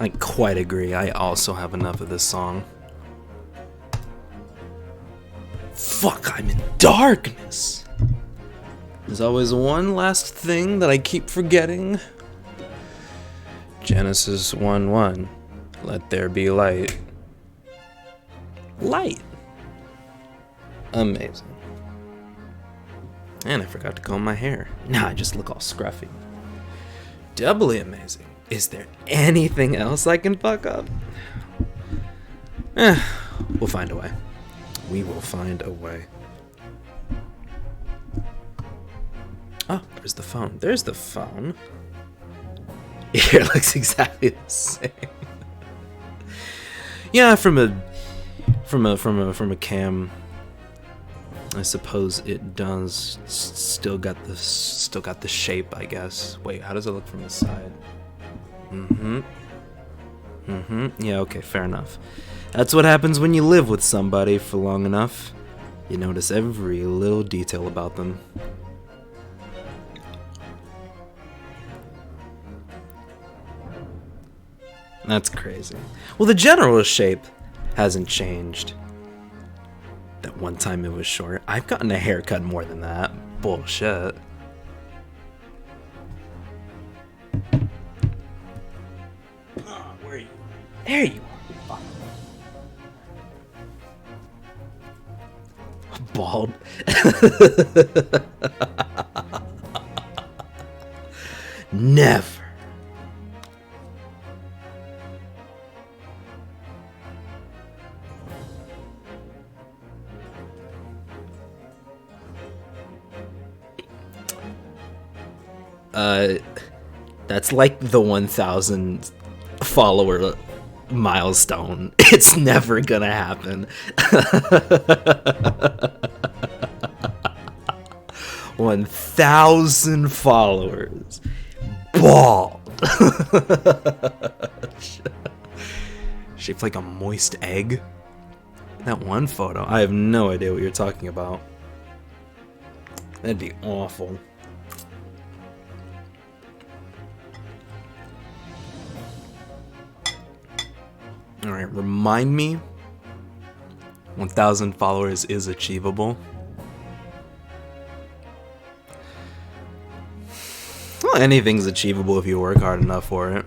I quite agree. I also have enough of this song. Fuck, I'm in darkness. There's always one last thing that I keep forgetting. Genesis 1:1. Let there be light. Light. Amazing. And I forgot to comb my hair. Now I just look all scruffy. Doubly amazing. Is there anything else I can fuck up? We'll find a way. We will find a way. Oh, there's the phone. There's the phone. It looks exactly the same. Yeah, from a cam, I suppose it does still got the shape, I guess. Wait, how does it look from the side? Yeah, okay, fair enough. That's what happens when you live with somebody for long enough. You notice every little detail about them. That's crazy. Well, the general shape hasn't changed. That one time it was short. I've gotten a haircut more than that. Bullshit. Oh, where are you? There you are. Bald. Never. That's like the 1,000 follower milestone. It's never gonna happen. 1,000 followers. Bald. Shaped like a moist egg. That one photo. I have no idea what you're talking about. That'd be awful. Alright, remind me. 1,000 followers is achievable. Well, anything's achievable if you work hard enough for it.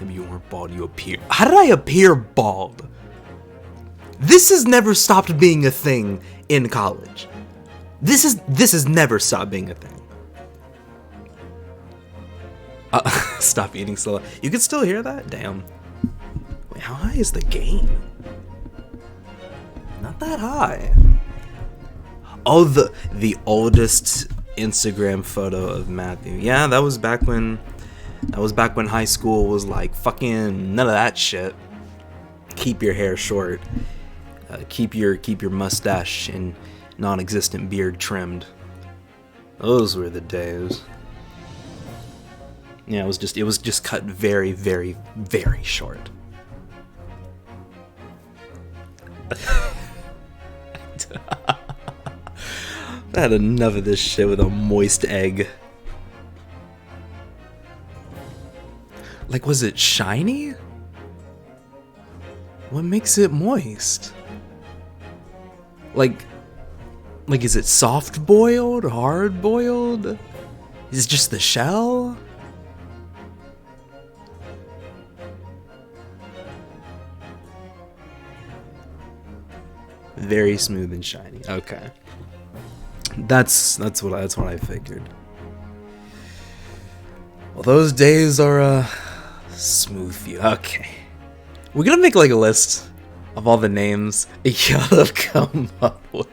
Maybe you weren't bald, you appear. How did I appear bald? This has never stopped being a thing in college. This has never stopped being a thing. Stop eating slow. You can still hear that? Damn. Wait, how high is the gain? Not that high. Oh, the oldest Instagram photo of Matthew. Yeah, that was back when high school was like fucking none of that shit. Keep your hair short. Keep your mustache and non-existent beard trimmed. Those were the days. Yeah, it was just cut very, very, very short. I had enough of this shit with a moist egg. Like, was it shiny? What makes it moist? Like, is it soft boiled, hard boiled? Is it just the shell? Very smooth and shiny. Okay. That's what I figured. Well, those days are smooth for you. Okay. We're gonna make like a list of all the names y'all have come up with.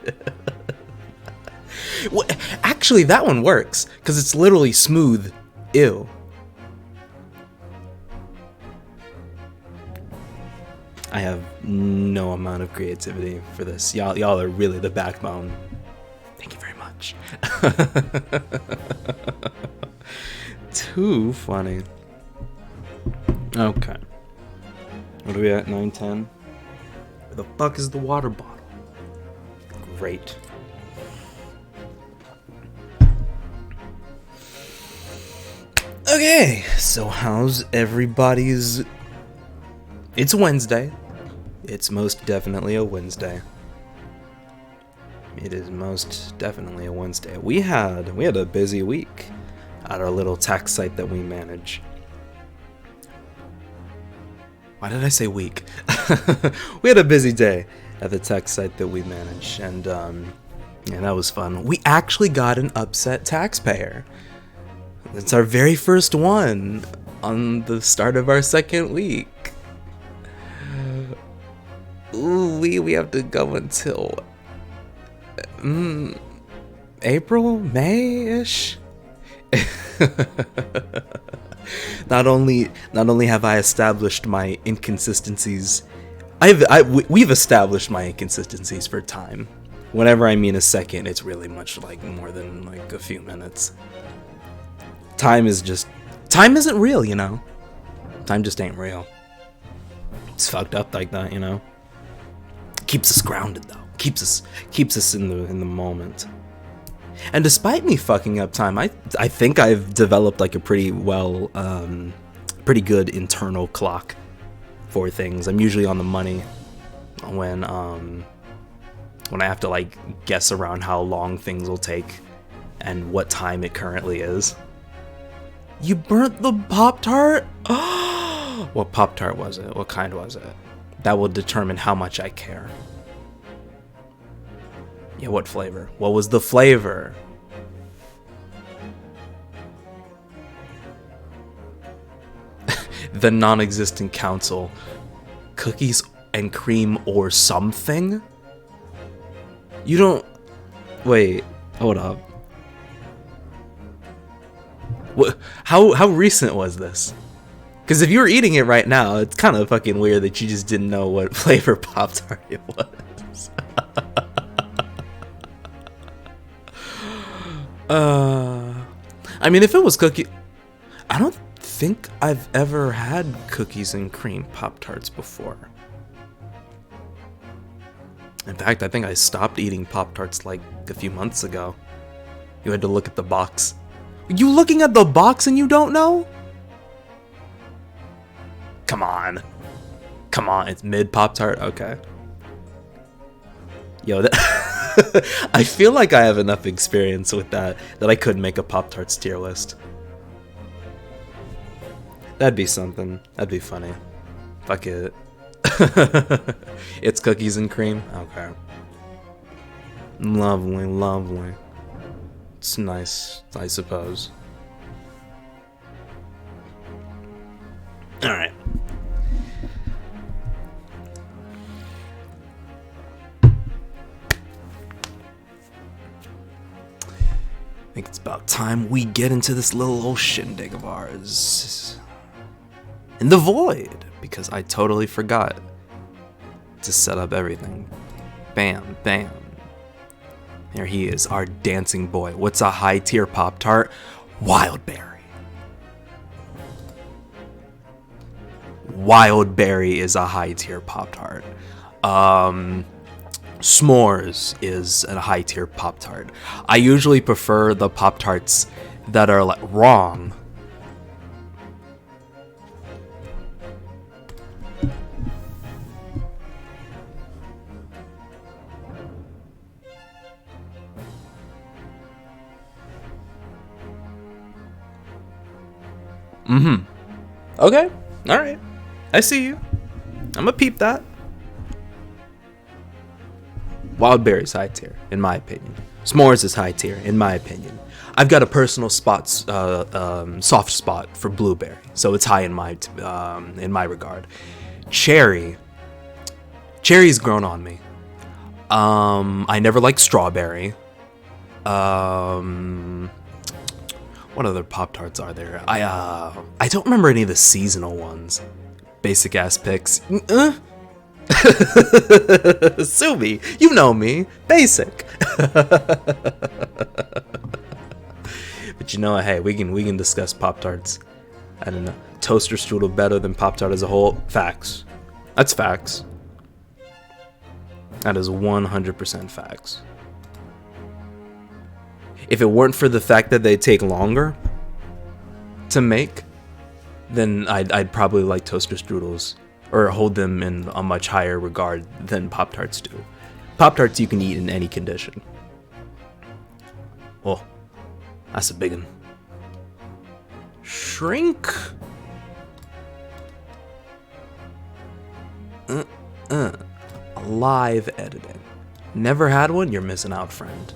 Well, actually, that one works because it's literally smooth. Ew. I have no amount of creativity for this. Y'all are really the backbone. Thank you very much. Too funny. Okay. What are we at? 9:10? Where the fuck is the water bottle? Great. Okay, so how's everybody's It's Wednesday. It's most definitely a Wednesday. It is most definitely a Wednesday. We had a busy week at our little tax site that we manage. Why did I say week? We had a busy day at the tax site that we manage, and that was fun. We actually got an upset taxpayer. It's our very first one on the start of our second week. Ooh, we have to go until April, May-ish. Not only have I established my inconsistencies, we've established my inconsistencies for time. Whenever I mean a second, it's really much like more than like a few minutes. Time isn't real, you know. Time just ain't real. It's fucked up like that, you know. Keeps us grounded though. Keeps us in the moment. And despite me fucking up time, I think I've developed like a pretty good internal clock for things. I'm usually on the money when I have to like guess around how long things will take and what time it currently is. You burnt the Pop-Tart? What Pop-Tart was it? What kind was it? That will determine how much I care. Yeah, what flavor? What was the flavor? The non-existent council. Cookies and cream or something? You don't... Wait, hold up. What? How recent was this? Because if you were eating it right now, it's kind of fucking weird that you just didn't know what flavor Pop-Tart it was. I mean, if it was cookie... I don't think I've ever had cookies and cream Pop-Tarts before. In fact, I think I stopped eating Pop-Tarts like a few months ago. You had to look at the box. You looking at the box and you don't know? Come on. Come on, it's mid Pop-Tart? Okay. Yo, I feel like I have enough experience with that I could make a Pop-Tarts tier list. That'd be something. That'd be funny. Fuck it. It's cookies and cream? Okay. Lovely, lovely. It's nice, I suppose. Alright. I think it's about time we get into this little old shindig of ours. In the void, because I totally forgot to set up everything. Bam, bam. There he is, our dancing boy. What's a high tier Pop-Tart? Wildberry. Wildberry is a high tier Pop-Tart. S'mores is a high tier Pop-Tart. I usually prefer the Pop-Tarts that are like wrong. Okay. Alright. I see you. I'ma peep that. Wildberry's high tier, in my opinion. S'mores is high tier, in my opinion. I've got a personal soft spot for blueberry, so it's high in my regard. Cherry's grown on me. I never liked strawberry. What other Pop-Tarts are there? I don't remember any of the seasonal ones. Basic ass picks. Sue me. You know me. Basic. But you know what? Hey, we can discuss Pop-Tarts. I don't know. Toaster strudel better than Pop-Tart as a whole. Facts. That's facts. That is 100% facts. If it weren't for the fact that they take longer to make, then I'd probably like toaster strudels or hold them in a much higher regard than Pop-Tarts do. Pop-Tarts you can eat in any condition. Oh, that's a big one. Shrink. Live editing. Never had one? You're missing out, friend.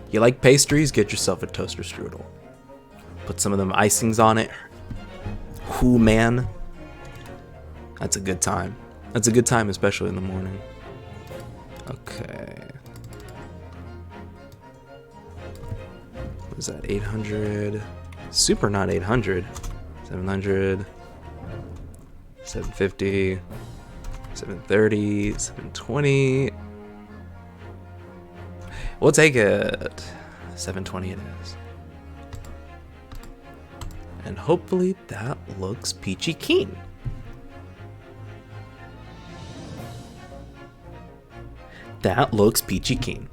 You like pastries? Get yourself a toaster strudel. Put some of them icings on it. Whoo, man. That's a good time. That's a good time, especially in the morning. Okay. What is that? 800. Super not 800. 700. 750. 730. 720. We'll take it. 720 it is. And hopefully that looks peachy keen. That looks peachy keen.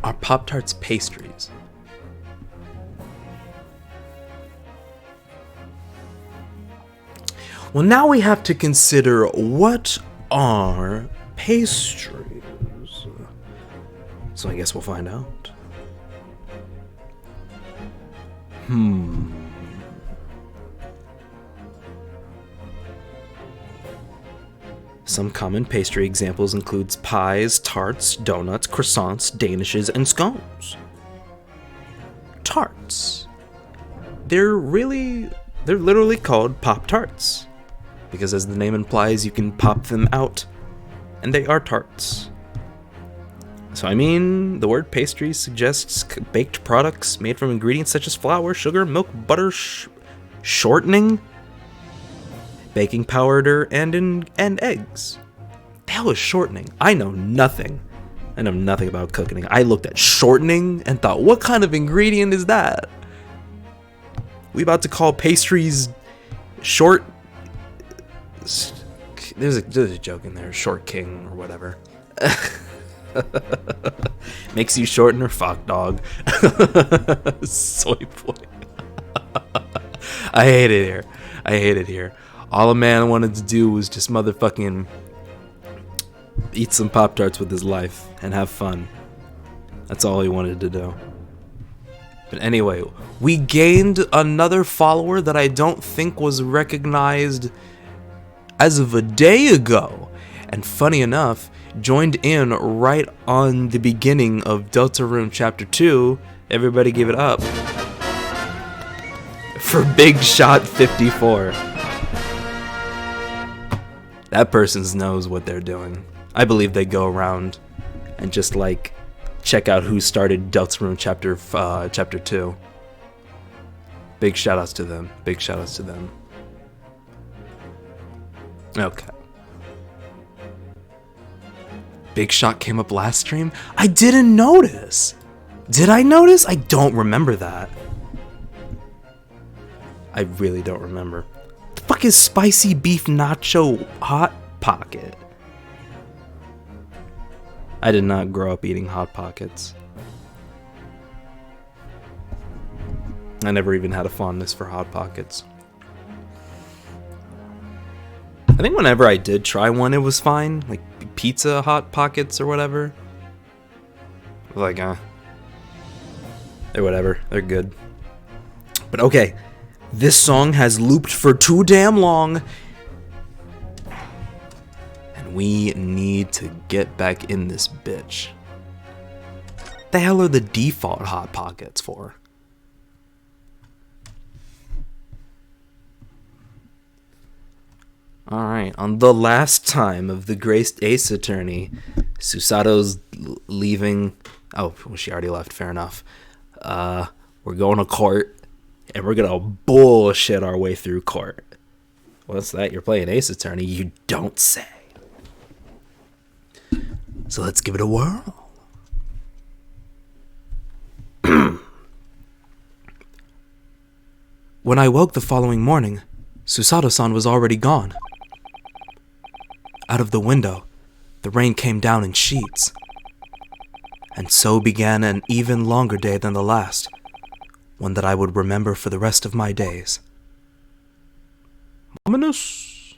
Are Pop-Tarts pastries? Well, now we have to consider what are pastries. So I guess we'll find out. Some common pastry examples includes pies, tarts, donuts, croissants, danishes, and scones. Tarts. They're literally called Pop-Tarts, because as the name implies, you can pop them out, and they are tarts. So I mean, the word pastry suggests baked products made from ingredients such as flour, sugar, milk, butter, shortening, baking powder, and eggs. The hell is shortening? I know nothing. I know nothing about cooking. I looked at shortening and thought, what kind of ingredient is that? We about to call pastries short. There's a joke in there, short king or whatever. Makes you shorten or fuck, dog. Soy boy. I hate it here. I hate it here. All a man wanted to do was just motherfucking eat some Pop-Tarts with his life and have fun. That's all he wanted to do. But anyway, we gained another follower that I don't think was recognized as of a day ago. And funny enough, joined in right on the beginning of Deltarune Chapter 2. Everybody give it up for Big Shot 54. That person knows what they're doing. I believe they go around and just like check out who started Deltarune Chapter 2. Big shout outs to them. Big shout outs to them. Okay. Big Shot came up last stream? I didn't notice. Did I notice? I don't remember that. I really don't remember. The fuck is spicy beef nacho hot pocket? I did not grow up eating Hot Pockets. I never even had a fondness for Hot Pockets. I think whenever I did try one, it was fine. Like pizza Hot Pockets or whatever. Like, they're whatever. They're good. But okay, this song has looped for too damn long. And we need to get back in this bitch. The hell are the default Hot Pockets for? Alright, on the last time of the Great Ace Attorney, Susato's leaving. Oh, well, she already left, fair enough. We're going to court, and we're gonna bullshit our way through court. What's that? You're playing Ace Attorney? You don't say. So let's give it a whirl. When I woke the following morning, Susato-san was already gone. Out of the window, the rain came down in sheets. And so began an even longer day than the last, one that I would remember for the rest of my days. Ominous.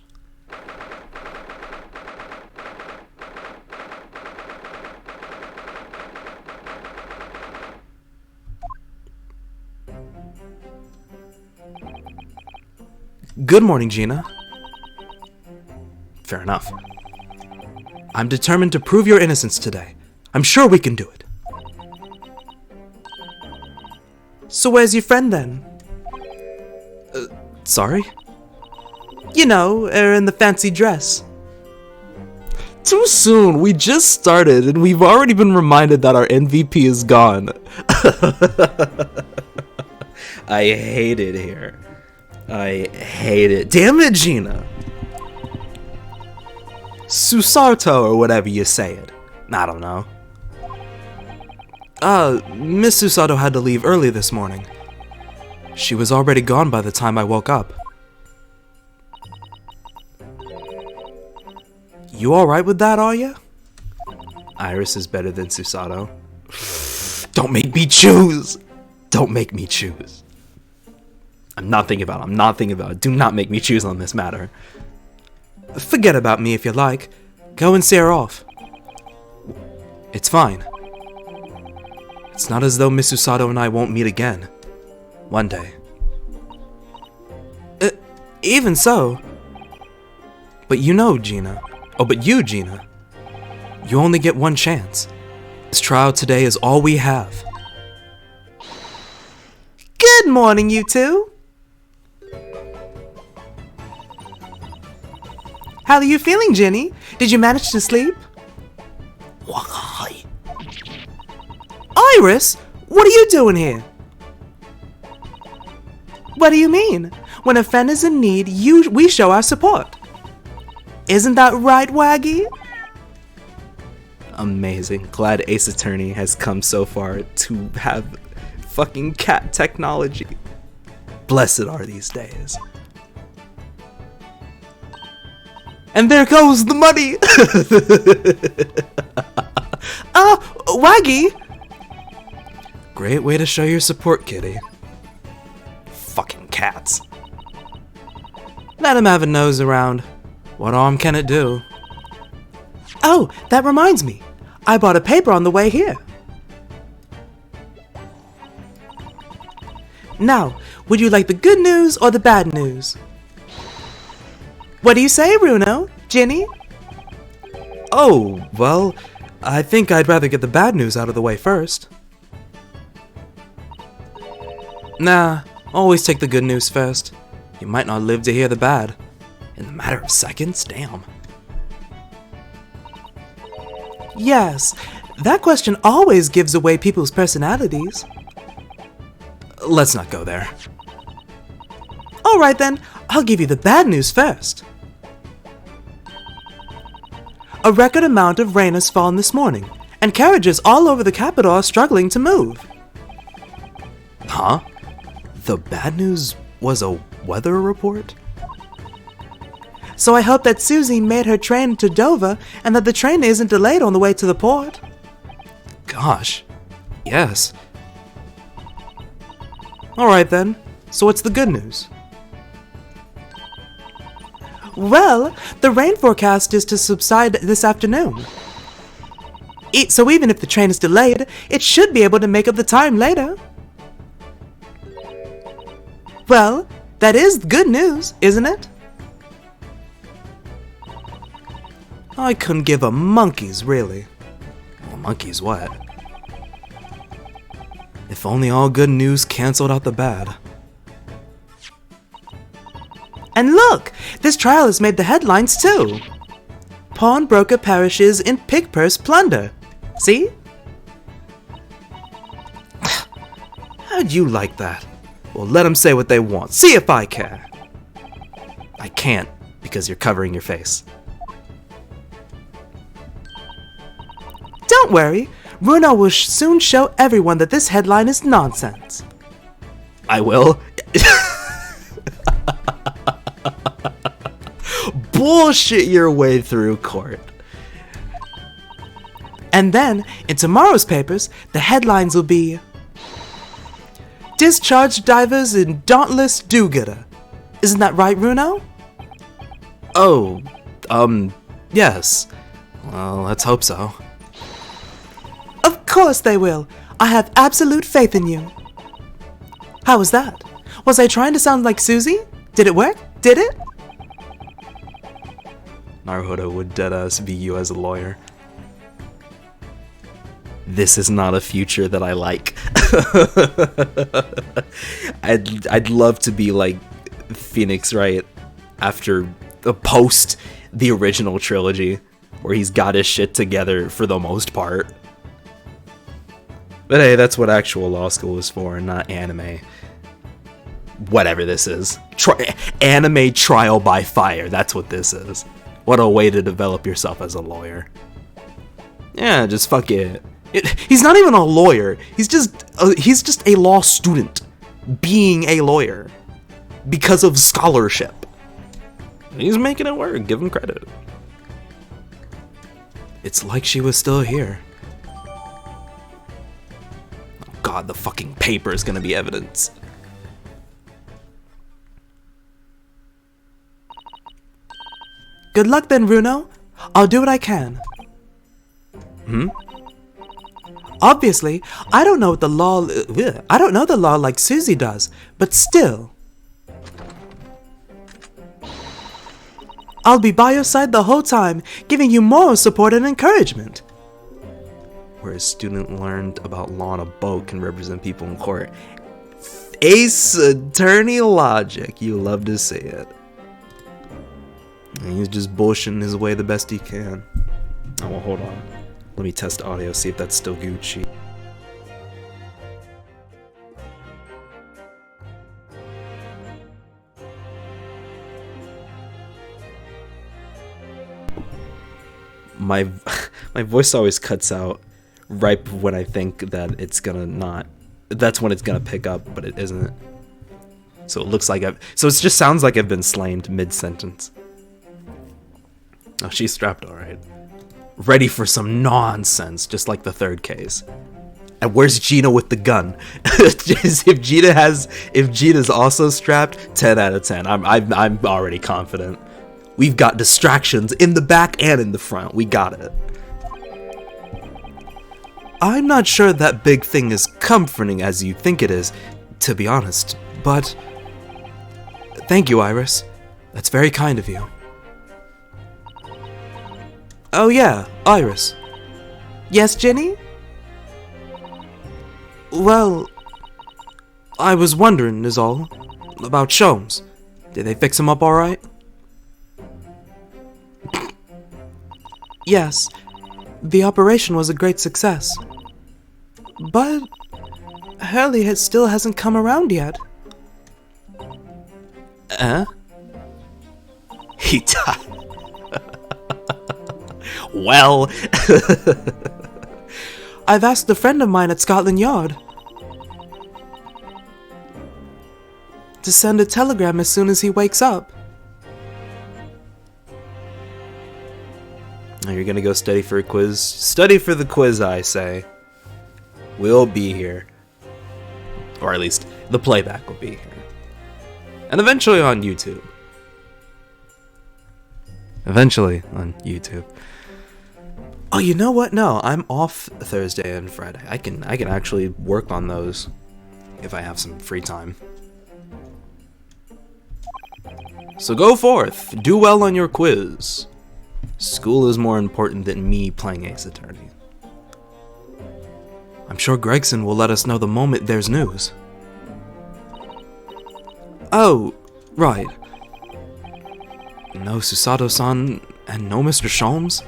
Good morning, Gina. Fair enough. I'm determined to prove your innocence today. I'm sure we can do it. So where's your friend then? Sorry? You know, in the fancy dress. Too soon. We just started and we've already been reminded that our MVP is gone. I hate it here. I hate it. Damn it, Gina. Susarto or whatever you say it. I don't know. Miss Susato had to leave early this morning. She was already gone by the time I woke up. You alright with that, are you? Iris is better than Susato. Don't make me choose! Don't make me choose. I'm not thinking about it. Do not make me choose on this matter. Forget about me if you like. Go and see her off. It's fine. It's not as though Miss Susato and I won't meet again. One day. Even so. But you, Gina. You only get one chance. This trial today is all we have. Good morning, you two. How are you feeling, Jenny? Did you manage to sleep? Why? Iris, what are you doing here? What do you mean? When a friend is in need, we show our support. Isn't that right, Waggy? Amazing. Glad Ace Attorney has come so far to have fucking cat technology. Blessed are these days. And there goes the money! Waggy! Great way to show your support, kitty. Fucking cats. Let him have a nose around. What harm can it do? Oh, that reminds me. I bought a paper on the way here. Now, would you like the good news or the bad news? What do you say, Bruno? Ginny? Oh, well, I think I'd rather get the bad news out of the way first. Nah, always take the good news first. You might not live to hear the bad. In the matter of seconds, damn. Yes, that question always gives away people's personalities. Let's not go there. Alright then, I'll give you the bad news first. A record amount of rain has fallen this morning, and carriages all over the capital are struggling to move. Huh? The bad news was a weather report? So I hope that Susie made her train to Dover and that the train isn't delayed on the way to the port. Gosh, yes. Alright then, so what's the good news? Well, the rain forecast is to subside this afternoon. So even if the train is delayed, it should be able to make up the time later. Well, that is good news, isn't it? I couldn't give a monkey's, really. Well, monkey's what? If only all good news canceled out the bad. And look! This trial has made the headlines too! Pawnbroker perishes in pig purse plunder. See? How'd you like that? Well, let them say what they want. See if I care. I can't, because you're covering your face. Don't worry. Bruno will soon show everyone that this headline is nonsense. I will? Bullshit your way through court. And then, in tomorrow's papers, the headlines will be Discharged divers in dauntless do-gooder. Isn't that right, Bruno? Oh, yes. Well, let's hope so. Of course they will. I have absolute faith in you. How was that? Was I trying to sound like Susie? Did it work? Did it? Naruhodo would deadass view you as a lawyer. This is not a future that I like. I'd love to be like Phoenix Wright after the post the original trilogy, where he's got his shit together for the most part. But hey, that's what actual law school is for, not anime. Whatever this is. Anime trial by fire, that's what this is. What a way to develop yourself as a lawyer. Yeah, just fuck it. He's not even a lawyer. He's just a law student being a lawyer because of scholarship. He's making it work. Give him credit. It's like she was still here. Oh God, the fucking paper is gonna be evidence. Good luck then, Runo. I'll do what I can. Obviously, I don't know the law like Susie does, but still. I'll be by your side the whole time, giving you moral support and encouragement. Where a student learned about law on a boat can represent people in court. Ace attorney logic, you love to see it. And he's just bullshitting his way the best he can. Oh, well, hold on. Let me test audio, see if that's still Gucci. My voice always cuts out right when I think that it's gonna not. That's when it's gonna pick up, but it isn't. So it looks like so it just sounds like I've been slain mid-sentence. Oh, she's strapped alright. Ready for some nonsense, just like the third case. And where's Gina with the gun? if Gina's also strapped, 10 out of 10. I'm already confident. We've got distractions in the back and in the front. We got it. I'm not sure that big thing is comforting as you think it is, to be honest, but thank you, Iris. That's very kind of you. Oh yeah, Iris. Yes, Jenny? Well, I was wondering, is all, about Sholmes. Did they fix him up alright? Yes, the operation was a great success. But Hurley still hasn't come around yet. He died. Well, I've asked a friend of mine at Scotland Yard to send a telegram as soon as he wakes up. You're gonna go study for a quiz? Study for the quiz, I say. We'll be here. Or at least, the playback will be here. And eventually on YouTube. Eventually on YouTube. Oh, you know what? No, I'm off Thursday and Friday. I can actually work on those if I have some free time. So go forth, do well on your quiz. School is more important than me playing Ace Attorney. I'm sure Gregson will let us know the moment there's news. Oh, right. No Susato-san and no Mr. Sholmes?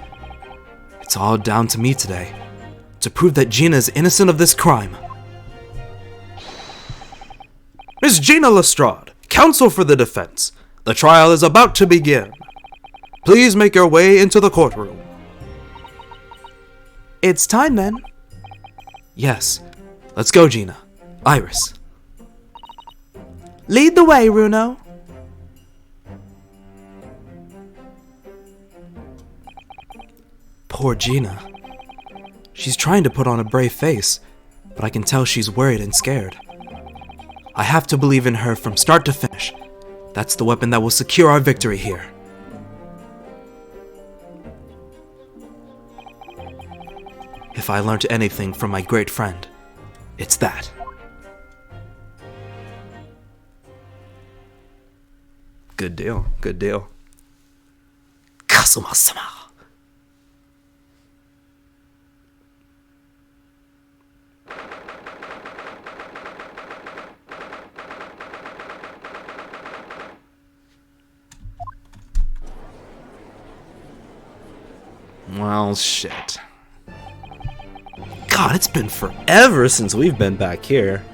It's all down to me today, to prove that Gina is innocent of this crime. Miss Gina Lestrade, counsel for the defense. The trial is about to begin. Please make your way into the courtroom. It's time then. Yes. Let's go, Gina. Iris. Lead the way, Runo. Poor Gina. She's trying to put on a brave face, but I can tell she's worried and scared. I have to believe in her from start to finish. That's the weapon that will secure our victory here. If I learned anything from my great friend, it's that. Good deal. Good deal. Kazuma-sama. Well, shit. God, it's been forever since we've been back here.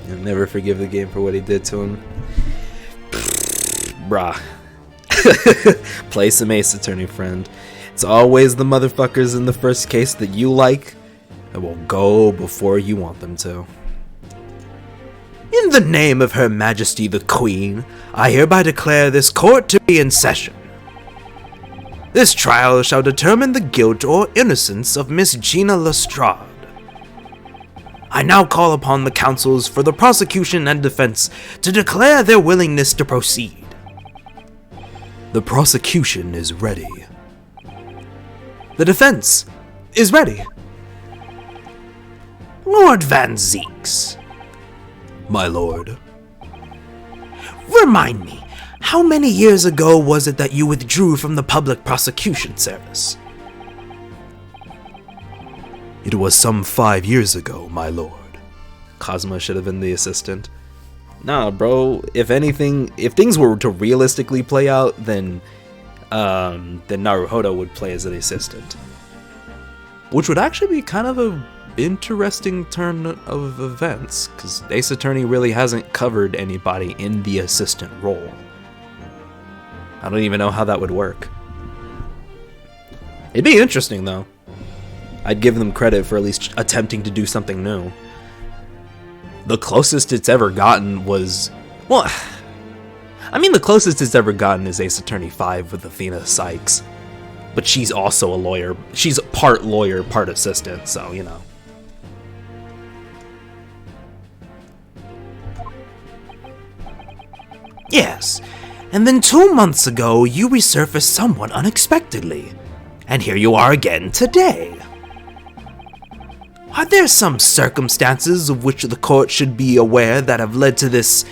You'll never forgive the game for what he did to him. Bruh. Play some Ace Attorney, friend. It's always the motherfuckers in the first case that you like that will go before you want them to. In the name of Her Majesty the Queen, I hereby declare this court to be in session. This trial shall determine the guilt or innocence of Miss Gina Lestrade. I now call upon the counsels for the prosecution and defense to declare their willingness to proceed. The prosecution is ready. The defense is ready. Lord Van Zeeks. My lord. Remind me, how many years ago was it that you withdrew from the public prosecution service? It was some 5 years ago, my lord. Cosmo should have been the assistant. Nah, bro, if things were to realistically play out, then Naruhodo would play as the assistant. Which would actually be kind of a interesting turn of events, because Ace Attorney really hasn't covered anybody in the assistant role. I don't even know how that would work. It'd be interesting, though. I'd give them credit for at least attempting to do something new. The closest it's ever gotten was... Well, I mean, the closest it's ever gotten is Ace Attorney 5 with Athena Sykes. But she's also a lawyer. She's part lawyer, part assistant, so, you know. Yes, and then 2 months ago, you resurfaced somewhat unexpectedly. And here you are again today. Are there some circumstances of which the court should be aware that have led to this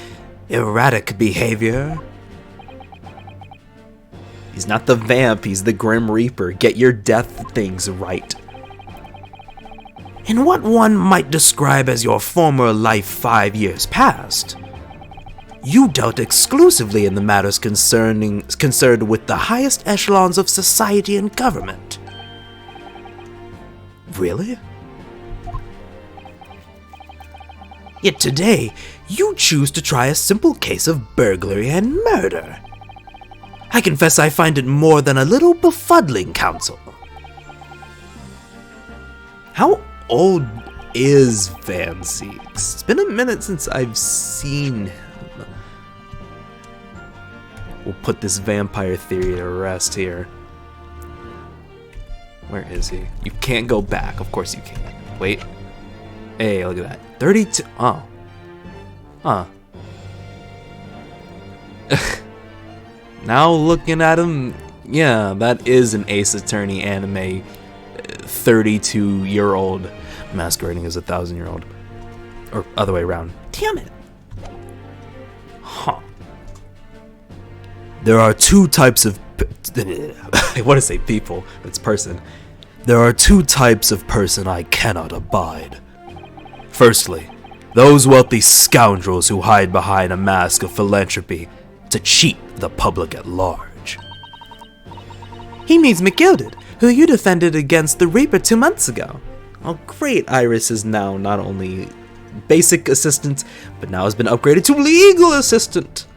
erratic behavior? He's not the vamp, he's the Grim Reaper. Get your death things right. In what one might describe as your former life 5 years past, you dealt exclusively in the matters concerned with the highest echelons of society and government. Really? Yet today, you choose to try a simple case of burglary and murder. I confess I find it more than a little befuddling, counsel. How old is Van Zeeks? It's been a minute since I've seen him. We'll put this vampire theory to rest here. Where is he? You can't go back. Of course you can't. Wait. Hey, look at that. 32. Oh. Huh. Now looking at him, yeah, that is an Ace Attorney anime 32-year-old masquerading as a 1,000-year-old. Or other way around. Damn it. Huh. There are two types of... I want to say people, but it's person. There are two types of person I cannot abide. Firstly, those wealthy scoundrels who hide behind a mask of philanthropy to cheat the public at large. He means McGilded, who you defended against the Reaper 2 months ago. Oh great, Iris is now not only basic assistant, but now has been upgraded to legal assistant.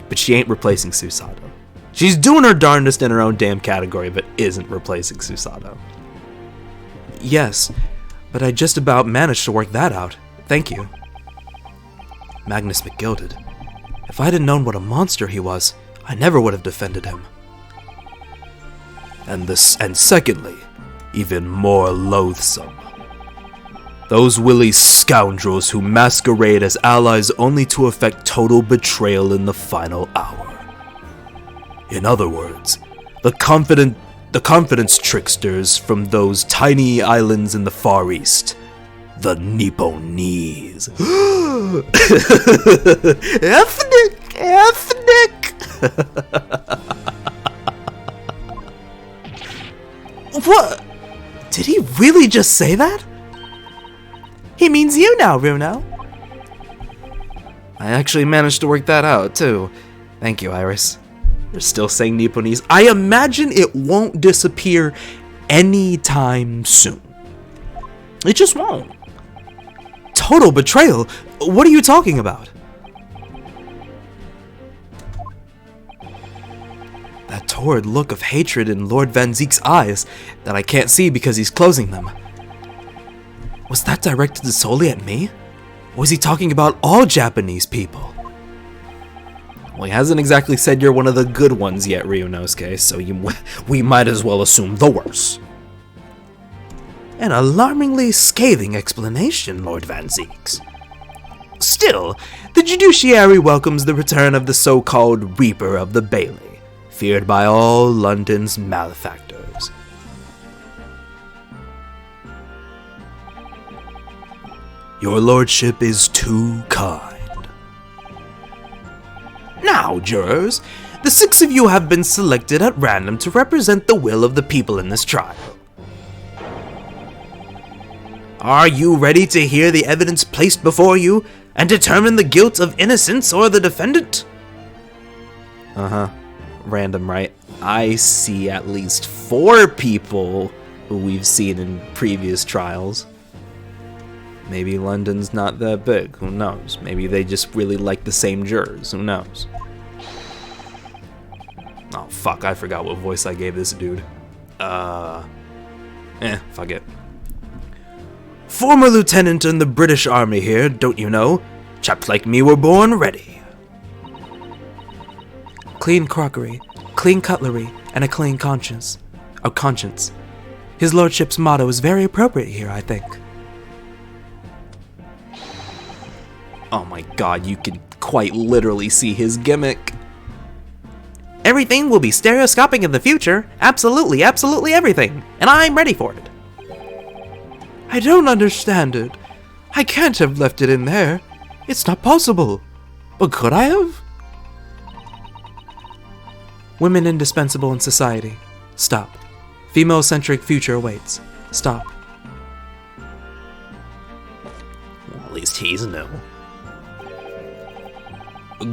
But she ain't replacing Susato. She's doing her darndest in her own damn category, but isn't replacing Susato. Yes, but I just about managed to work that out. Thank you. Magnus McGilded. If I hadn't known what a monster he was, I never would have defended him. And secondly, even more loathsome. Those willy scoundrels who masquerade as allies only to effect total betrayal in the final hour. In other words, the confidence tricksters from those tiny islands in the Far East. the Nipponese. Ethnic! What? Did he really just say that? He means you now, Runo. I actually managed to work that out, too. Thank you, Iris. You're still saying Nipponese. I imagine it won't disappear anytime soon. It just won't. Total betrayal? What are you talking about? That torrid look of hatred in Lord Van Zeek's eyes that I can't see because he's closing them. Was that directed solely at me? Or was he talking about all Japanese people? Well, he hasn't exactly said you're one of the good ones yet, Ryunosuke, so we might as well assume the worst. An alarmingly scathing explanation, Lord Van Zeeks. Still, the judiciary welcomes the return of the so-called Reaper of the Bailey, feared by all London's malefactors. Your lordship is too kind. Now, jurors, the 6 of you have been selected at random to represent the will of the people in this trial. Are you ready to hear the evidence placed before you and determine the guilt of innocence or the defendant? Random, right? I see at least 4 people who we've seen in previous trials. Maybe London's not that big, who knows? Maybe they just really like the same jurors, who knows? Oh fuck, I forgot what voice I gave this dude. Fuck it. Former lieutenant in the British Army here, don't you know? Chaps like me were born ready. Clean crockery, clean cutlery, and a clean conscience. His lordship's motto is very appropriate here, I think. Oh my god, you can quite literally see his gimmick. Everything will be stereoscopic in the future. Absolutely, absolutely everything. And I'm ready for it. I don't understand it. I can't have left it in there. It's not possible. But could I have? Women indispensable in society. Stop. Female-centric future awaits. Stop. Well, at least he's new.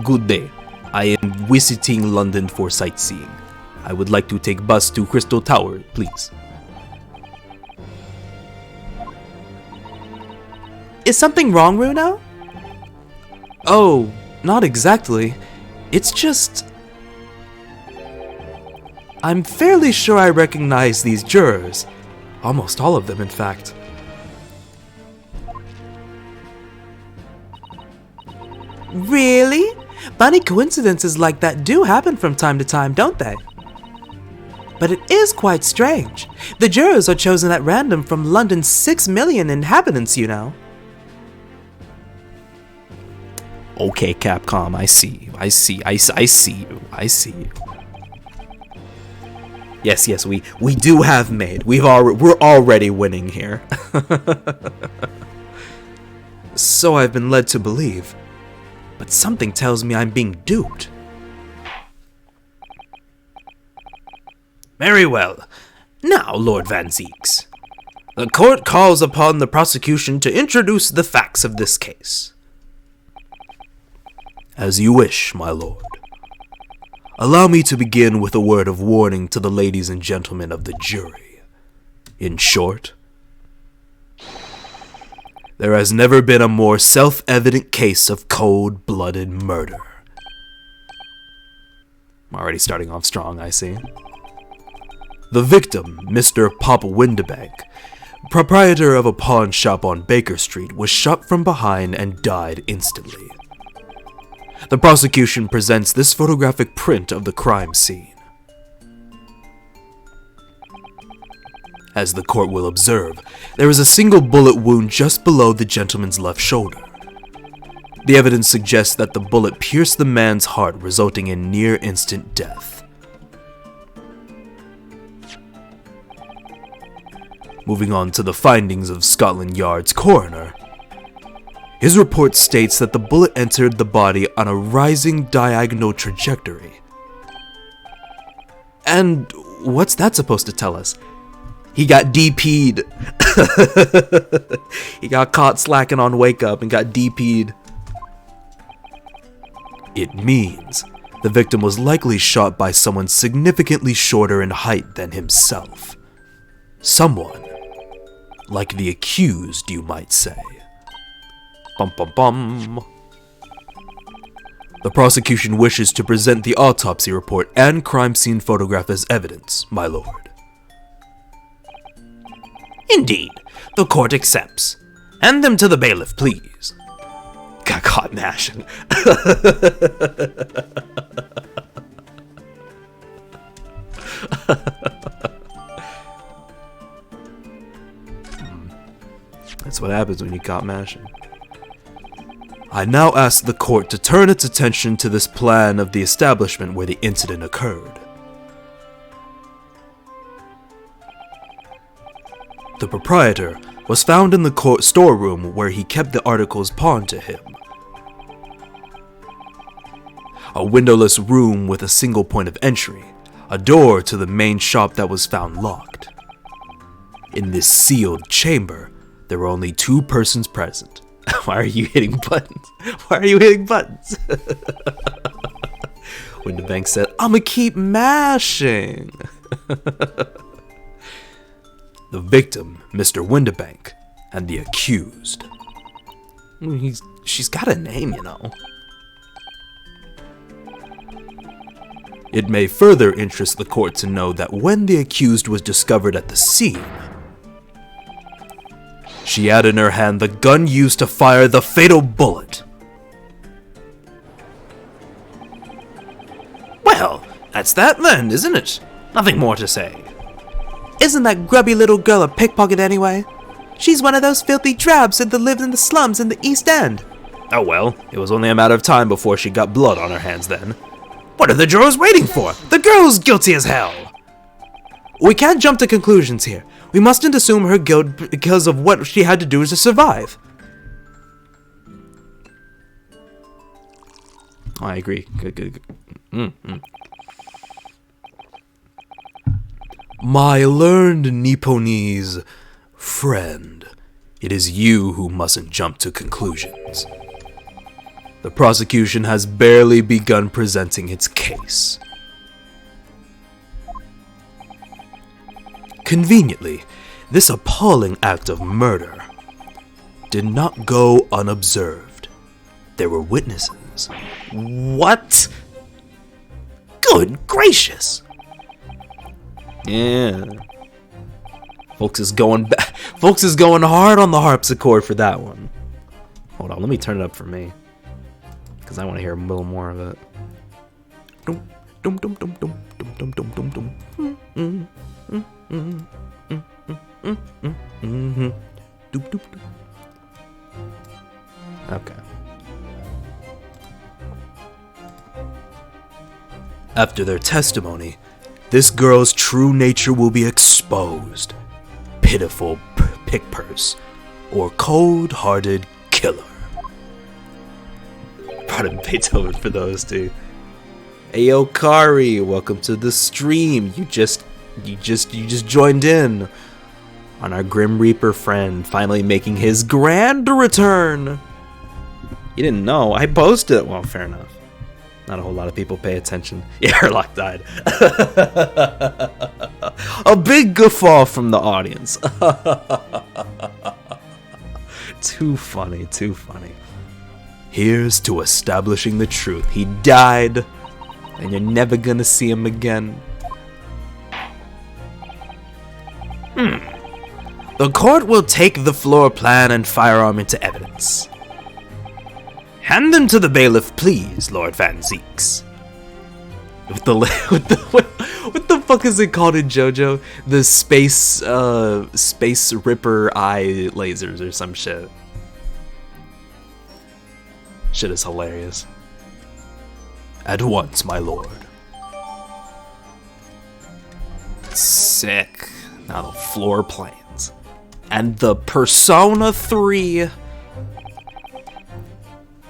Good day. I am visiting London for sightseeing. I would like to take bus to Crystal Tower, please. Is something wrong, Runo? Oh, not exactly. It's just... I'm fairly sure I recognize these jurors. Almost all of them, in fact. Really? Funny coincidences like that do happen from time to time, don't they? But it is quite strange. The jurors are chosen at random from London's 6 million inhabitants, you know. Okay, Capcom, I see you. I see you. Yes, we do have made. We're already winning here. So I've been led to believe. But something tells me I'm being duped. Very well. Now, Lord Van Zeeks, the court calls upon the prosecution to introduce the facts of this case. As you wish, my lord. Allow me to begin with a word of warning to the ladies and gentlemen of the jury. In short, there has never been a more self-evident case of cold-blooded murder. I'm already starting off strong, I see. The victim, Mr. Pop Windebank, proprietor of a pawn shop on Baker Street, was shot from behind and died instantly. The prosecution presents this photographic print of the crime scene. As the court will observe, there is a single bullet wound just below the gentleman's left shoulder. The evidence suggests that the bullet pierced the man's heart, resulting in near-instant death. Moving on to the findings of Scotland Yard's coroner. His report states that the bullet entered the body on a rising diagonal trajectory. And what's that supposed to tell us? He got DP'd. He got caught slacking on Wake Up and got DP'd. It means the victim was likely shot by someone significantly shorter in height than himself. Someone like the accused, you might say. Bum bum bum. The prosecution wishes to present the autopsy report and crime scene photograph as evidence, my lord. Indeed, the court accepts. Hand them to the bailiff, please. Got caught mashing. That's what happens when you caught mashing. I now ask the court to turn its attention to this plan of the establishment where the incident occurred. The proprietor was found in the court storeroom where he kept the articles pawned to him. A windowless room with a single point of entry, a door to the main shop that was found locked. In this sealed chamber, there were only 2 persons present. Why are you hitting buttons? Why are you hitting buttons? Windebank said, "I'ma keep mashing." The victim, Mr. Windebank, and the accused. She's got a name, you know. It may further interest the court to know that when the accused was discovered at the scene, she had in her hand the gun used to fire the fatal bullet. Well, that's that then, isn't it? Nothing more to say. Isn't that grubby little girl a pickpocket anyway? She's one of those filthy drabs that live in the slums in the East End. Oh well, it was only a matter of time before she got blood on her hands then. What are the jurors waiting for? The girl's guilty as hell! We can't jump to conclusions here. We mustn't assume her guilt because of what she had to do to survive. I agree. Good. My learned Nipponese friend, it is you who mustn't jump to conclusions. The prosecution has barely begun presenting its case. Conveniently, this appalling act of murder did not go unobserved. There were witnesses. What? Good gracious! Yeah. Folks is going hard on the harpsichord for that one. Hold on, let me turn it up for me, because I want to hear a little more of it. Okay. After their testimony, this girl's true nature will be exposed. Pitiful pick purse, or cold-hearted killer. Pardon Beethoven for those two. Ayo Kari, welcome to the stream. You just joined in on our Grim Reaper friend finally making his grand return. You didn't know? I posted it. Well, fair enough. Not a whole lot of people pay attention. Yeah, Herlock died. A big guffaw from the audience. Too funny, too funny. Here's to establishing the truth. He died, and you're never gonna see him again. The court will take the floor plan and firearm into evidence. Hand them to the bailiff, please, Lord Van Zeeks. What the fuck is it called in JoJo? The space ripper eye lasers or some shit. Shit is hilarious. At once, my lord. Sick. Now the floor plans. and the Persona 3.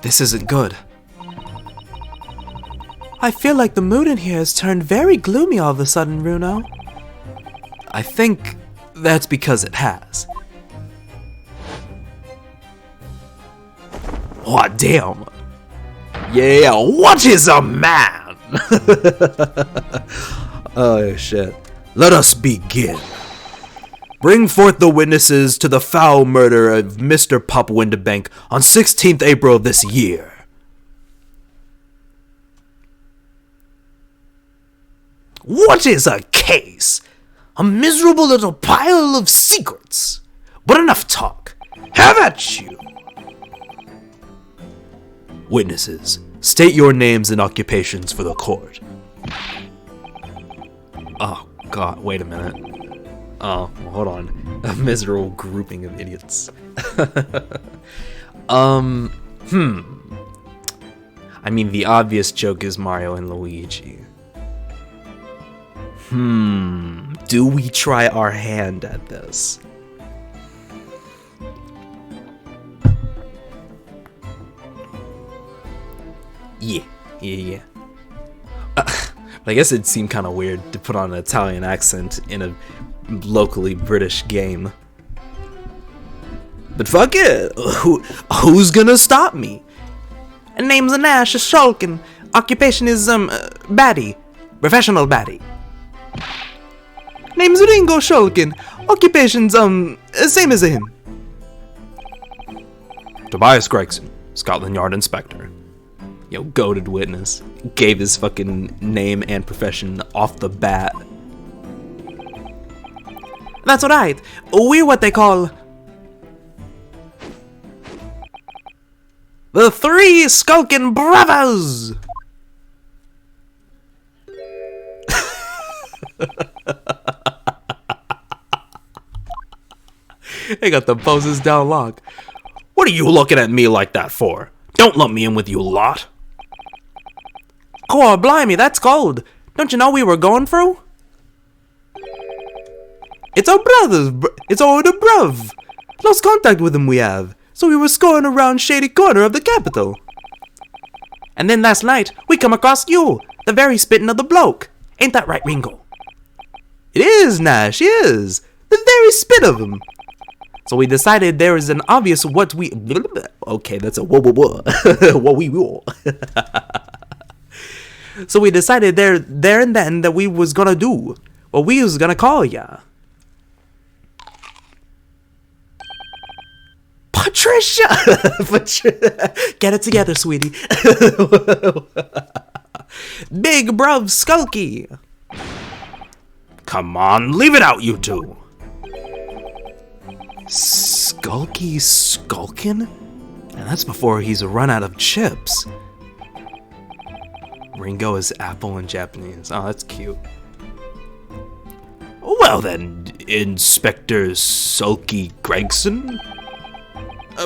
This isn't good. I feel like the mood in here has turned very gloomy all of a sudden, Runo. I think that's because it has. Oh, damn. Yeah, what is a man? Oh, shit. Let us begin. Bring forth the witnesses to the foul murder of Mr. Pop Windabank on 16th April of this year. What is a case? A miserable little pile of secrets. But enough talk. Have at you. Witnesses, state your names and occupations for the court. Oh, God, wait a minute. Oh, well, hold on. A miserable grouping of idiots. I mean, the obvious joke is Mario and Luigi. Do we try our hand at this? Yeah. But I guess it'd seem kind of weird to put on an Italian accent in a locally British game. But fuck it, who's gonna stop me? Name's Nash Shulkin. Occupation is baddie. Professional baddie. Name's Ringo Shulkin. Occupation's same as him. Tobias Gregson, Scotland Yard Inspector. Yo, goated witness. Gave his fucking name and profession off the bat. That's right. We're what they call the Three Skulkin' Brothers. They got the poses down lock. What are you looking at me like that for? Don't lump me in with you lot. Oh, blimey, that's cold. Don't you know we were going through? It's our brothers. It's our the bruv. Lost contact with them we have. So we were scoring around shady corner of the capital. And then last night, we come across you. The very spitting of the bloke. Ain't that right, Ringo? It is, Nash, is. The very spit of him. So we decided there is an obvious what we... Okay, that's a whoa. What we will. So we decided there and then that we was gonna do. What we was gonna call ya. Patricia! Get it together, sweetie. Big bruv Skulky. Come on, leave it out, you two. Skulky Skulkin? And that's before he's run out of chips. Ringo is apple in Japanese. Oh, that's cute. Well then, Inspector Sulky Gregson?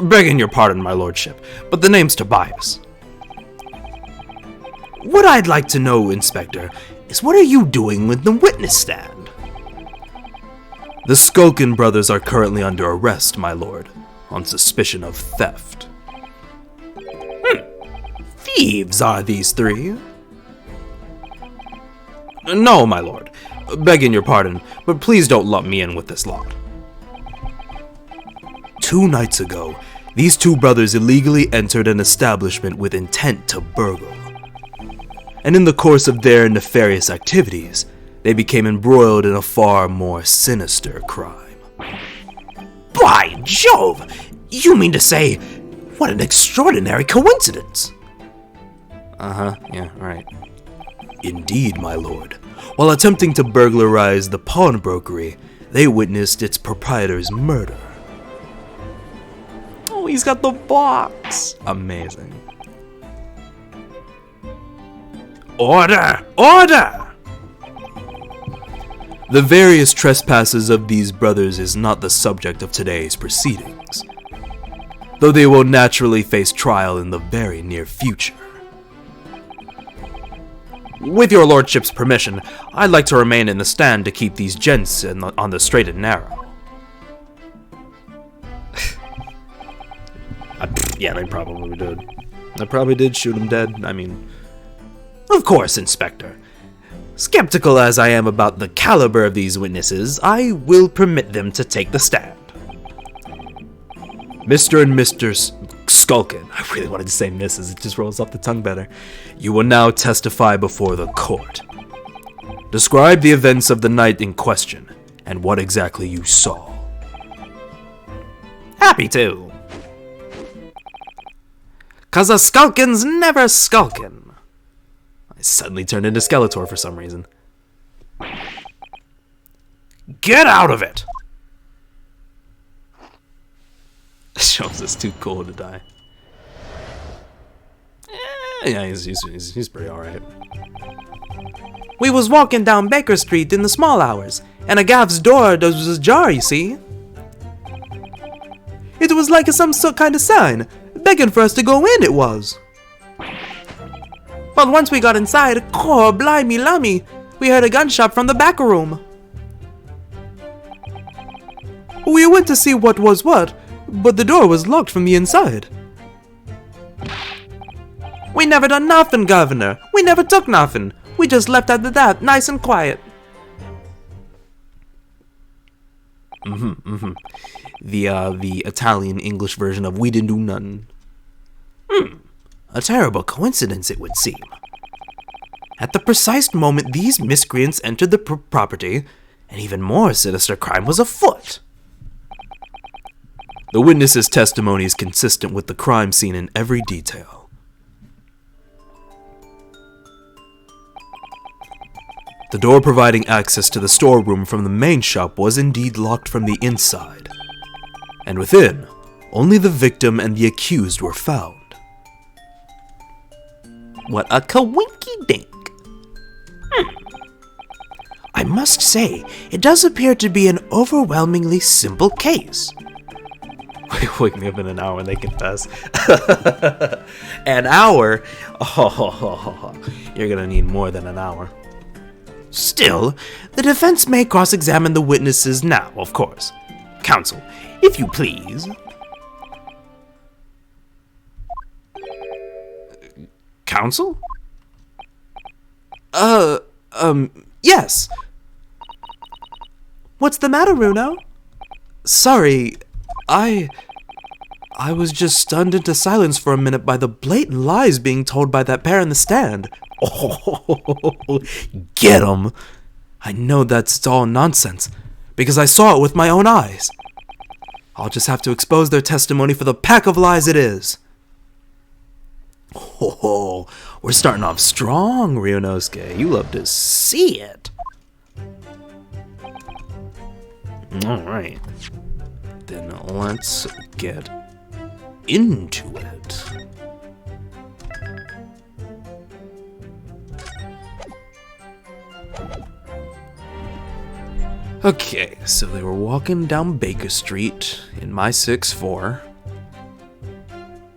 Begging your pardon, my lordship, but the name's Tobias. What I'd like to know, Inspector, is what are you doing with the witness stand? The Skulkin brothers are currently under arrest, my lord, on suspicion of theft. Thieves are these three? No, my lord. Begging your pardon, but please don't lump me in with this lot. 2 nights ago, these two brothers illegally entered an establishment with intent to burgle. And in the course of their nefarious activities, they became embroiled in a far more sinister crime. By Jove! You mean to say, what an extraordinary coincidence! Yeah, right. Indeed, my lord. While attempting to burglarize the pawnbrokery, they witnessed its proprietor's murder. Oh, he's got the box. Amazing. Order! Order! The various trespasses of these brothers is not the subject of today's proceedings, though they will naturally face trial in the very near future. With your lordship's permission, I'd like to remain in the stand to keep these gents on the straight and narrow. Yeah, they probably did. I probably did shoot him dead. I mean, Of course, Inspector. Skeptical as I am about the caliber of these witnesses, I will permit them to take the stand. Mr. and Mr. Skulkin, I really wanted to say Mrs., it just rolls off the tongue better. You will now testify before the court. Describe the events of the night in question, and what exactly you saw. Happy to. 'Cause a skulkin's never skulkin'. I suddenly turned into Skeletor for some reason. Get out of it! Shows us too cool to die. Yeah, he's pretty alright. We was walking down Baker Street in the small hours, and a gav's door was ajar, you see. It was like some sort kind of sign, begging for us to go in, it was. But once we got inside, oh, blimey lummy, we heard a gunshot from the back room. We went to see what was what, but the door was locked from the inside. We never done nothing, Governor. We never took nothing. We just left after that, nice and quiet. The Italian English version of we didn't do nothing. A terrible coincidence, it would seem. At the precise moment these miscreants entered the property, an even more sinister crime was afoot. The witness's testimony is consistent with the crime scene in every detail. The door providing access to the storeroom from the main shop was indeed locked from the inside, and within, only the victim and the accused were found. What a coinky-dink. I must say, it does appear to be an overwhelmingly simple case. Wake me up in an hour and they confess. An hour? Oh, you're gonna need more than an hour. Still, the defense may cross-examine the witnesses now, of course. Counsel, if you please. Counsel? Yes. What's the matter, Runo? Sorry, I was just stunned into silence for a minute by the blatant lies being told by that pair in the stand. Oh, get 'em! I know that's all nonsense, because I saw it with my own eyes. I'll just have to expose their testimony for the pack of lies it is. Oh, we're starting off strong, Ryunosuke. You love to see it. Alright. Then let's get into it. Okay, so they were walking down Baker Street in my 6'4".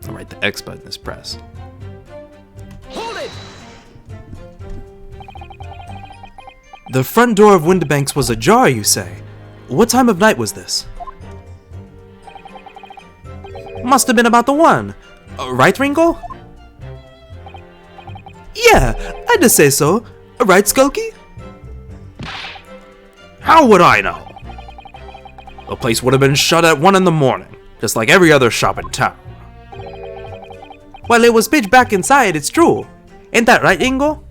Alright, the X button is pressed. Hold it! The front door of Windibanks was ajar, you say? What time of night was this? Must have been about the one. Right, Ringo? Yeah, I'd just say so. Right, Skulky? How would I know? The place would have been shut at 1 in the morning, just like every other shop in town. Well, it was pitch black inside, it's true. Ain't that right, Ingo?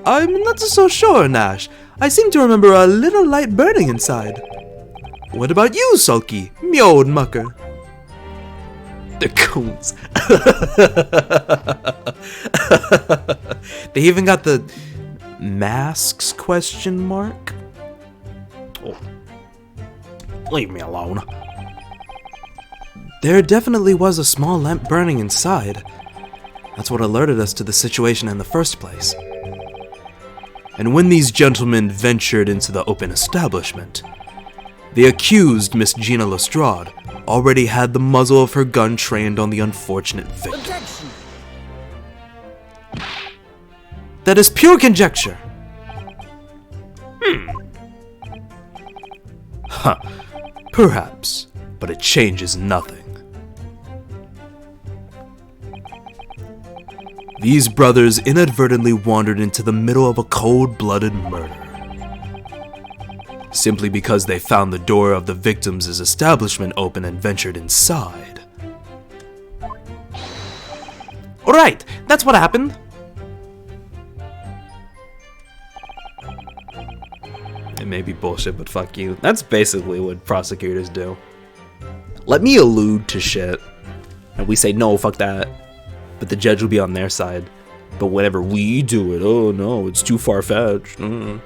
I'm not so sure, Nash. I seem to remember a little light burning inside. What about you, Sulky, me old mucker? The coons. They even got the masks question mark? Oh. Leave me alone. There definitely was a small lamp burning inside. That's what alerted us to the situation in the first place. And when these gentlemen ventured into the open establishment, the accused, Miss Gina Lestrade, already had the muzzle of her gun trained on the unfortunate victim. Objection. That is pure conjecture. Perhaps. but it changes nothing. These brothers inadvertently wandered into the middle of a cold-blooded murder, simply because they found the door of the victim's establishment open and ventured inside. Alright, that's what happened. It may be bullshit, but fuck you. That's basically what prosecutors do. Let me allude to shit, and we say, no, fuck that. But the judge will be on their side. But whenever we do it, oh no, it's too far-fetched. You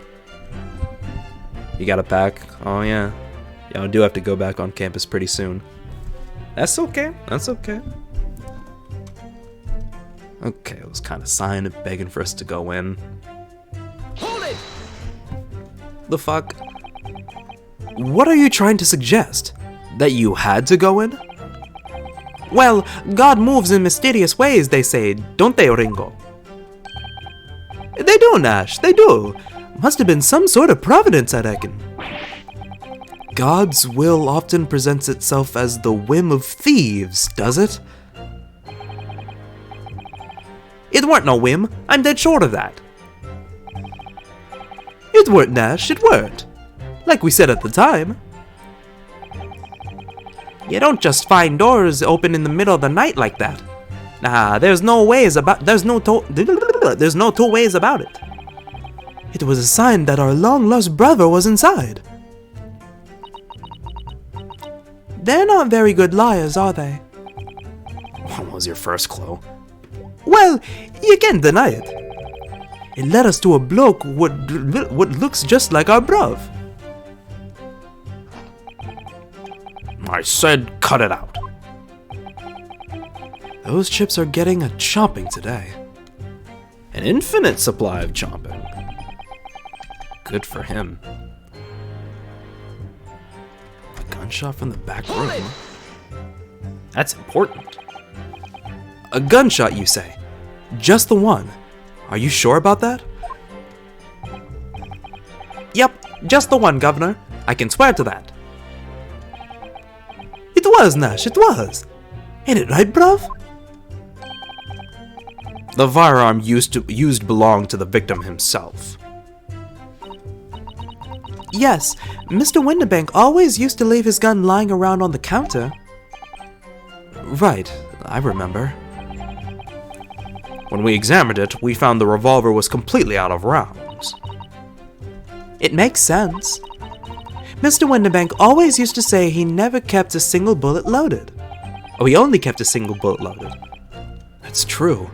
got a pack? Oh yeah. Y'all do have to go back on campus pretty soon. That's okay. That's okay. Okay, it was kind of sighing and begging for us to go in. Hold it! The fuck? What are you trying to suggest? That you had to go in? Well, God moves in mysterious ways, they say, don't they, Ringo? They do, Nash, they do. Must have been some sort of providence, I reckon. God's will often presents itself as the whim of thieves, does it? It weren't no whim, I'm dead short of that. It weren't, Nash, it weren't. Like we said at the time. You don't just find doors open in the middle of the night like that. Nah, there's no two ways about it. It was a sign that our long-lost brother was inside. They're not very good liars, are they? What was your first clue? Well, you can't deny it. It led us to a bloke what looks just like our bruv. I said cut it out. Those chips are getting a chomping today. An infinite supply of chomping. Good for him. A gunshot from the back room. That's important. A gunshot, you say? Just the one. Are you sure about that? Yep, just the one, Governor. I can swear to that. It was, Nash, it was. Ain't it right, bruv? The firearm used belonged to the victim himself. Yes, Mr. Winterbank always used to leave his gun lying around on the counter. Right, I remember. When we examined it, we found the revolver was completely out of rounds. It makes sense. Mr. Winterbank always used to say he never kept a single bullet loaded. Oh, he only kept a single bullet loaded. That's true.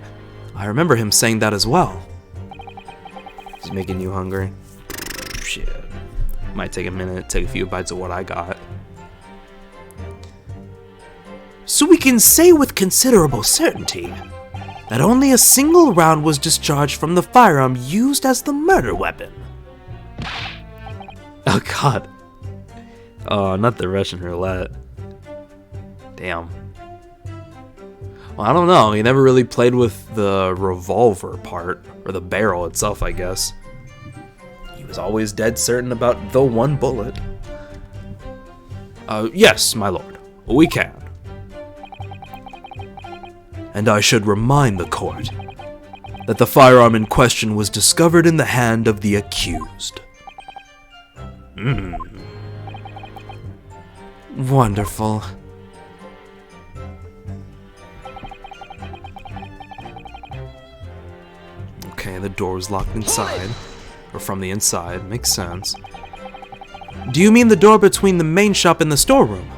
I remember him saying that as well. He's making you hungry. Shit. Might take a minute, take a few bites of what I got. So we can say with considerable certainty that only a single round was discharged from the firearm used as the murder weapon. Oh god. Oh, not the Russian roulette. Damn. Well, I don't know. He never really played with the revolver part, or the barrel itself, I guess. He was always dead certain about the one bullet. Yes, my lord. We can. And I should remind the court that the firearm in question was discovered in the hand of the accused. Wonderful. Okay, the door was locked inside. Or from the inside, makes sense. Do you mean the door between the main shop and the storeroom?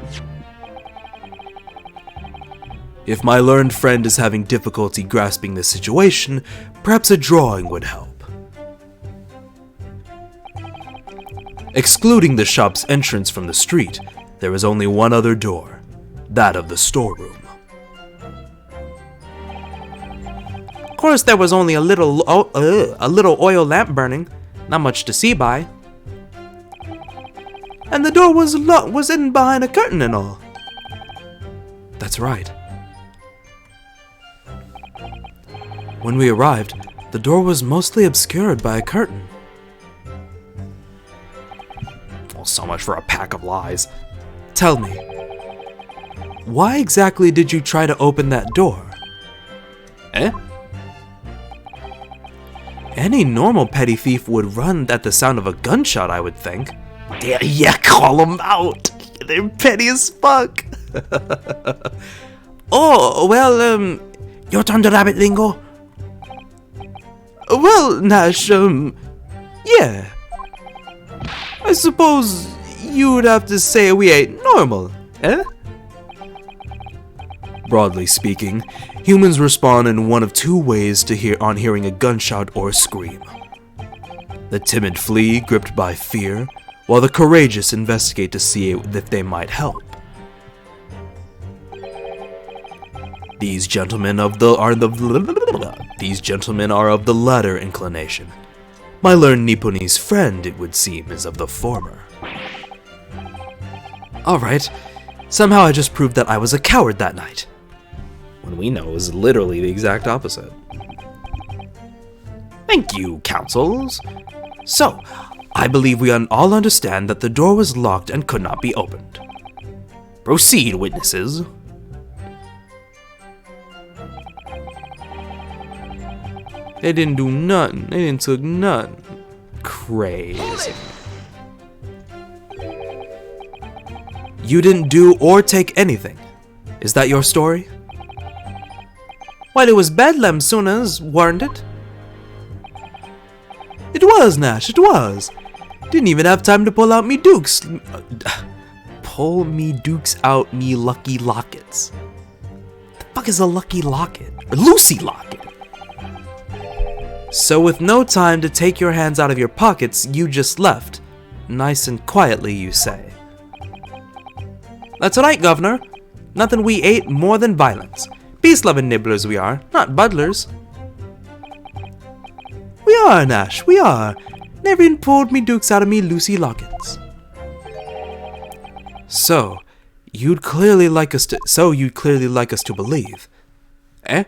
If my learned friend is having difficulty grasping the situation, perhaps a drawing would help. Excluding the shop's entrance from the street, there is only one other door, that of the storeroom. Of course, there was only a little oil lamp burning, not much to see by. And the door was hidden behind a curtain and all. That's right. When we arrived, the door was mostly obscured by a curtain. Well, so much for a pack of lies. Tell me, why exactly did you try to open that door? Eh? Any normal petty thief would run at the sound of a gunshot, I would think. Yeah, call them out. They're petty as fuck. Oh, well, Your turn to rabbit lingo. well, Nash, yeah. I suppose you'd have to say we ain't normal, eh? Broadly speaking, humans respond in one of two ways to hearing a gunshot or scream. The timid flee, gripped by fear, while the courageous investigate to see if they might help. These gentlemen are of the latter inclination. My learned Nipponese friend, it would seem, is of the former. Alright, somehow I just proved that I was a coward that night. When we know it was literally the exact opposite. Thank you, counsels. So, I believe we all understand that the door was locked and could not be opened. Proceed, witnesses. They didn't do nothing. They didn't took nothing. Crazy. You didn't do or take anything. Is that your story? Well, it was bedlam soon as, weren't it? It was, Nash, it was. Didn't even have time to pull out me dukes. Pull me dukes out me lucky lockets. The fuck is a lucky locket? Or Lucy locket? So with no time to take your hands out of your pockets, you just left. Nice and quietly, you say. That's right, Governor. Nothing we ate more than violence. Peace-loving nibblers we are, not buddlers. We are, Nash, we are. Never even pulled me dukes out of me Lucy lockets. So, you'd clearly like us to believe. Eh?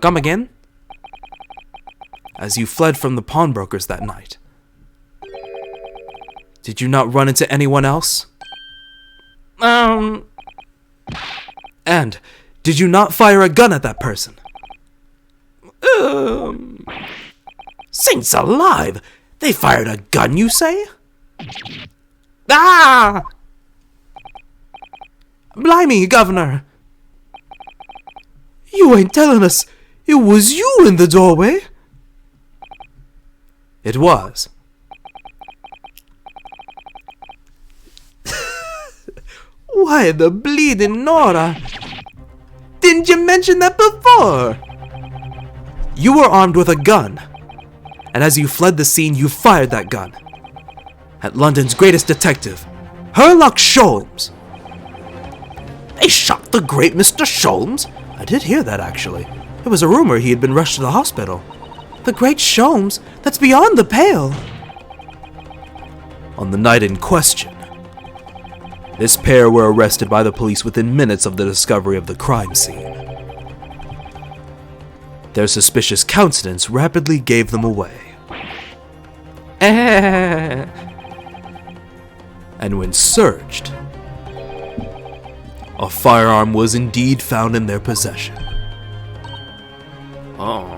Come again? As you fled from the pawnbrokers that night. Did you not run into anyone else? And did you not fire a gun at that person? Saints alive! They fired a gun, you say? Ah! Blimey, Governor! You ain't telling us it was you in the doorway? It was. Why the bleeding Nora? Didn't you mention that before? You were armed with a gun, and as you fled the scene, you fired that gun at London's greatest detective, Herlock Sholmes. They shot the great Mr. Sholmes? I did hear that, actually. It was a rumor he had been rushed to the hospital. The great Sholmes? That's beyond the pale. On the night in question, this pair were arrested by the police within minutes of the discovery of the crime scene. Their suspicious countenance rapidly gave them away. And when searched, a firearm was indeed found in their possession. Oh.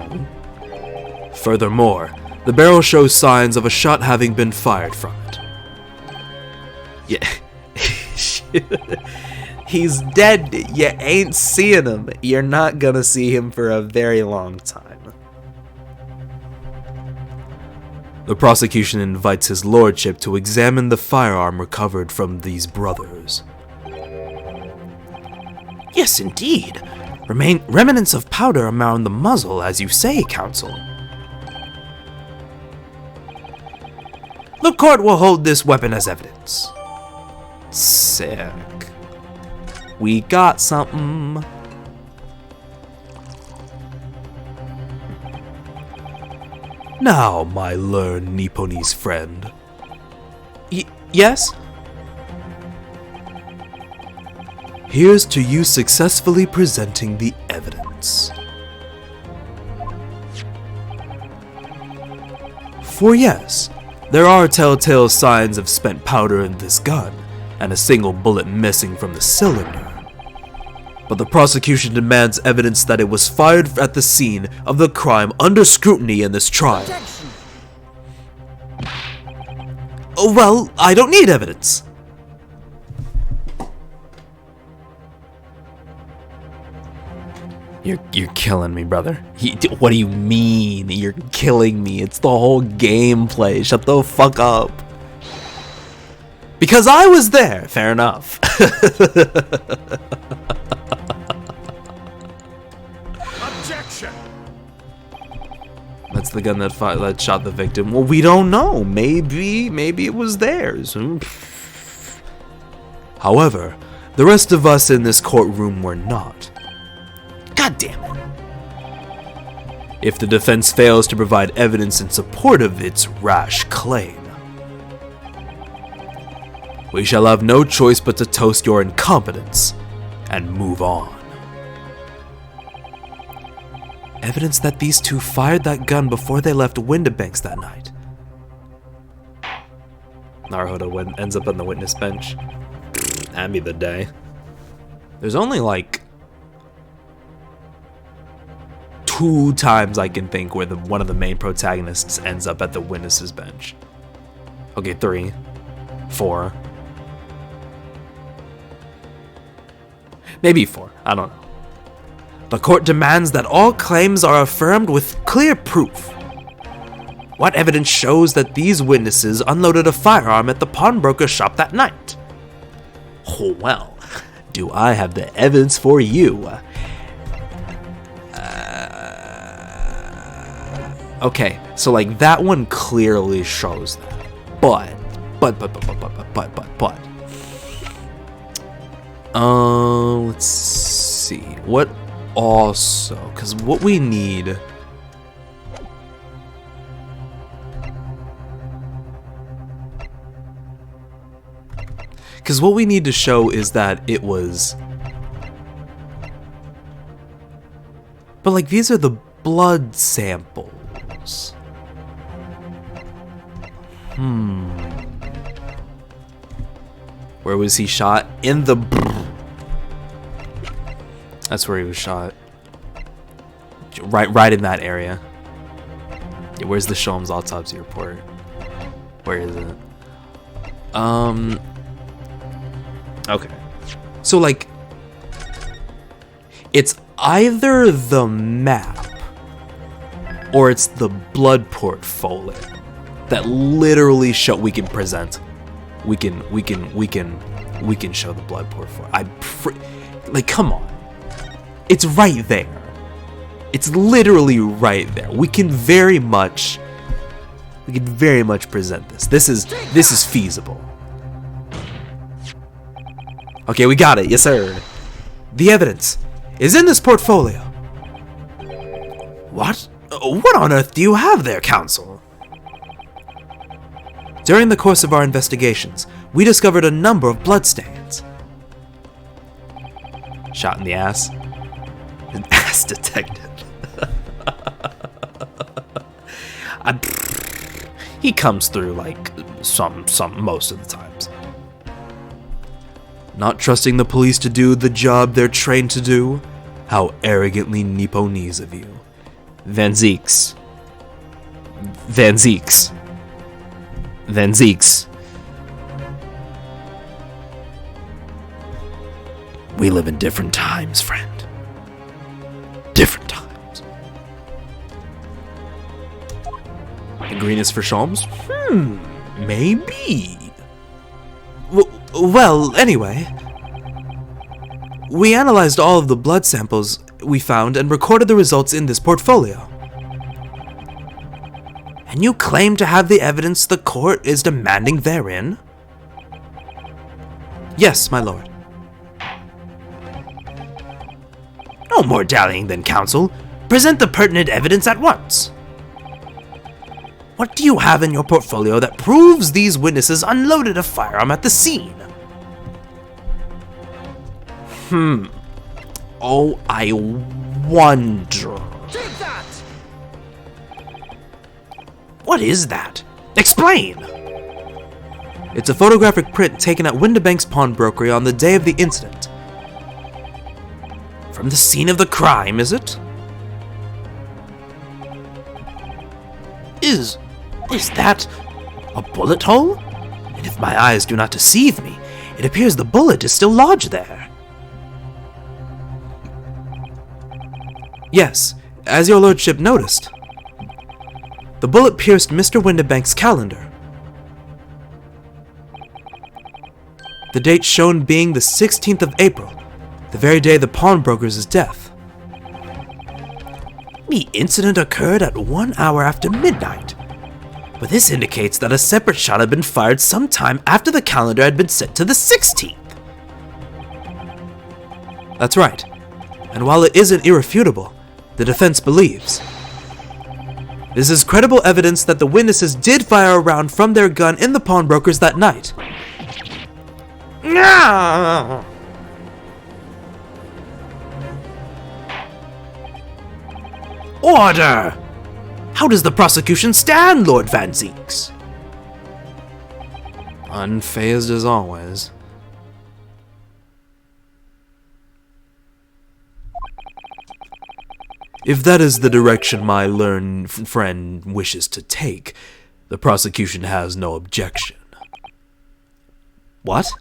Furthermore, the barrel shows signs of a shot having been fired from it. Yeah. He's dead. You ain't seeing him. You're not gonna see him for a very long time. The prosecution invites his lordship to examine the firearm recovered from these brothers. Yes, indeed. Remnants of powder around the muzzle, as you say, counsel. The court will hold this weapon as evidence. Sick. We got something. Now, my learned Nipponese friend. Yes? Here's to you successfully presenting the evidence. For yes, there are telltale signs of spent powder in this gun, and a single bullet missing from the cylinder. but the prosecution demands evidence that it was fired at the scene of the crime under scrutiny in this trial. Well, I don't need evidence. You're killing me, brother. What do you mean? You're killing me. It's the whole gameplay. Shut the fuck up. Because I was there. Fair enough. Objection. That's the gun that shot the victim. Well, we don't know. Maybe it was theirs. However, the rest of us in this courtroom were not. God damn it. If the defense fails to provide evidence in support of its rash claim, we shall have no choice but to toast your incompetence and move on. Evidence that these two fired that gun before they left Windibanks that night. Naruhodo ends up on the witness bench. That'd be the day. There's only like 2 times I can think where one of the main protagonists ends up at the witnesses bench. Okay, 3, 4. Maybe 4, I don't know. The court demands that all claims are affirmed with clear proof. What evidence shows that these witnesses unloaded a firearm at the pawnbroker shop that night? Oh, well, do I have the evidence for you? Okay, so like that one clearly shows that, but. Let's see what also, because what we need. Because what we need to show is that it was. But like these are the blood samples. Where was he shot? In the. That's where he was shot. Right in that area. Yeah, where's the Sholmes autopsy report? Where is it? Okay. So like, it's either the map or it's the blood portfolio that literally show we can present. We can show the blood portfolio. Like, come on. It's right there. It's literally right there. We can very much present this. This is feasible. Okay, we got it. Yes, sir. The evidence is in this portfolio. What? What on earth do you have there, counsel? During the course of our investigations, we discovered a number of bloodstains. Shot in the ass. An ass detective. He comes through like some most of the times. Not trusting the police to do the job they're trained to do? How arrogantly Nipponese of you. Van Zeeks. We live in different times, friend. Different times. The green is for Sholmes? Maybe. Well, anyway. We analyzed all of the blood samples we found and recorded the results in this portfolio. And you claim to have the evidence the court is demanding therein? Yes, my lord. No more dallying then, counsel. Present the pertinent evidence at once. What do you have in your portfolio that proves these witnesses unloaded a firearm at the scene? Oh, I wonder. Take that! What is that? Explain! It's a photographic print taken at Windibanks Pawnbrokery on the day of the incident. From the scene of the crime, is it? Is that a bullet hole? And if my eyes do not deceive me, it appears the bullet is still lodged there. Yes, as your lordship noticed. The bullet pierced Mr. Windibank's calendar. The date shown being the 16th of April, the very day the pawnbroker's death. The incident occurred at 1 hour after midnight, but this indicates that a separate shot had been fired sometime after the calendar had been set to the 16th. That's right. And while it isn't irrefutable, the defense believes. This is credible evidence that the witnesses did fire a round from their gun in the pawnbrokers that night. Order! How does the prosecution stand, Lord Van Zeeks? Unfazed as always. If that is the direction my learned friend wishes to take, the prosecution has no objection. What?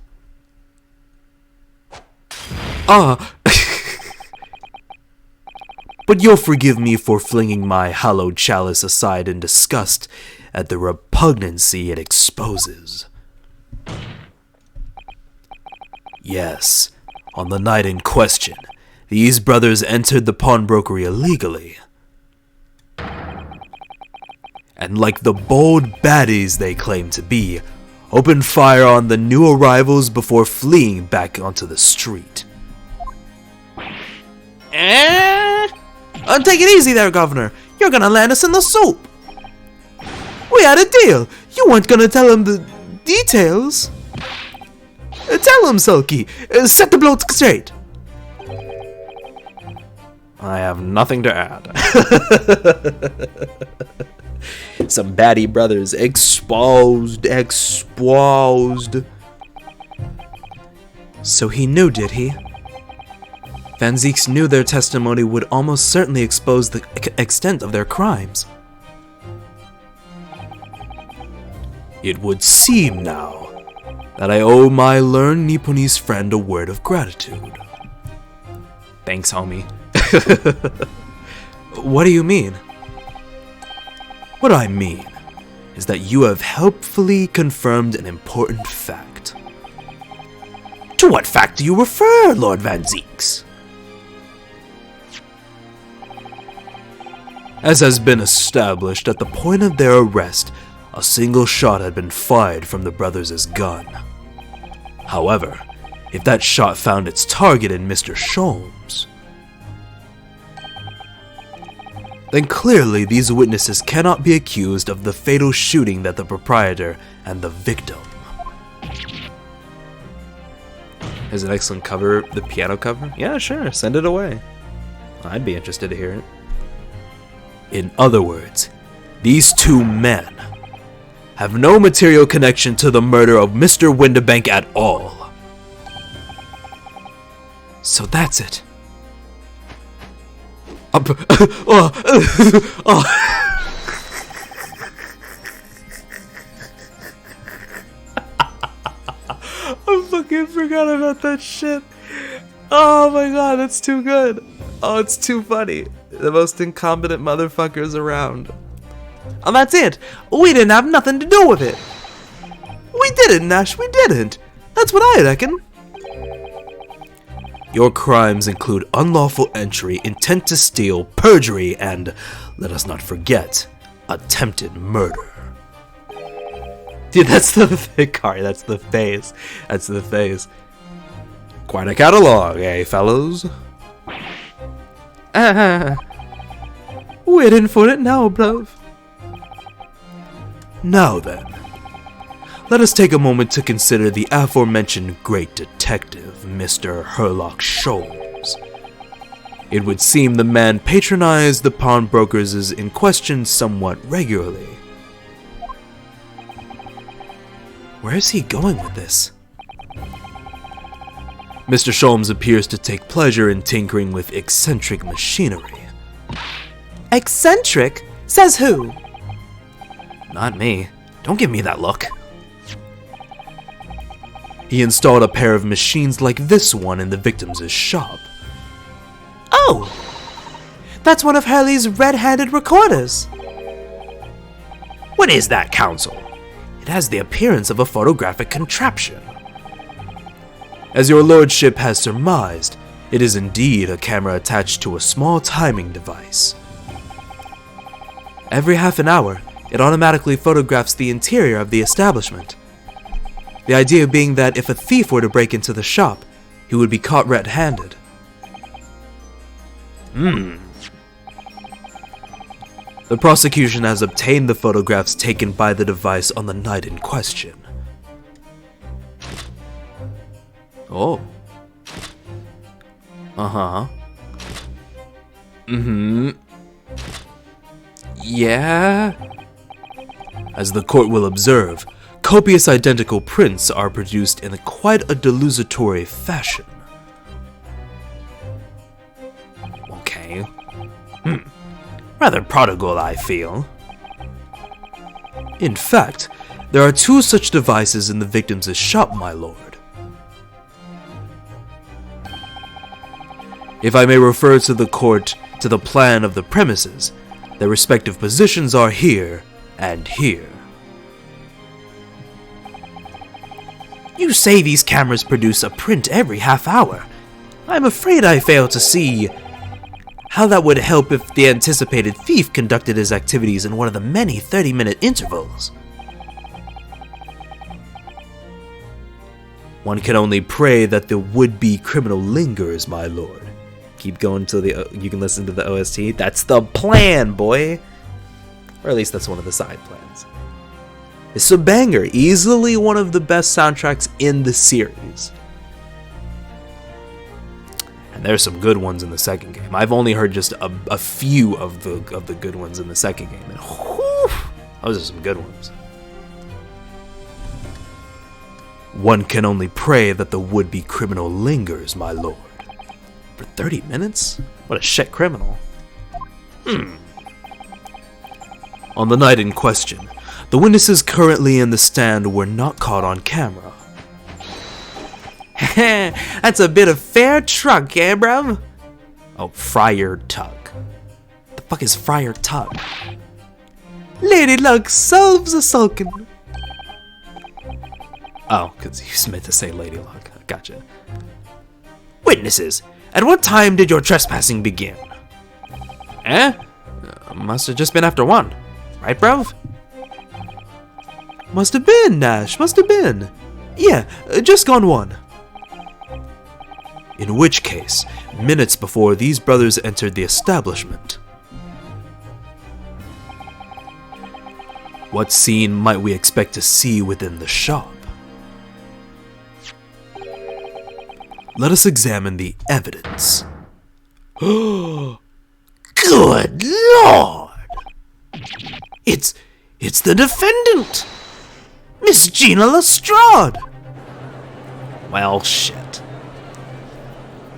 But you'll forgive me for flinging my hallowed chalice aside in disgust at the repugnancy it exposes. Yes, on the night in question, these brothers entered the pawnbrokery illegally. And like the bold baddies they claim to be, opened fire on the new arrivals before fleeing back onto the street. Take it easy there, Governor. You're gonna land us in the soup. We had a deal. You weren't gonna tell him the details. Tell him, Sulky. Set the bloat straight. I have nothing to add. Some baddie brothers exposed. So he knew, did he? Van Zeeks knew their testimony would almost certainly expose the extent of their crimes. It would seem now that I owe my learned Nipponese friend a word of gratitude. Thanks, homie. What do you mean? What I mean is that you have helpfully confirmed an important fact. To what fact do you refer, Lord Van Zeeks? As has been established, at the point of their arrest, a single shot had been fired from the brothers' gun. However, if that shot found its target in Mr. Sholmes, then clearly these witnesses cannot be accused of the fatal shooting that the proprietor and the victim. Is an excellent cover, the piano cover? Yeah, sure, send it away. I'd be interested to hear it. In other words, these two men have no material connection to the murder of Mr. Windibank at all. So that's it. I fucking forgot about that shit. Oh my god, that's too good. Oh, it's too funny. The most incompetent motherfuckers around. And that's it. We didn't have nothing to do with it. We didn't, Nash. We didn't. That's what I reckon. Your crimes include unlawful entry, intent to steal, perjury, and, let us not forget, attempted murder. Dude, that's the Kari, that's the face. That's the face. Quite a catalog, eh, fellows? We're in for it now, bruv. Now then, let us take a moment to consider the aforementioned great detective, Mr. Herlock Sholmes. It would seem the man patronized the pawnbrokers in question somewhat regularly. Where is he going with this? Mr. Sholmes appears to take pleasure in tinkering with eccentric machinery. Eccentric? Says who? Not me. Don't give me that look. He installed a pair of machines like this one in the victim's shop. Oh! That's one of Hurley's red-handed recorders. What is that, Counsel? It has the appearance of a photographic contraption. As your lordship has surmised, it is indeed a camera attached to a small timing device. Every half an hour, it automatically photographs the interior of the establishment. The idea being that if a thief were to break into the shop, he would be caught red-handed. The prosecution has obtained the photographs taken by the device on the night in question. Oh. Uh-huh. Yeah? As the court will observe, copious identical prints are produced in quite a delusory fashion. Okay. Rather prodigal, I feel. In fact, there are 2 such devices in the victim's shop, my lord. If I may refer to the court to the plan of the premises, their respective positions are here and here. You say these cameras produce a print every half hour. I'm afraid I fail to see how that would help if the anticipated thief conducted his activities in one of the many 30-minute intervals. One can only pray that the would-be criminal lingers, my lord. Keep going till you can listen to the OST. That's the plan, boy! Or at least that's one of the side plans. It's a banger, easily one of the best soundtracks in the series. And there's some good ones in the second game. I've only heard just a few of the good ones in the second game, and whew, those are some good ones. One can only pray that the would-be criminal lingers, my lord. For 30 minutes? What a shit criminal. On the night in question, the witnesses currently in the stand were not caught on camera. That's a bit of fair truck, eh, bruv? Oh, Friar Tuck. The fuck is Friar Tuck? Lady Luck solves a sulkin. Oh, because he meant to say Lady Luck. Gotcha. Witnesses, at what time did your trespassing begin? Must have just been after 1. Right, bruv? Must have been, Nash, must have been. Yeah, just gone 1. In which case, minutes before these brothers entered the establishment. What scene might we expect to see within the shop? Let us examine the evidence. Good Lord! It's the defendant! Miss Gina Lestrade! Well, shit.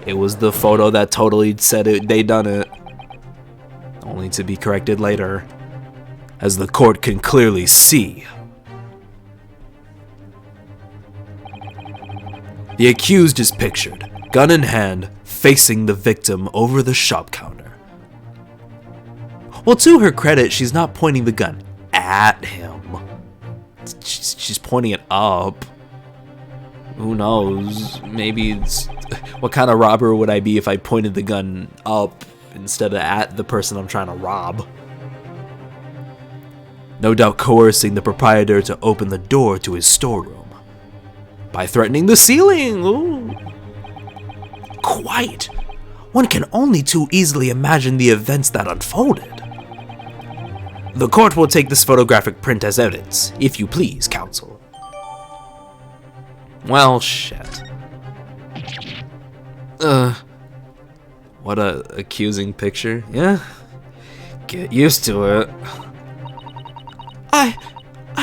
It was the photo that totally said they done it. Only to be corrected later. As the court can clearly see. The accused is pictured, gun in hand, facing the victim over the shop counter. Well, to her credit, she's not pointing the gun at him. She's pointing it up. Who knows? Maybe it's... What kind of robber would I be if I pointed the gun up instead of at the person I'm trying to rob? No doubt coercing the proprietor to open the door to his storeroom. By threatening the ceiling! Ooh. Quite! One can only too easily imagine the events that unfolded. The court will take this photographic print as evidence, if you please, counsel. Well, shit. What a accusing picture, yeah? Get used to it. I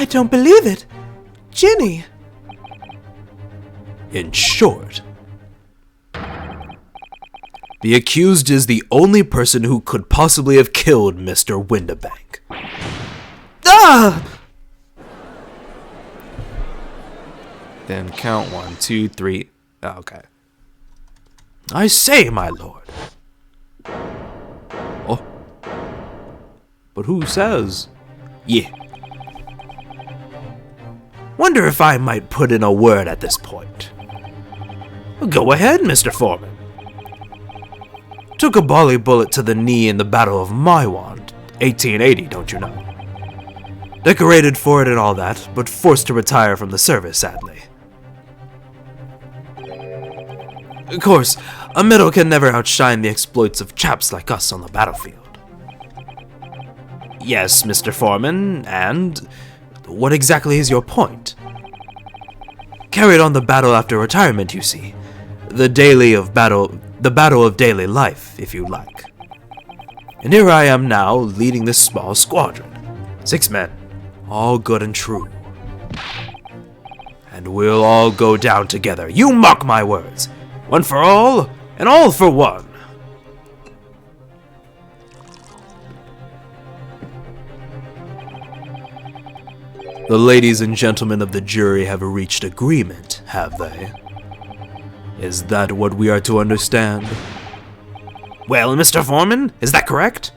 don't believe it. Ginny. In short, The accused is the only person who could possibly have killed Mr. Windibank. Ah! Then count 1, 2, 3. Oh, okay. I say, my lord. Oh. But who says? Yeah. Wonder if I might put in a word at this point. Go ahead, Mr. Foreman. Took a volley bullet to the knee in the Battle of Maiwand, 1880, don't you know? Decorated for it and all that, but forced to retire from the service, sadly. Of course, a medal can never outshine the exploits of chaps like us on the battlefield. Yes, Mr. Foreman, and what exactly is your point? Carried on the battle after retirement, you see. The battle of daily life, if you like. And here I am now, leading this small squadron. 6 men, all good and true. And we'll all go down together, you mark my words. One for all, and all for one. The ladies and gentlemen of the jury have reached agreement, have they? Is that what we are to understand? Well, Mr. Foreman, is that correct?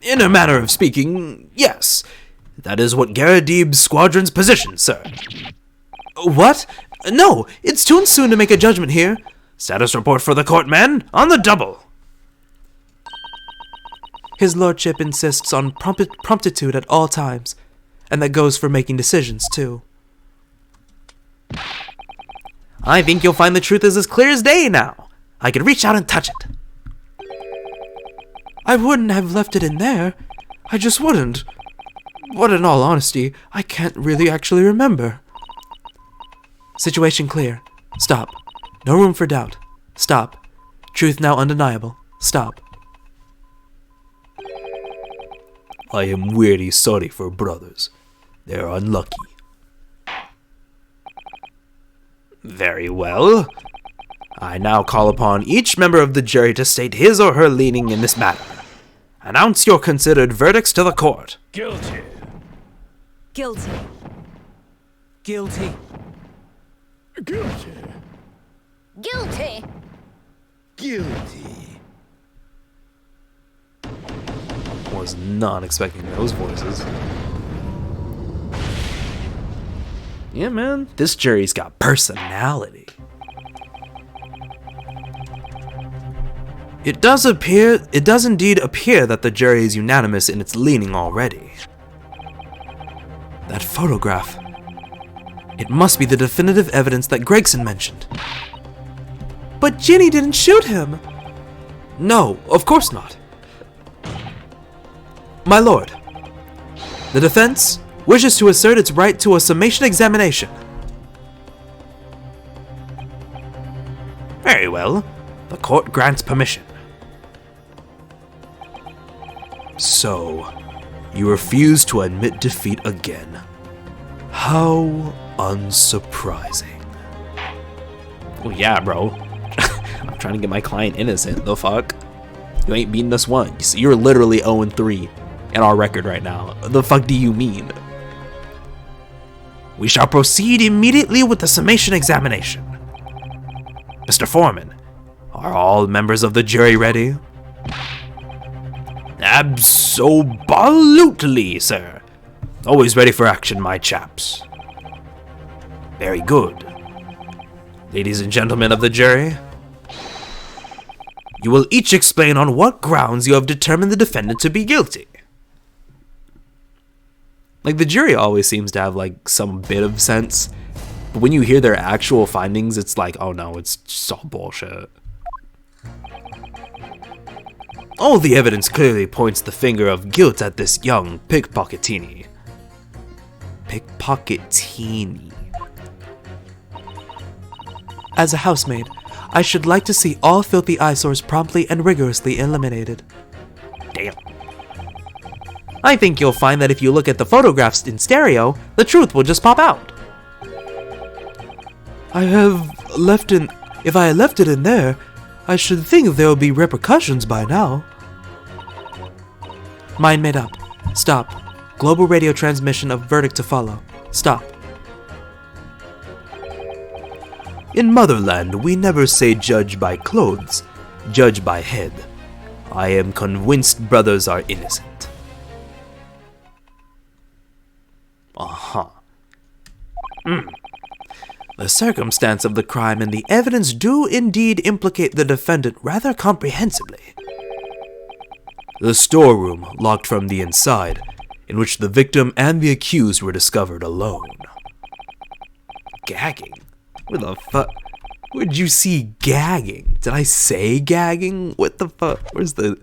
In a manner of speaking, yes. That is what Garadib's squadron's position, sir. What? No, it's too soon to make a judgment here. Status report for the court, man, on the double. His lordship insists on promptitude at all times, and that goes for making decisions, too. I think you'll find the truth is as clear as day now. I could reach out and touch it. I wouldn't have left it in there. I just wouldn't. But in all honesty, I can't really actually remember. Situation clear. Stop. No room for doubt. Stop. Truth now undeniable. Stop. I am really sorry for brothers. They're unlucky. Very well. I now call upon each member of the jury to state his or her leaning in this matter. Announce your considered verdicts to the court. Guilty. Guilty. Guilty. Guilty. Guilty. Guilty. Was not expecting those voices. Yeah, man, this jury's got personality. It does indeed appear that the jury is unanimous in its leaning already. That photograph. It must be the definitive evidence that Gregson mentioned. But Ginny didn't shoot him. No, of course not. My lord, the defense wishes to assert its right to a summation examination. Very well. The court grants permission. So, you refuse to admit defeat again. How unsurprising. Oh yeah, bro. I'm trying to get my client innocent. The fuck? You ain't beaten us once. You're literally 0-3 in our record right now. The fuck do you mean? We shall proceed immediately with the summation examination. Mr. Foreman, are all members of the jury ready? Absolutely, sir. Always ready for action, my chaps. Very good. Ladies and gentlemen of the jury, you will each explain on what grounds you have determined the defendant to be guilty. Like, the jury always seems to have, like, some bit of sense. But when you hear their actual findings, it's like, oh no, it's just all bullshit. All the evidence clearly points the finger of guilt at this young pickpocketini. Pickpocketini. As a housemaid, I should like to see all filthy eyesores promptly and rigorously eliminated. Damn. I think you'll find that if you look at the photographs in stereo, the truth will just pop out. If I had left it in there, I should think there will be repercussions by now. Mind made up. Stop. Global radio transmission of verdict to follow. Stop. In Motherland, we never say judge by clothes, judge by head. I am convinced brothers are innocent. Uh-huh. The circumstance of the crime and the evidence do indeed implicate the defendant rather comprehensively. The storeroom, locked from the inside, in which the victim and the accused were discovered alone. Gagging? Where the fuck? Where'd you see gagging? Did I say gagging? What the fuck? Where's the...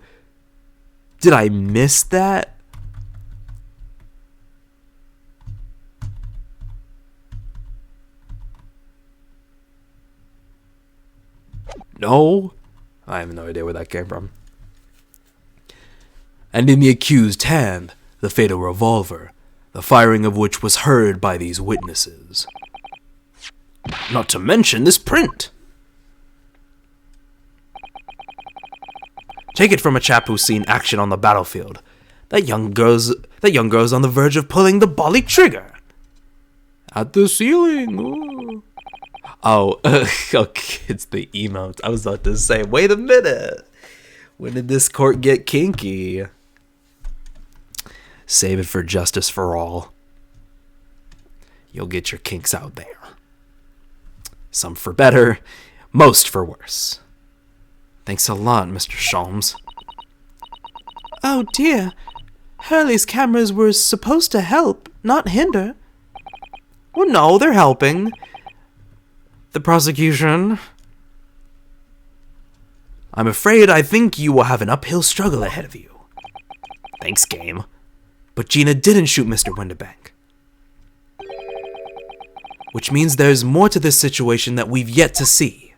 Did I miss that? No? I have no idea where that came from. And in the accused's hand, the fatal revolver, the firing of which was heard by these witnesses. Not to mention this print. Take it from a chap who's seen action on the battlefield. That young girl's on the verge of pulling the bolly trigger. At the ceiling. Ooh. Oh, okay, it's the emotes. I was about to say, wait a minute. When did this court get kinky? Save it for justice for all. You'll get your kinks out there. Some for better, most for worse. Thanks a lot, Mr. Sholmes. Oh dear. Hurley's cameras were supposed to help, not hinder. Well, no, they're helping. The prosecution. I'm afraid I think you will have an uphill struggle ahead of you. Thanks, game. But Gina didn't shoot Mr. Winterbank. Which means there's more to this situation that we've yet to see.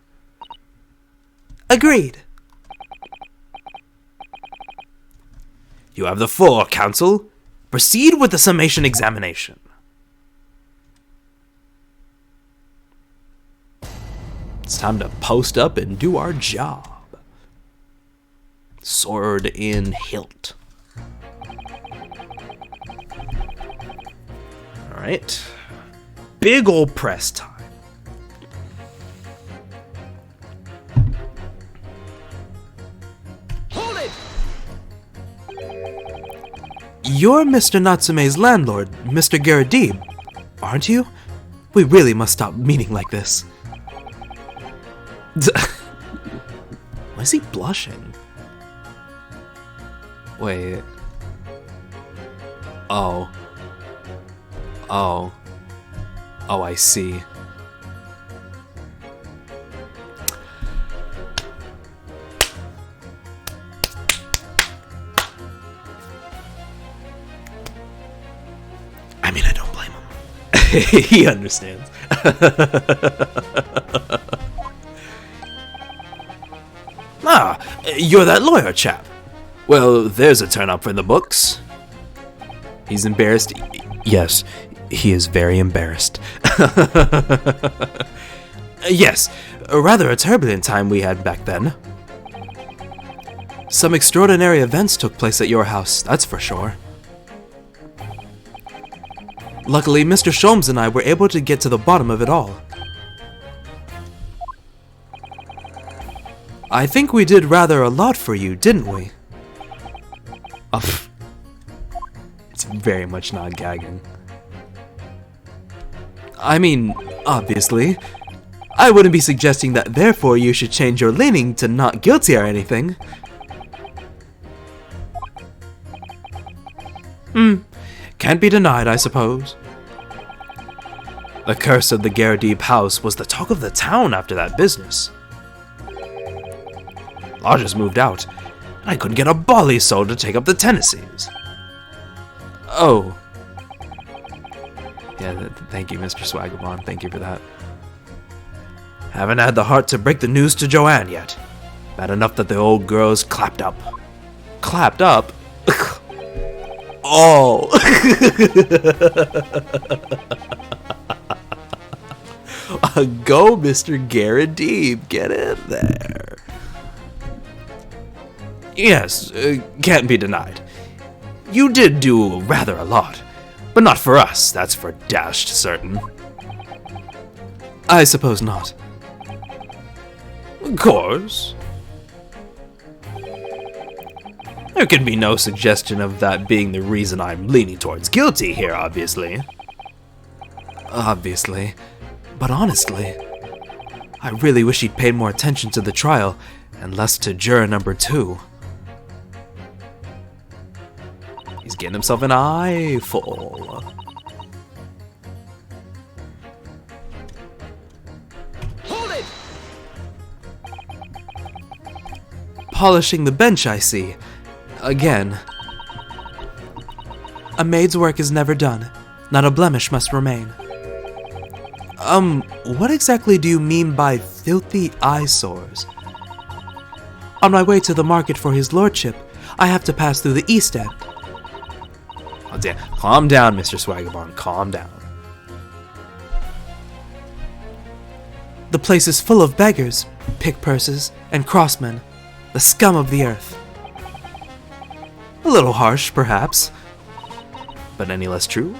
Agreed. You have the floor, counsel. Proceed with the summation examination. It's time to post up and do our job. Sword in hilt. Alright. Big ol' press time. Hold it! You're Mr. Natsume's landlord, Mr. Garadib, aren't you? We really must stop meeting like this. Why is he blushing? Wait. Oh. Oh. Oh, I see. I mean, I don't blame him. He understands. Ah, you're that lawyer chap. Well, there's a turn up for the books. He's embarrassed. Yes, he is very embarrassed. Yes, rather a turbulent time we had back then. Some extraordinary events took place at your house, that's for sure. Luckily, Mr. Sholmes and I were able to get to the bottom of it all. I think we did rather a lot for you, didn't we? It's very much not gagging. I mean, obviously. I wouldn't be suggesting that therefore you should change your leaning to not guilty or anything. Can't be denied, I suppose. The curse of the Garadib house was the talk of the town after that business. Lodges moved out, and I couldn't get a bolly soul to take up the tenancies. Oh. Yeah, thank you, Mr. Swagabon. Thank you for that. Haven't had the heart to break the news to Joanne yet. Bad enough that the old girl's clapped up. Clapped up? Oh. Go, Mr. Garrett Deep, get in there. Yes, can't be denied. You did do rather a lot, but not for us, that's for dashed certain. I suppose not. Of course. There can be no suggestion of that being the reason I'm leaning towards guilty here, obviously. Obviously. But honestly, I really wish he'd paid more attention to the trial and less to juror number 2. He's getting himself an eyeful. Hold it! Polishing the bench, I see. Again. A maid's work is never done. Not a blemish must remain. What exactly do you mean by filthy eyesores? On my way to the market for his lordship, I have to pass through the East End. Oh, damn. Calm down, Mr. Swagabond. Calm down. The place is full of beggars, pick-pursers, and crossmen, the scum of the earth. A little harsh, perhaps, but any less true?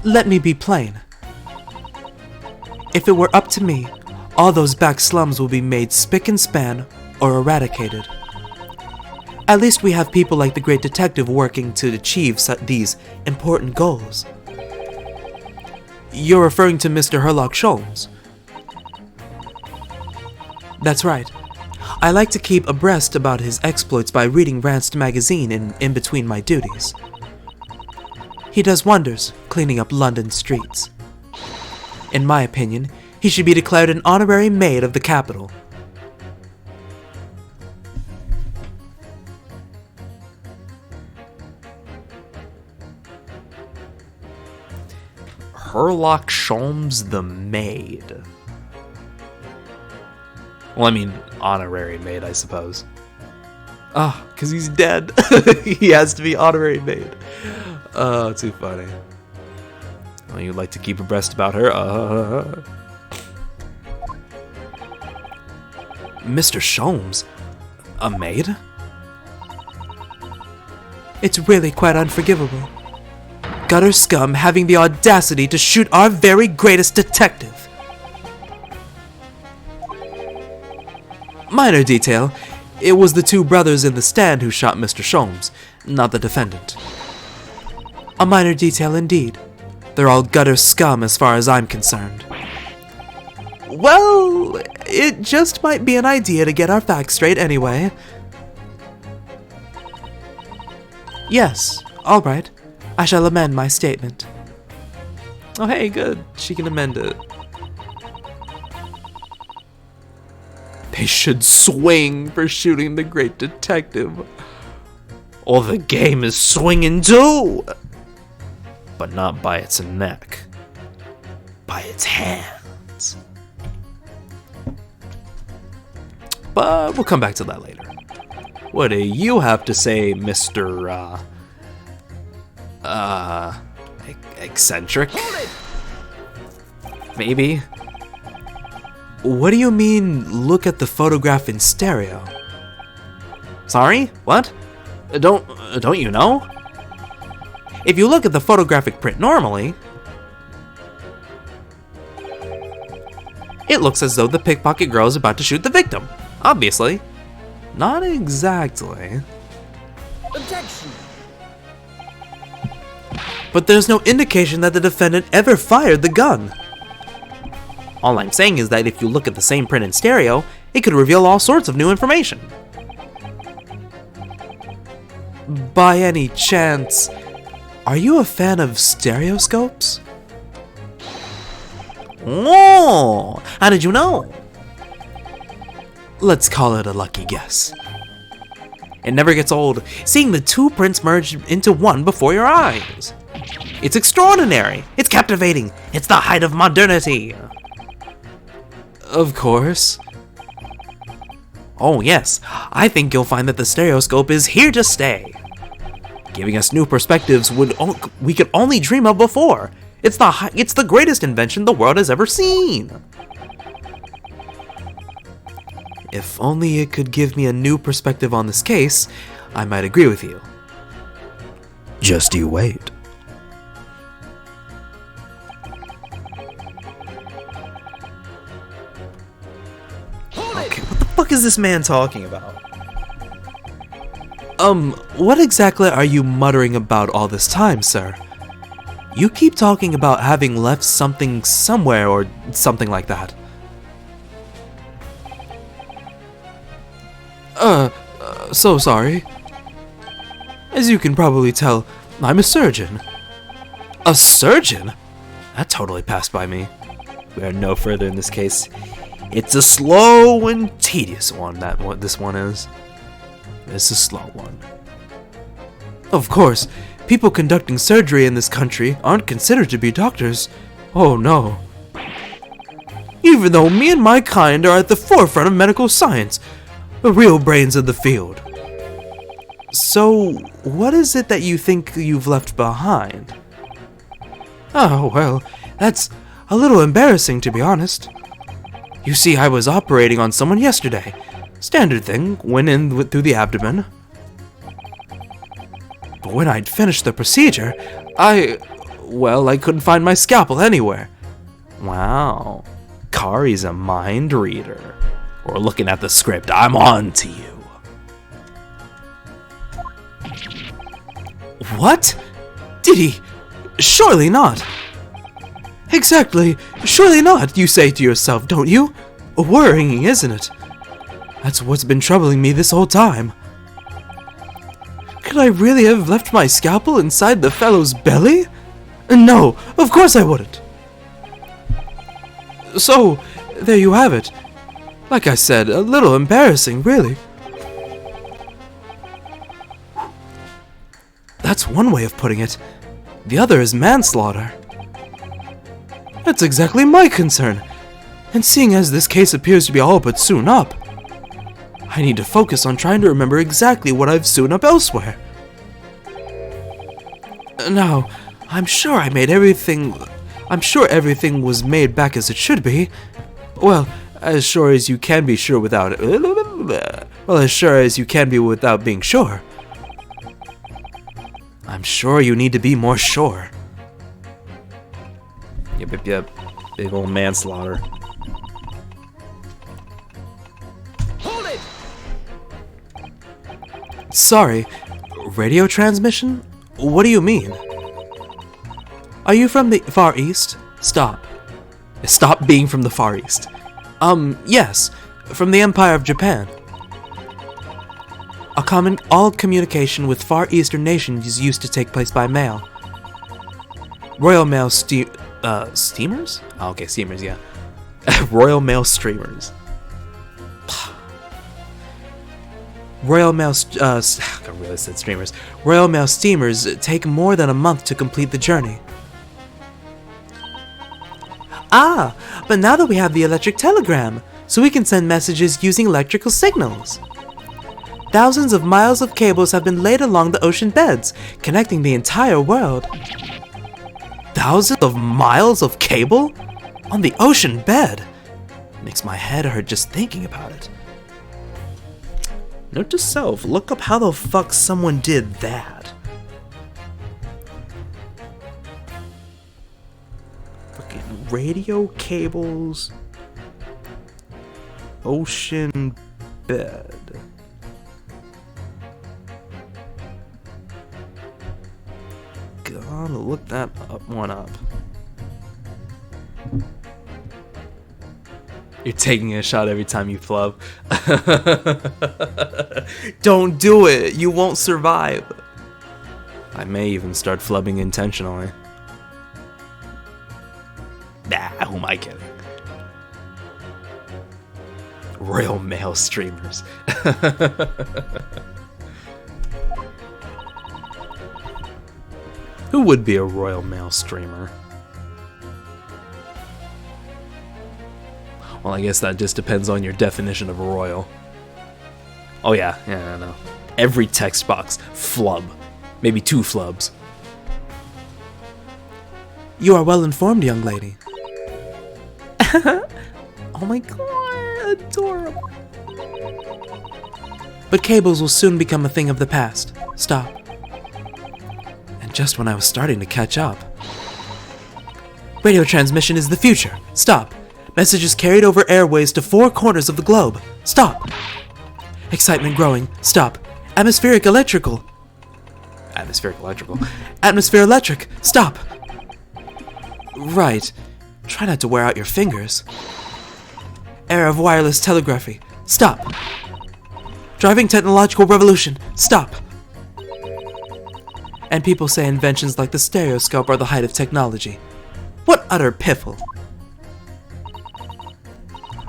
Let me be plain. If it were up to me, all those back slums will be made spick and span or eradicated. At least we have people like the great detective working to achieve these important goals. You're referring to Mr. Herlock Sholmes? That's right. I like to keep abreast about his exploits by reading Ranced magazine in between my duties. He does wonders cleaning up London streets. In my opinion, he should be declared an honorary maid of the capital. Herlock Sholmes the maid. Well, I mean, honorary maid, I suppose. Ah, because he's dead. He has to be honorary maid. Oh, too funny. Well, you'd like to keep abreast about her? Mr. Sholmes? A maid? It's really quite unforgivable. Gutter scum having the audacity to shoot our very greatest detective. Minor detail. It was the 2 brothers in the stand who shot Mr. Sholmes, not the defendant. A minor detail indeed. They're all gutter scum as far as I'm concerned. Well, it just might be an idea to get our facts straight anyway. Yes, alright. I shall amend my statement. Oh hey, good. She can amend it. They should swing for shooting the great detective. Or the game is swinging too! But not by its neck. By its hands. But we'll come back to that later. What do you have to say, Mr. eccentric? Maybe? What do you mean, look at the photograph in stereo? Sorry? What? Don't you know? If you look at the photographic print normally, it looks as though the pickpocket girl is about to shoot the victim. Obviously. Not exactly. Objection! But there's no indication that the defendant ever fired the gun. All I'm saying is that if you look at the same print in stereo, it could reveal all sorts of new information. By any chance, are you a fan of stereoscopes? Oh, how did you know? Let's call it a lucky guess. It never gets old, seeing the 2 prints merge into one before your eyes. It's extraordinary. It's captivating. It's the height of modernity. Of course. Oh yes, I think you'll find that the stereoscope is here to stay. Giving us new perspectives we could only dream of before. It's the greatest invention the world has ever seen. If only it could give me a new perspective on this case, I might agree with you. Just you wait. Okay, what the fuck is this man talking about? What exactly are you muttering about all this time, sir? You keep talking about having left something somewhere or something like that. So sorry. As you can probably tell, I'm a surgeon. A surgeon? That totally passed by me. We are no further in this case. It's a slow and Tedious one, this one is. It's a slow one. Of course, people conducting surgery in this country aren't considered to be doctors. Oh no. Even though me and my kind are at the forefront of medical science, the real brains of the field. So, what is it that you think you've left behind? Oh, well, that's a little embarrassing to be honest. You see, I was operating on someone yesterday. Standard thing, went in through the abdomen. But when I'd finished the procedure, I couldn't find my scalpel anywhere. Wow. Kari's a mind reader. Or looking at the script, I'm on to you. What? Did he? Surely not. Exactly, surely not, you say to yourself, don't you? Worrying, isn't it? That's what's been troubling me this whole time. Could I really have left my scalpel inside the fellow's belly? No, of course I wouldn't. So, there you have it. Like I said, a little embarrassing, really. That's one way of putting it. The other is manslaughter. That's exactly my concern. And seeing as this case appears to be all but sewn up, I need to focus on trying to remember exactly what I've sewn up elsewhere. Now, I'm sure everything was made back as it should be. Well, as sure as you can be sure without as sure as you can be without being sure. I'm sure you need to be more sure. Yep. Big old manslaughter. Hold it! Sorry, radio transmission? What do you mean? Are you from the Far East? Stop. Stop being from the Far East. Yes, from the Empire of Japan. All communication with Far Eastern nations used to take place by mail. Royal Mail steamers? Oh, okay, steamers, yeah. Royal Mail streamers. Royal Mail, I really said streamers. Royal Mail steamers take more than a month to complete the journey. Ah, but now that we have the electric telegram, so we can send messages using electrical signals. Thousands of miles of cables have been laid along the ocean beds, connecting the entire world. Thousands of miles of cable? On the ocean bed? Makes my head hurt just thinking about it. Note to self, look up how the fuck someone did that. Fucking radio cables. Ocean bed. Gotta look that one up. You're taking a shot every time you flub. Don't do it. You won't survive. I may even start flubbing intentionally. Nah, who am I kidding? Royal Mail streamers. Who would be a Royal Mail streamer? Well, I guess that just depends on your definition of royal. Oh yeah, I know. Every text box, flub. Maybe 2 flubs. You are well informed, young lady. Oh my god, adorable. But cables will soon become a thing of the past. Stop. And just when I was starting to catch up. Radio transmission is the future. Stop. Messages carried over airways to 4 corners of the globe. Stop. Excitement growing. Stop. Atmospheric electrical. Atmosphere electric. Stop. Right. Try not to wear out your fingers. Era of wireless telegraphy. Stop. Driving technological revolution. Stop. And people say inventions like the stereoscope are the height of technology. What utter piffle.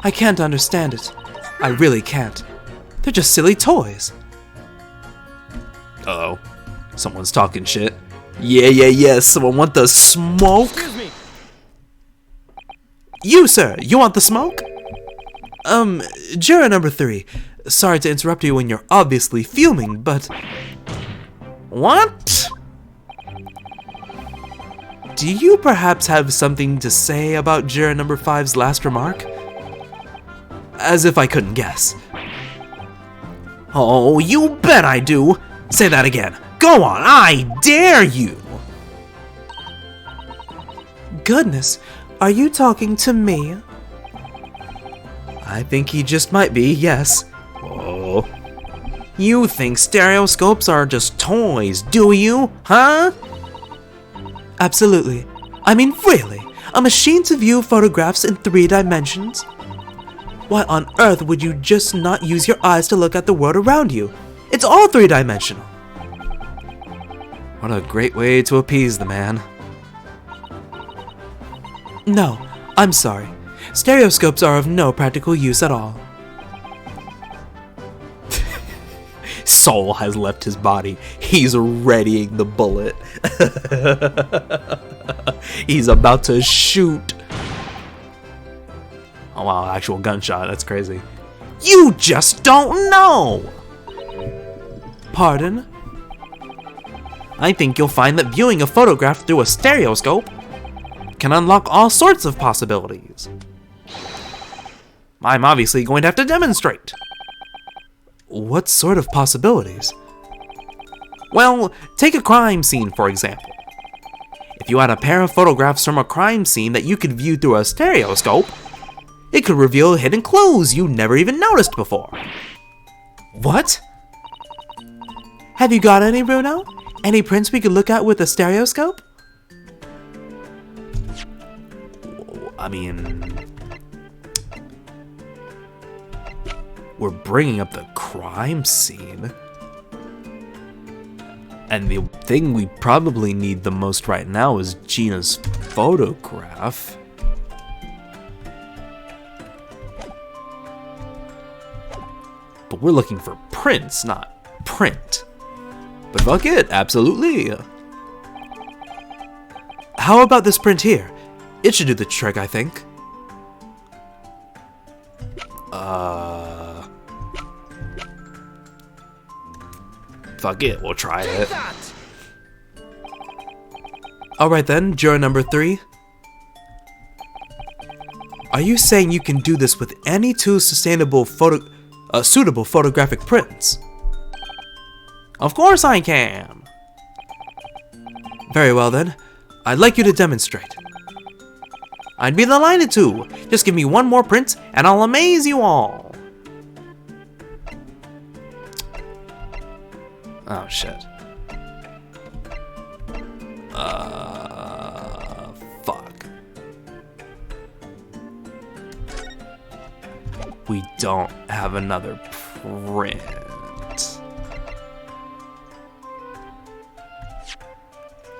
I can't understand it. I really can't. They're just silly toys. Uh-oh. Someone's talking shit. Yeah. Someone want the smoke? Excuse me. You, sir, you want the smoke? Juror number 3. Sorry to interrupt you when you're obviously fuming, but... What? Do you perhaps have something to say about juror number 5's last remark? As if I couldn't guess. Oh, you bet I do. Say that again. Go on, I dare you. Goodness, are you talking to me? I think he just might be, yes. Oh. You think stereoscopes are just toys, do you? Huh? Absolutely. I mean, really? A machine to view photographs in 3 dimensions? Why on earth would you just not use your eyes to look at the world around you? It's all 3-dimensional. What a great way to appease the man. No, I'm sorry. Stereoscopes are of no practical use at all. Soul has left his body. He's readying the bullet. He's about to shoot. Oh wow, actual gunshot. That's crazy. You just don't know. Pardon? I think you'll find that viewing a photograph through a stereoscope can unlock all sorts of possibilities. I'm obviously going to have to demonstrate. What sort of possibilities? Well, take a crime scene, for example. If you had a pair of photographs from a crime scene that you could view through a stereoscope, it could reveal hidden clues you never even noticed before. What? Have you got any, Bruno? Any prints we could look at with a stereoscope? I mean... We're bringing up the crime scene. And the thing we probably need the most right now is Gina's photograph. But we're looking for prints, not print. But fuck it, absolutely. How about this print here? It should do the trick, I think. Fuck it, we'll try Take it. that! Alright then, juror number 3. Are you saying you can do this with any 2 suitable photographic prints? Of course I can. Very well then. I'd like you to demonstrate. I'd be delighted to. Just give me one more print and I'll amaze you all. Oh shit. Fuck. We don't have another print.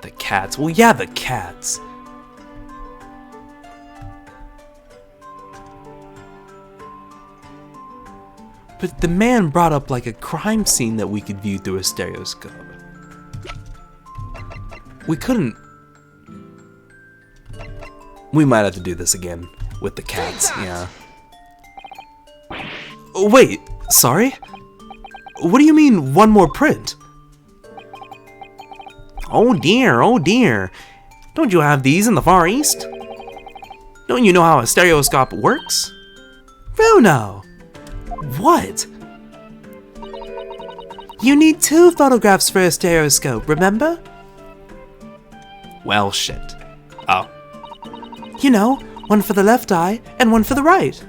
The cats. Well, yeah, the cats. But the man brought up like a crime scene that we could view through a stereoscope. We couldn't... We might have to do this again with the cats, yeah. Oh, wait, sorry? What do you mean, one more print? Oh dear, oh dear. Don't you have these in the Far East? Don't you know how a stereoscope works? Bruno! What? You need 2 photographs for a stereoscope, remember? Well, shit. Oh. You know, one for the left eye and one for the right.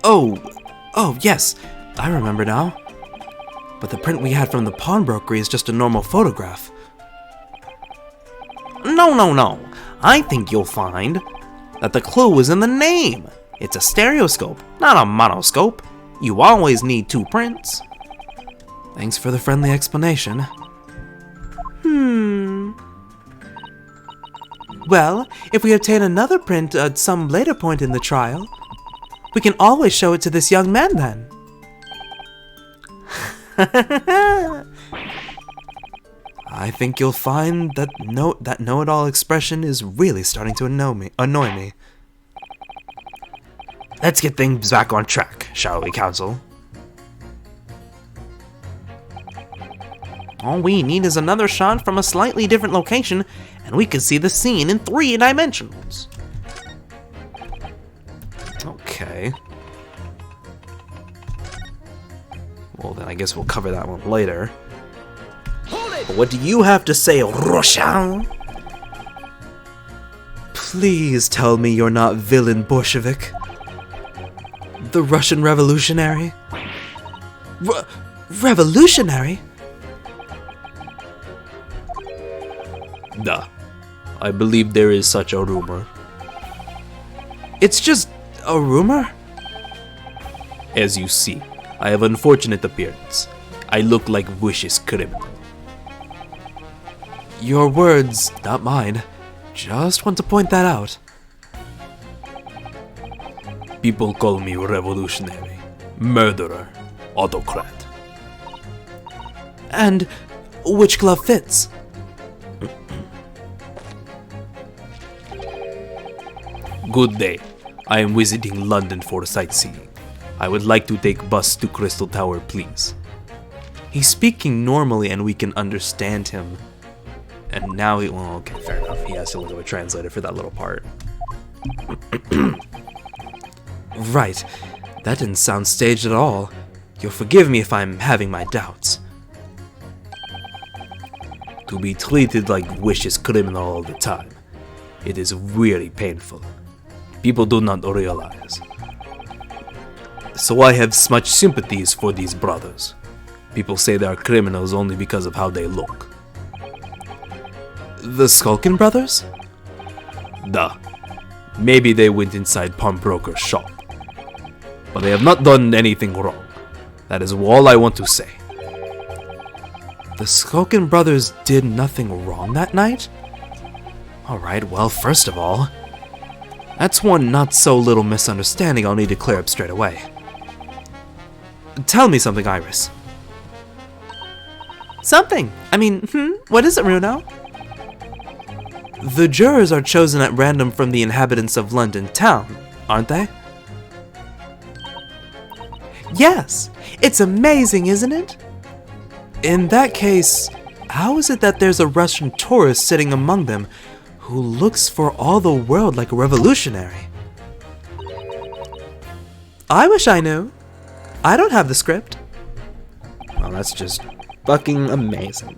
Oh, yes, I remember now. But the print we had from the pawnbroker is just a normal photograph. No. I think you'll find that the clue was in the name. It's a stereoscope, not a monoscope. You always need 2 prints. Thanks for the friendly explanation. Well, if we obtain another print at some later point in the trial, we can always show it to this young man then. I think you'll find that know-it-all expression is really starting to annoy me. Let's get things back on track, shall we, Counsel? All we need is another shot from a slightly different location, and we can see the scene in 3 dimensions. Okay. Well, then I guess we'll cover that one later. But what do you have to say, Roshan? Please tell me you're not villain Bolshevik. The Russian revolutionary? Revolutionary? Nah, I believe there is such a rumor. It's just a rumor? As you see, I have unfortunate appearance. I look like vicious criminal. Your words, not mine. Just want to point that out. People call me revolutionary, murderer, autocrat. And which glove fits? Good day. I am visiting London for sightseeing. I would like to take bus to Crystal Tower, please. He's speaking normally and we can understand him. And now well, okay, fair enough. He has to look up a translator for that little part. Right. That didn't sound staged at all. You'll forgive me if I'm having my doubts. To be treated like vicious criminal all the time, it is really painful. People do not realize. So I have much sympathies for these brothers. People say they are criminals only because of how they look. The Skulkin brothers? Duh. Maybe they went inside pawnbroker's shop. But they have not done anything wrong. That is all I want to say. The Skulkin brothers did nothing wrong that night? Alright, well, first of all, that's one not-so-little misunderstanding I'll need to clear up straight away. Tell me something, Iris. Something? I mean, what is it, Runo? The jurors are chosen at random from the inhabitants of London town, aren't they? Yes! It's amazing, isn't it? In that case, how is it that there's a Russian tourist sitting among them who looks for all the world like a revolutionary? I wish I knew. I don't have the script. Well, that's just fucking amazing.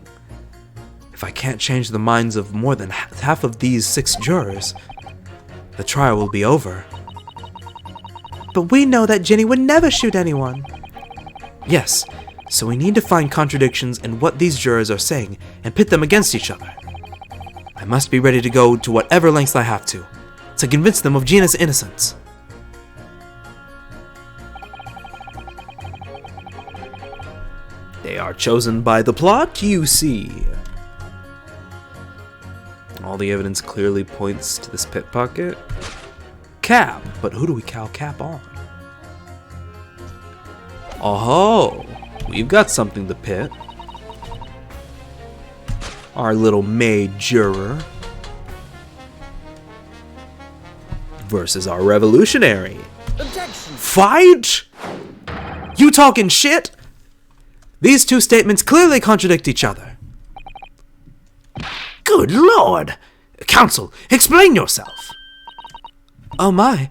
If I can't change the minds of more than half of these 6 jurors, the trial will be over. But we know that Ginny would never shoot anyone. Yes, so we need to find contradictions in what these jurors are saying and pit them against each other. I must be ready to go to whatever lengths I have to convince them of Gina's innocence. They are chosen by the plot, you see. All the evidence clearly points to this pickpocket. Cap, but who do we call Cap on? Oh, we've got something to pit. Our little maid juror versus our revolutionary. Objection! Fight? You talking shit? These 2 statements clearly contradict each other. Good lord! Counsel, explain yourself! Oh my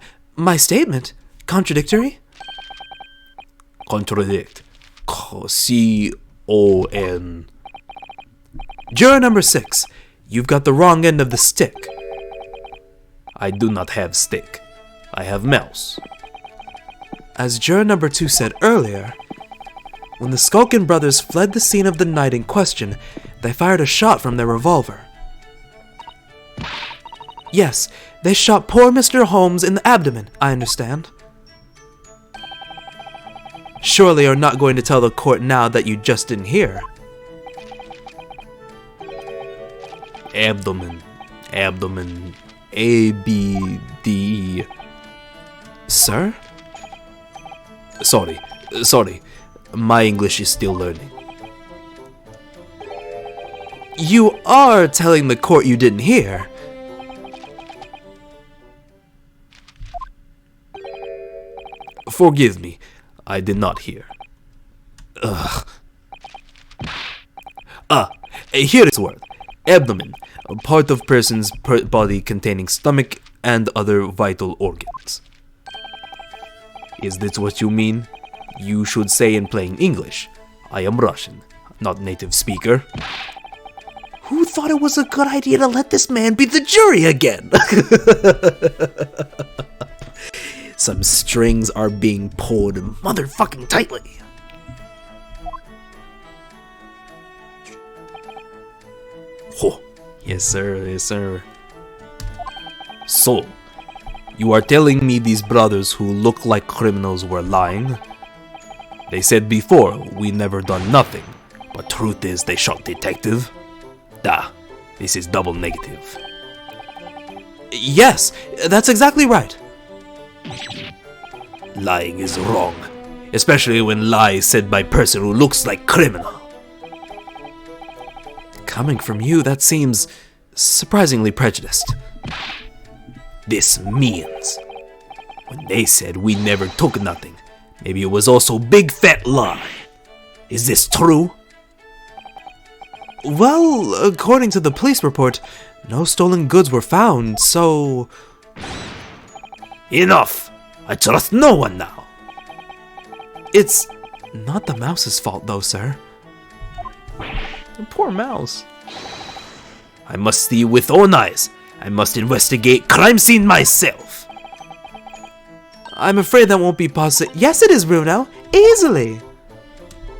statement. Contradictory? Contradict. C-O-N. Juror number 6, you've got the wrong end of the stick. I do not have stick. I have mouse. As juror number 2 said earlier, when the Skulkin brothers fled the scene of the night in question, they fired a shot from their revolver. Yes, they shot poor Mr. Holmes in the abdomen, I understand. Surely you're not going to tell the court now that you just didn't hear. Abdomen. Abdomen. A-B-D. Sir? Sorry. My English is still learning. You are telling the court you didn't hear. Forgive me. I did not hear. Ugh. Here is word. Abdomen. A part of person's body containing stomach and other vital organs. Is this what you mean? You should say in plain English. I am Russian, not native speaker. Who thought it was a good idea to let this man be the jury again? Some strings are being pulled motherfucking tightly. Oh, Yes, sir. Yes, sir. so, you are telling me these brothers who look like criminals were lying? They said before, we never done nothing, but truth is they shot detective? This is double negative. Yes, that's exactly right. Lying is wrong, especially when lie is said by person who looks like criminal. Coming from you, that seems surprisingly prejudiced. This means, when they said we never took nothing, maybe it was also big fat lie. Is this true? Well, according to the police report, no stolen goods were found, so... Enough! I trust no one now. It's not the mouse's fault, though, sir. Poor mouse. I must see with own eyes. I must investigate crime scene myself. I'm afraid that won't be possible. Yes, it is, Bruno. Easily.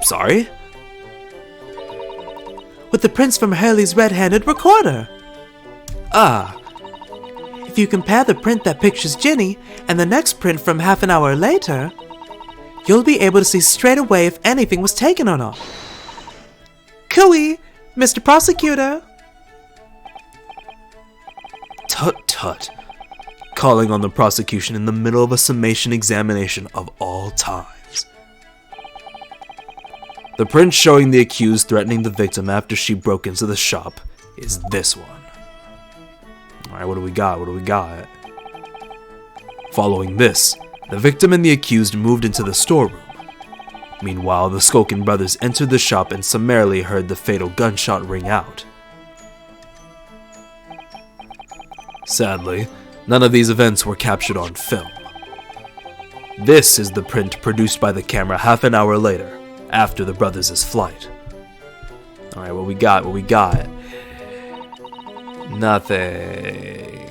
Sorry? With the prints from Hurley's red-handed recorder. If you compare the print that pictures Ginny and the next print from half an hour later, you'll be able to see straight away if anything was taken or not. Cooey, Mr. Prosecutor. Tut. Calling on the prosecution in the middle of a summation examination of all times. The print showing the accused threatening the victim after she broke into the shop is this one. Alright, what do we got? Following this, the victim and the accused moved into the storeroom. Meanwhile, the Skulkin brothers entered the shop and summarily heard the fatal gunshot ring out. Sadly, none of these events were captured on film. This is the print produced by the camera half an hour later, after the brothers' flight. Alright, what we got? Nothing.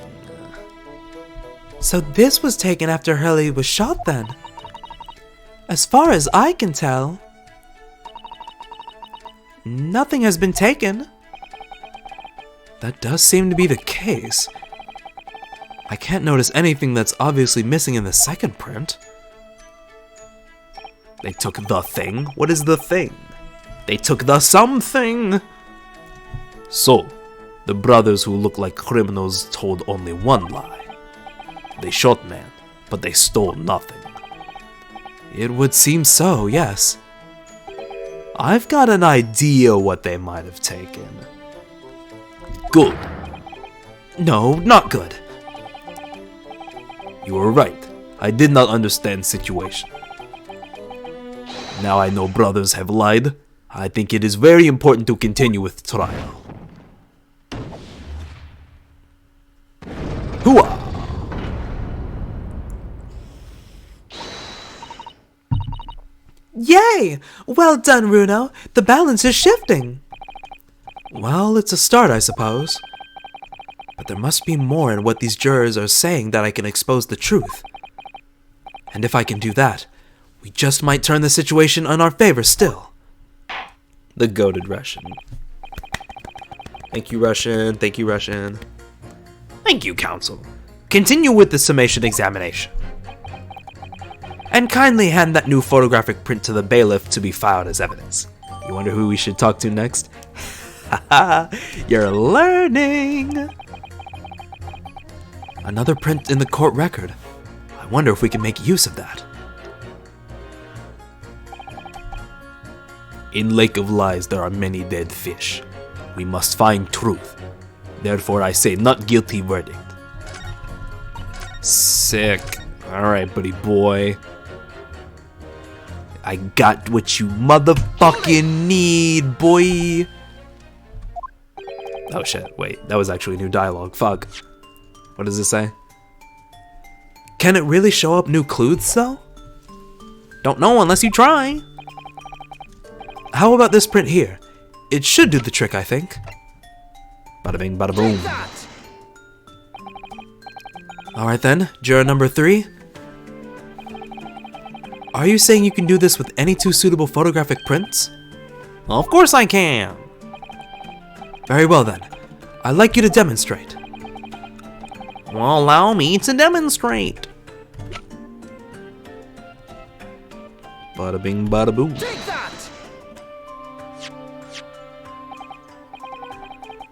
So this was taken after Hurley was shot then? As far as I can tell, nothing has been taken. That does seem to be the case. I can't notice anything that's obviously missing in the second print. They took the thing? What is the thing? They took the something! So, the brothers who look like criminals told only one lie. They shot man, but they stole nothing. It would seem so, yes. I've got an idea what they might have taken. Good. No, not good. You were right. I did not understand situation. Now I know brothers have lied. I think it is very important to continue with trial. Yay! Well done, Runo. The balance is shifting. Well, it's a start, I suppose. But there must be more in what these jurors are saying that I can expose the truth. And if I can do that, we just might turn the situation in our favor still. The goated Russian. Thank you, Russian. Thank you, Russian. Thank you, counsel. Continue with the summation examination. And kindly hand that new photographic print to the bailiff to be filed as evidence. You wonder who we should talk to next? Haha, you're learning! Another print in the court record. I wonder if we can make use of that. In Lake of Lies there are many dead fish. We must find truth. Therefore I say not guilty verdict. Sick. Alright, buddy boy. I got what you motherfucking need, boy. Oh shit, wait, that was actually new dialogue. Fuck. What does it say? Can it really show up new clues, though? Don't know unless you try. How about this print here? It should do the trick, I think. Bada bing, bada boom. Alright then, juror number 3. Are you saying you can do this with any two suitable photographic prints? Of course I can. Very well then. I'd like you to demonstrate. Well, allow me to demonstrate. Bada bing, bada boom. Take that!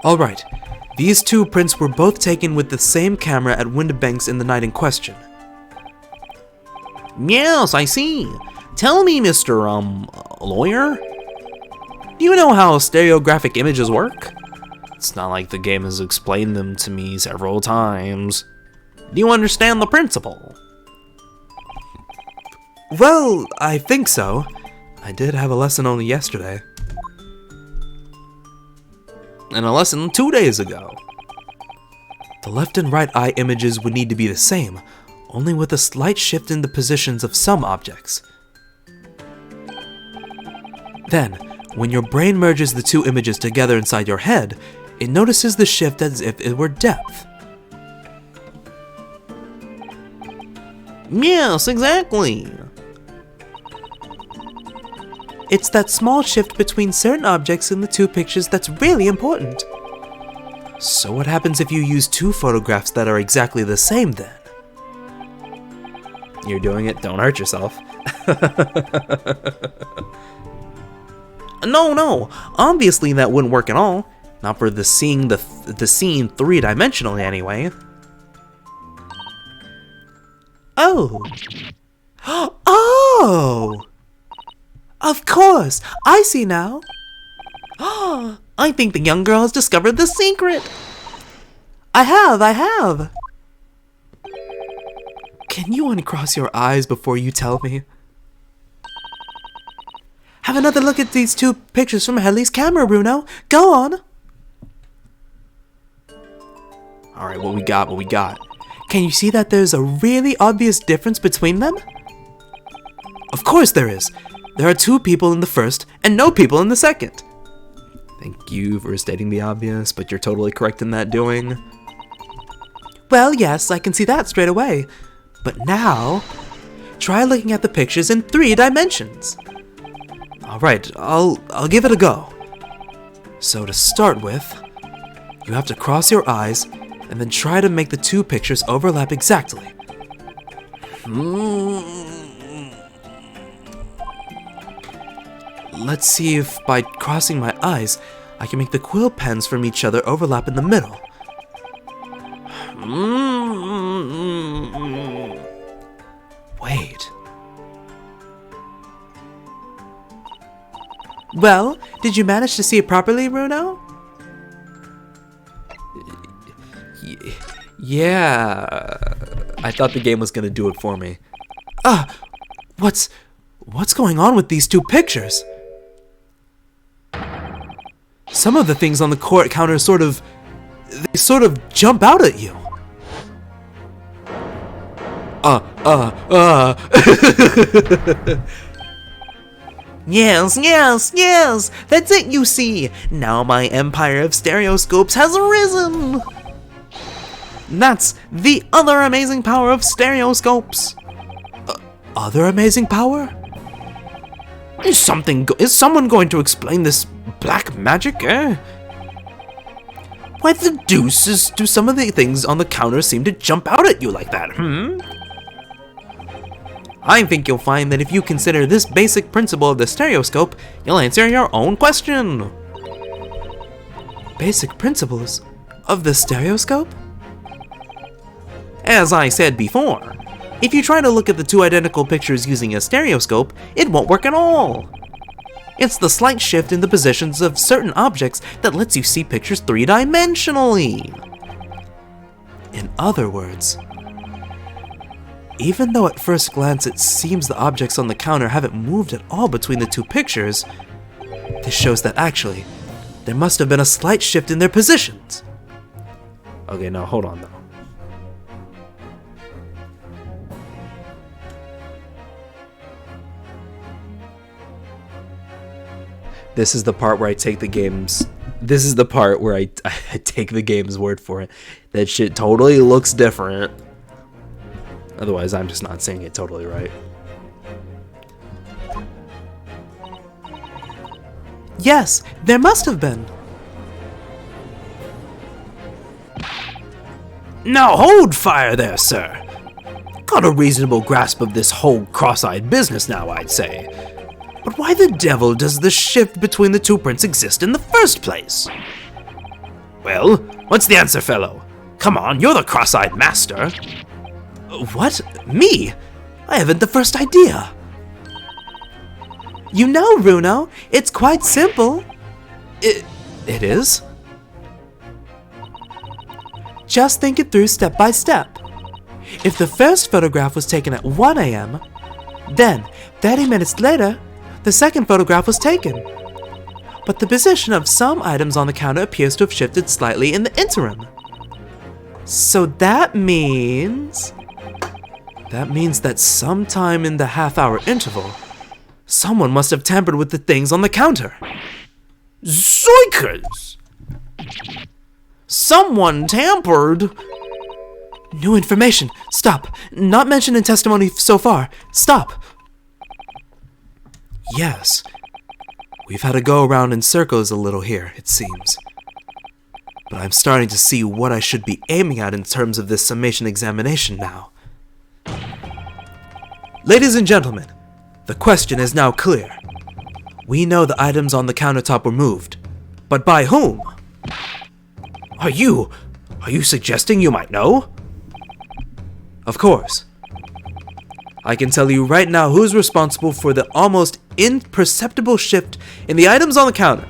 Alright, these two prints were both taken with the same camera at Windibanks in the night in question. Yes, I see. Tell me, Mr. Lawyer. Do you know how stereographic images work? It's not like the game has explained them to me several times. Do you understand the principle? Well, I think so. I did have a lesson only yesterday. And a lesson 2 days ago. The left and right eye images would need to be the same, only with a slight shift in the positions of some objects. Then, when your brain merges the two images together inside your head, it notices the shift as if it were depth. Yes, exactly. It's that small shift between certain objects in the two pictures that's really important. So what happens if you use two photographs that are exactly the same then? You're doing it, don't hurt yourself. No, obviously that wouldn't work at all. Not for seeing the scene three-dimensionally anyway. Oh! Oh! Of course! I see now! I think the young girl has discovered the secret! I have! Can you uncross your eyes before you tell me? Have another look at these two pictures from Headley's camera, Bruno! Go on! Alright, what we got? Can you see that there's a really obvious difference between them? Of course there is! There are two people in the first, and no people in the second. Thank you for stating the obvious, but you're totally correct in that doing. Well, yes, I can see that straight away. But now, try looking at the pictures in 3 dimensions. Alright, I'll give it a go. So to start with, you have to cross your eyes and then try to make the two pictures overlap exactly. Let's see if by crossing my eyes, I can make the quill pens from each other overlap in the middle. Wait. Well, did you manage to see it properly, Bruno? Yeah. I thought the game was gonna do it for me. What's going on with these two pictures? Some of the things on the court counter sort of jump out at you. Yes, yes, yes! That's it, you see! Now my empire of stereoscopes has arisen! That's the other amazing power of stereoscopes! Other amazing power? Is someone going to explain this black magic, eh? Why the deuce do some of the things on the counter seem to jump out at you like that, I think you'll find that if you consider this basic principle of the stereoscope, you'll answer your own question. Basic principles of the stereoscope? As I said before, if you try to look at the two identical pictures using a stereoscope, it won't work at all. It's the slight shift in the positions of certain objects that lets you see pictures three-dimensionally. In other words, even though at first glance it seems the objects on the counter haven't moved at all between the two pictures, this shows that actually, there must have been a slight shift in their positions. Okay, now hold on though. This is the part where I take the game's... This is the part where I take the game's word for it. That shit totally looks different. Otherwise, I'm just not saying it totally right. Yes, there must have been. Now hold fire there, sir. Got a reasonable grasp of this whole cross-eyed business now, I'd say. But why the devil does the shift between the two prints exist in the first place? Well, what's the answer, fellow? Come on, you're the cross-eyed master. What? Me? I haven't the first idea. You know, Runo, it's quite simple. It is? Just think it through step by step. If the first photograph was taken at 1 a.m., then 30 minutes later, the second photograph was taken. But the position of some items on the counter appears to have shifted slightly in the interim. So that means... That means that sometime in the half-hour interval, someone must have tampered with the things on the counter. Zoikers! Someone tampered? New information. Stop. Not mentioned in testimony so far. Stop. Yes. We've had to go around in circles a little here, it seems. But I'm starting to see what I should be aiming at in terms of this summation examination now. Ladies and gentlemen, the question is now clear. We know the items on the countertop were moved, but by whom? Are you suggesting you might know? Of course. I can tell you right now who's responsible for the almost imperceptible shift in the items on the counter.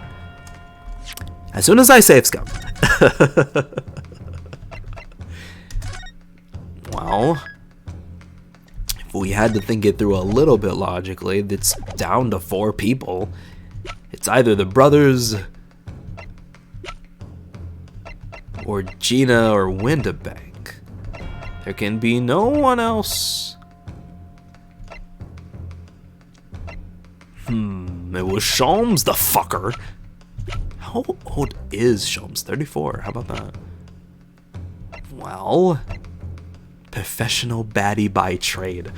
As soon as I save scum. Well, if we had to think it through a little bit logically, it's down to 4 people. It's either the brothers, or Gina or Windabank. There can be no one else. It was Sholmes, the fucker. How old is Sholmes? 34. How about that? Well, professional baddie by trade.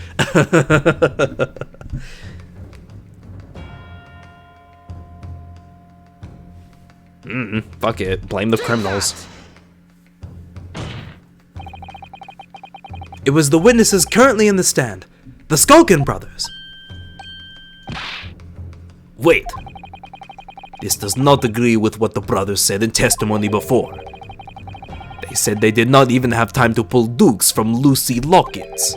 Fuck it. Blame the criminals. It was the witnesses currently in the stand, the Skulkin brothers. Wait. This does not agree with what the brothers said in testimony before. They said they did not even have time to pull dukes from Lucy lockets.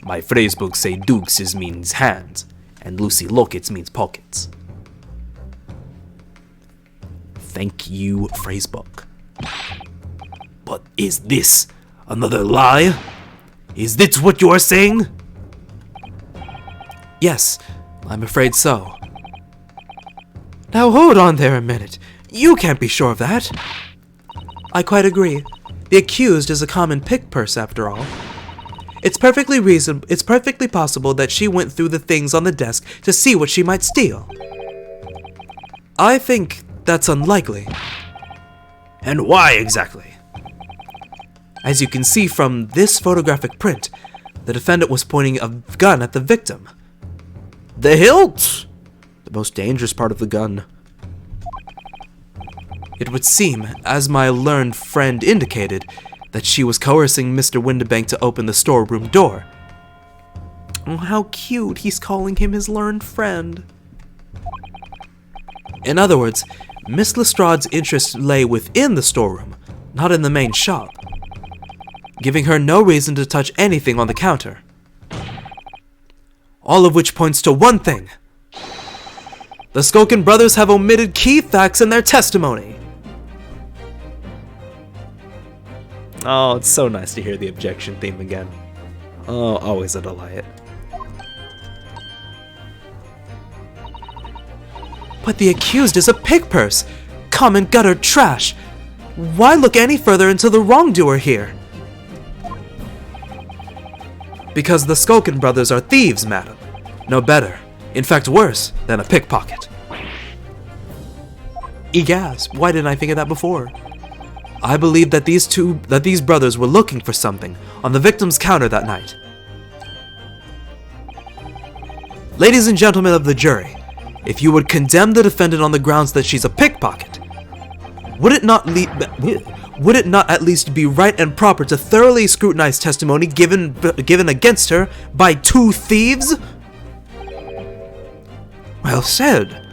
My phrasebook say dukes means hands, and Lucy lockets means pockets. Thank you, phrasebook. But is this another lie? Is this what you are saying? Yes, I'm afraid so. Now hold on there a minute. You can't be sure of that. I quite agree. The accused is a common pick purse after all. It's perfectly possible that she went through the things on the desk to see what she might steal. I think that's unlikely. And why exactly? As you can see from this photographic print, the defendant was pointing a gun at the victim. The hilt! The most dangerous part of the gun. It would seem, as my learned friend indicated, that she was coercing Mr. Windibank to open the storeroom door. Oh, how cute, he's calling him his learned friend. In other words, Miss Lestrade's interest lay within the storeroom, not in the main shop, giving her no reason to touch anything on the counter. All of which points to one thing. The Skulkin brothers have omitted key facts in their testimony. Oh, it's so nice to hear the objection theme again. Oh, always a delight. But the accused is a pig purse, common gutter trash. Why look any further into the wrongdoer here? Because the Skulkin brothers are thieves, madam. No better, in fact worse, than a pickpocket. Egaz, why didn't I think of that before? I believe that these brothers were looking for something on the victim's counter that night. Ladies and gentlemen of the jury, if you would condemn the defendant on the grounds that she's a pickpocket, would it not at least be right and proper to thoroughly scrutinize testimony given against her by two thieves? Well said.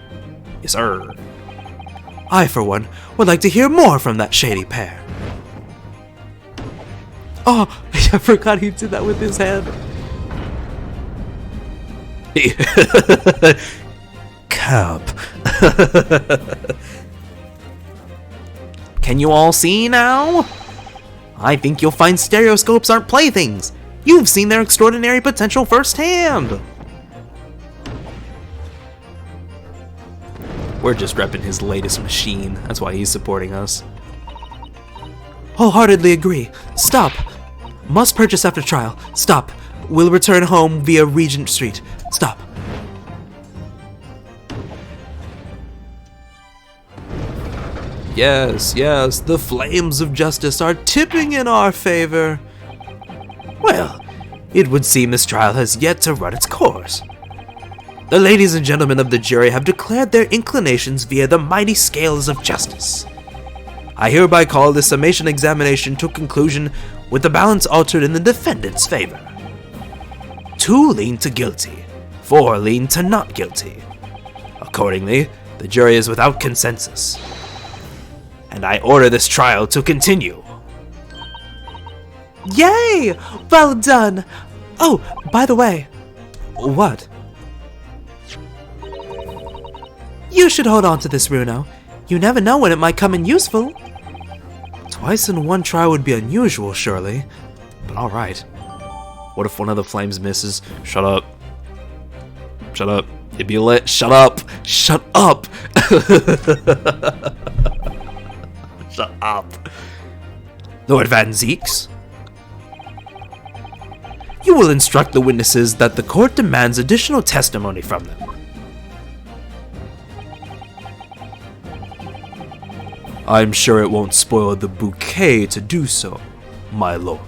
Yes, sir. I, for one, would like to hear more from that shady pair. Oh, I forgot he did that with his hand. Cap. Can you all see now? I think you'll find stereoscopes aren't playthings. You've seen their extraordinary potential firsthand. We're just repping his latest machine. That's why he's supporting us. Wholeheartedly agree. Stop. Must purchase after trial. Stop. Will return home via Regent Street. Stop. Yes, yes, the flames of justice are tipping in our favor. Well, it would seem this trial has yet to run its course. The ladies and gentlemen of the jury have declared their inclinations via the mighty scales of justice. I hereby call this summation examination to conclusion with the balance altered in the defendant's favor. 2 lean to guilty, 4 lean to not guilty. Accordingly, the jury is without consensus. And I order this trial to continue. Yay! Well done! Oh, by the way. What? You should hold on to this, Runo. You never know when it might come in useful. Twice in one try would be unusual, surely. But alright. What if one of the flames misses? Shut up. Shut up. It'd be lit. Shut up. Shut up. Shut up. Lord Van Zeeks? You will instruct the witnesses that the court demands additional testimony from them. I'm sure it won't spoil the bouquet to do so, my lord.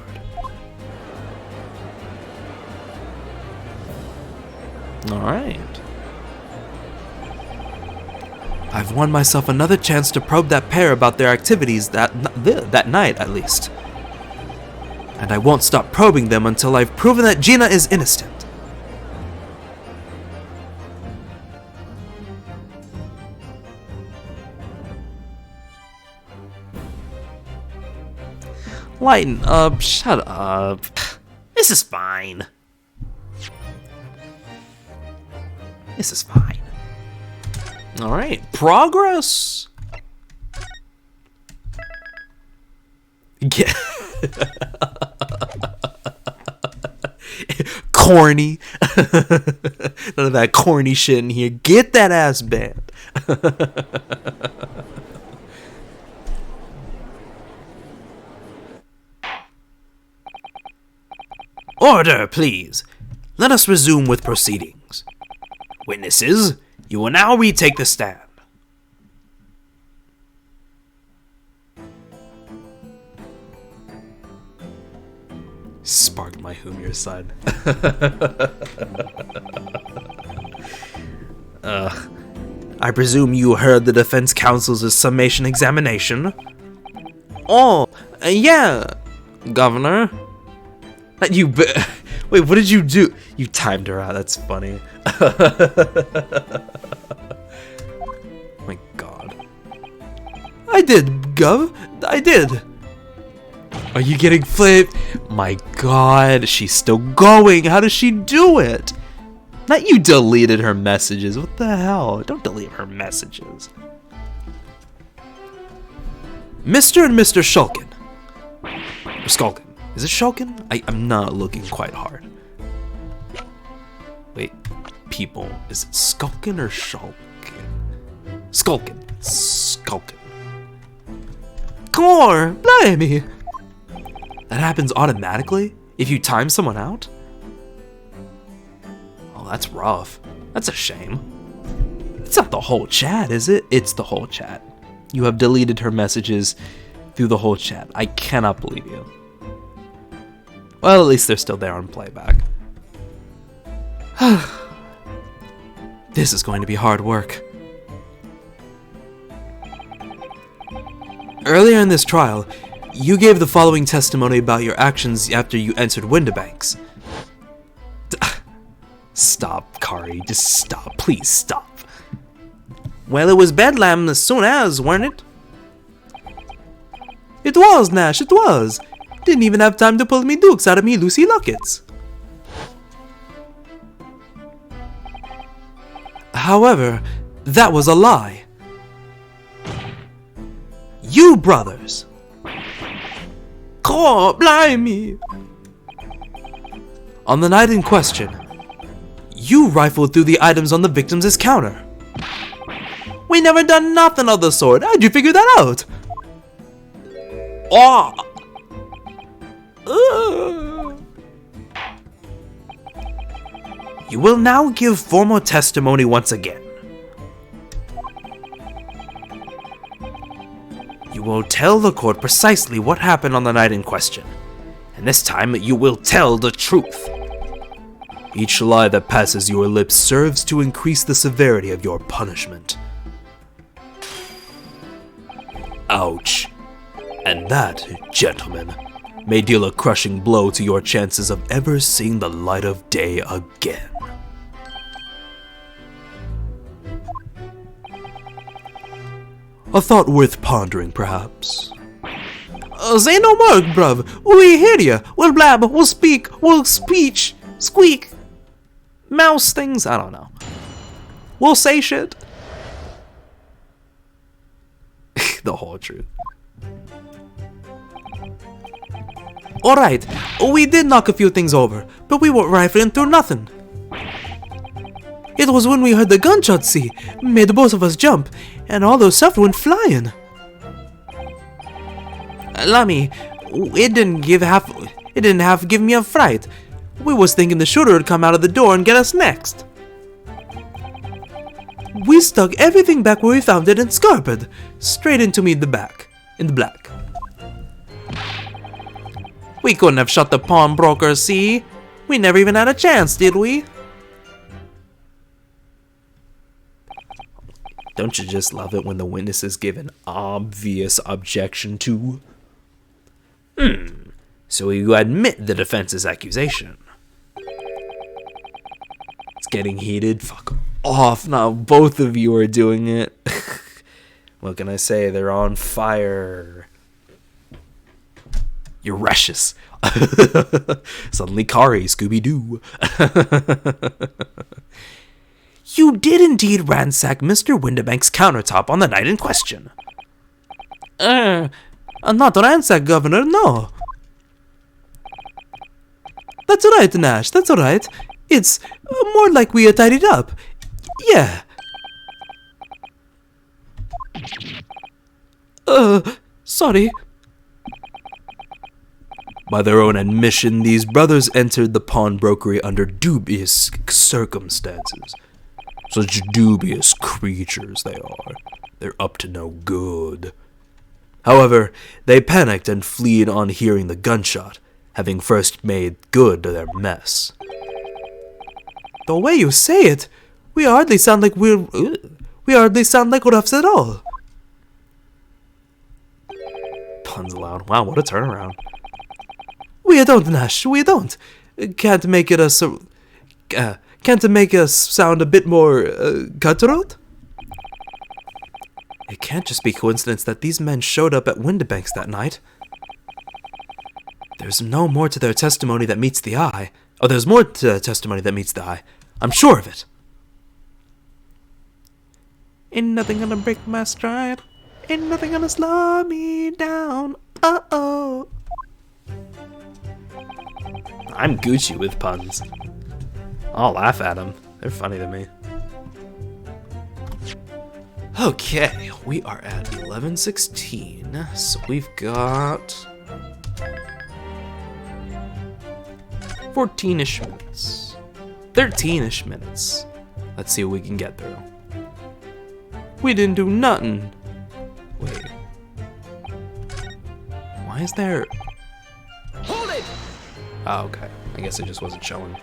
Alright. I've won myself another chance to probe that pair about their activities that night, at least. And I won't stop probing them until I've proven that Gina is innocent. Lighten up. Shut up. This is fine. This is fine. Alright. Progress. Yeah. Corny. None of that corny shit in here. Get that ass band. Order, please. Let us resume with proceedings. Witnesses, you will now retake the stand. Sparked my humor side. I presume you heard the defense counsel's summation examination? Oh, yeah, Governor. Wait, what did you do? You timed her out. That's funny. My God. I did, Gov. I did. Are you getting flipped? My God, she's still going. How does she do it? Not you deleted her messages. What the hell? Don't delete her messages. Mr. and Mr. Shulkin. Or Skulkin. Is it Shulkin? I'm not looking quite hard. Wait, people. Is it Skulkin or Shulkin? Skulkin. Skulkin. Core, blimey. That happens automatically if you time someone out? Oh, that's rough. That's a shame. It's not the whole chat, is it? It's the whole chat. You have deleted her messages through the whole chat. I cannot believe you. Well, at least they're still there on playback. This is going to be hard work. Earlier in this trial, you gave the following testimony about your actions after you entered Windibanks. Stop, Kari. Just stop. Please stop. Well, it was bedlam as soon as, weren't it? It was, Nash, it was. Didn't even have time to pull me dukes out of me Lucy Lockets. However, that was a lie. You brothers. Oh, blimey. On the night in question, you rifled through the items on the victim's counter. We never done nothing of the sort. How'd you figure that out? Oh. You will now give formal testimony once again. You will tell the court precisely what happened on the night in question, and this time you will tell the truth. Each lie that passes your lips serves to increase the severity of your punishment. Ouch. And that, gentlemen, may deal a crushing blow to your chances of ever seeing the light of day again. A thought worth pondering, perhaps. Say no more, bruv. We hear ya. We'll blab, we'll speak, we'll speech, squeak, mouse things, I don't know. We'll say shit. The whole truth. Alright, we did knock a few things over, but we weren't rifling through nothing. It was when we heard the gunshots, see, made both of us jump, and all those stuff went flying. Lummy, it didn't give me a fright. We was thinking the shooter would come out of the door and get us next. We stuck everything back where we found it and scarpered, straight into me in the back, in the black. We couldn't have shot the pawnbroker, see? We never even had a chance, did we? Don't you just love it when the witnesses give an obvious objection to? So you admit the defense's accusation. It's getting heated. Fuck off. Now both of you are doing it. What can I say? They're on fire. You're recious. Suddenly Kari, Scooby-Doo. You did indeed ransack Mr. Windibank's countertop on the night in question. Not ransack, Governor, no. That's right, Nash, that's right. It's more like we tidied up. Yeah. Sorry. By their own admission, these brothers entered the pawnbrokery under dubious circumstances. Such dubious creatures they are. They're up to no good. However, they panicked and fled on hearing the gunshot, having first made good their mess. The way you say it, we hardly sound like roughs at all. Puns aloud. Wow, what a turnaround. We don't, Nash, we don't. Can't make us sound a bit more cutthroat? It can't just be coincidence that these men showed up at Windibank's that night. There's no more to their testimony that meets the eye. Oh, there's more to their testimony that meets the eye. I'm sure of it. Ain't nothing gonna break my stride. Ain't nothing gonna slow me down. Uh-oh. I'm Gucci with puns. I'll laugh at them. They're funny to me. Okay, we are at 11:16, so we've got 14-ish minutes. 13-ish minutes. Let's see what we can get through. We didn't do nothing. Wait. Why is there... Hold it! Oh, okay. I guess it just wasn't showing.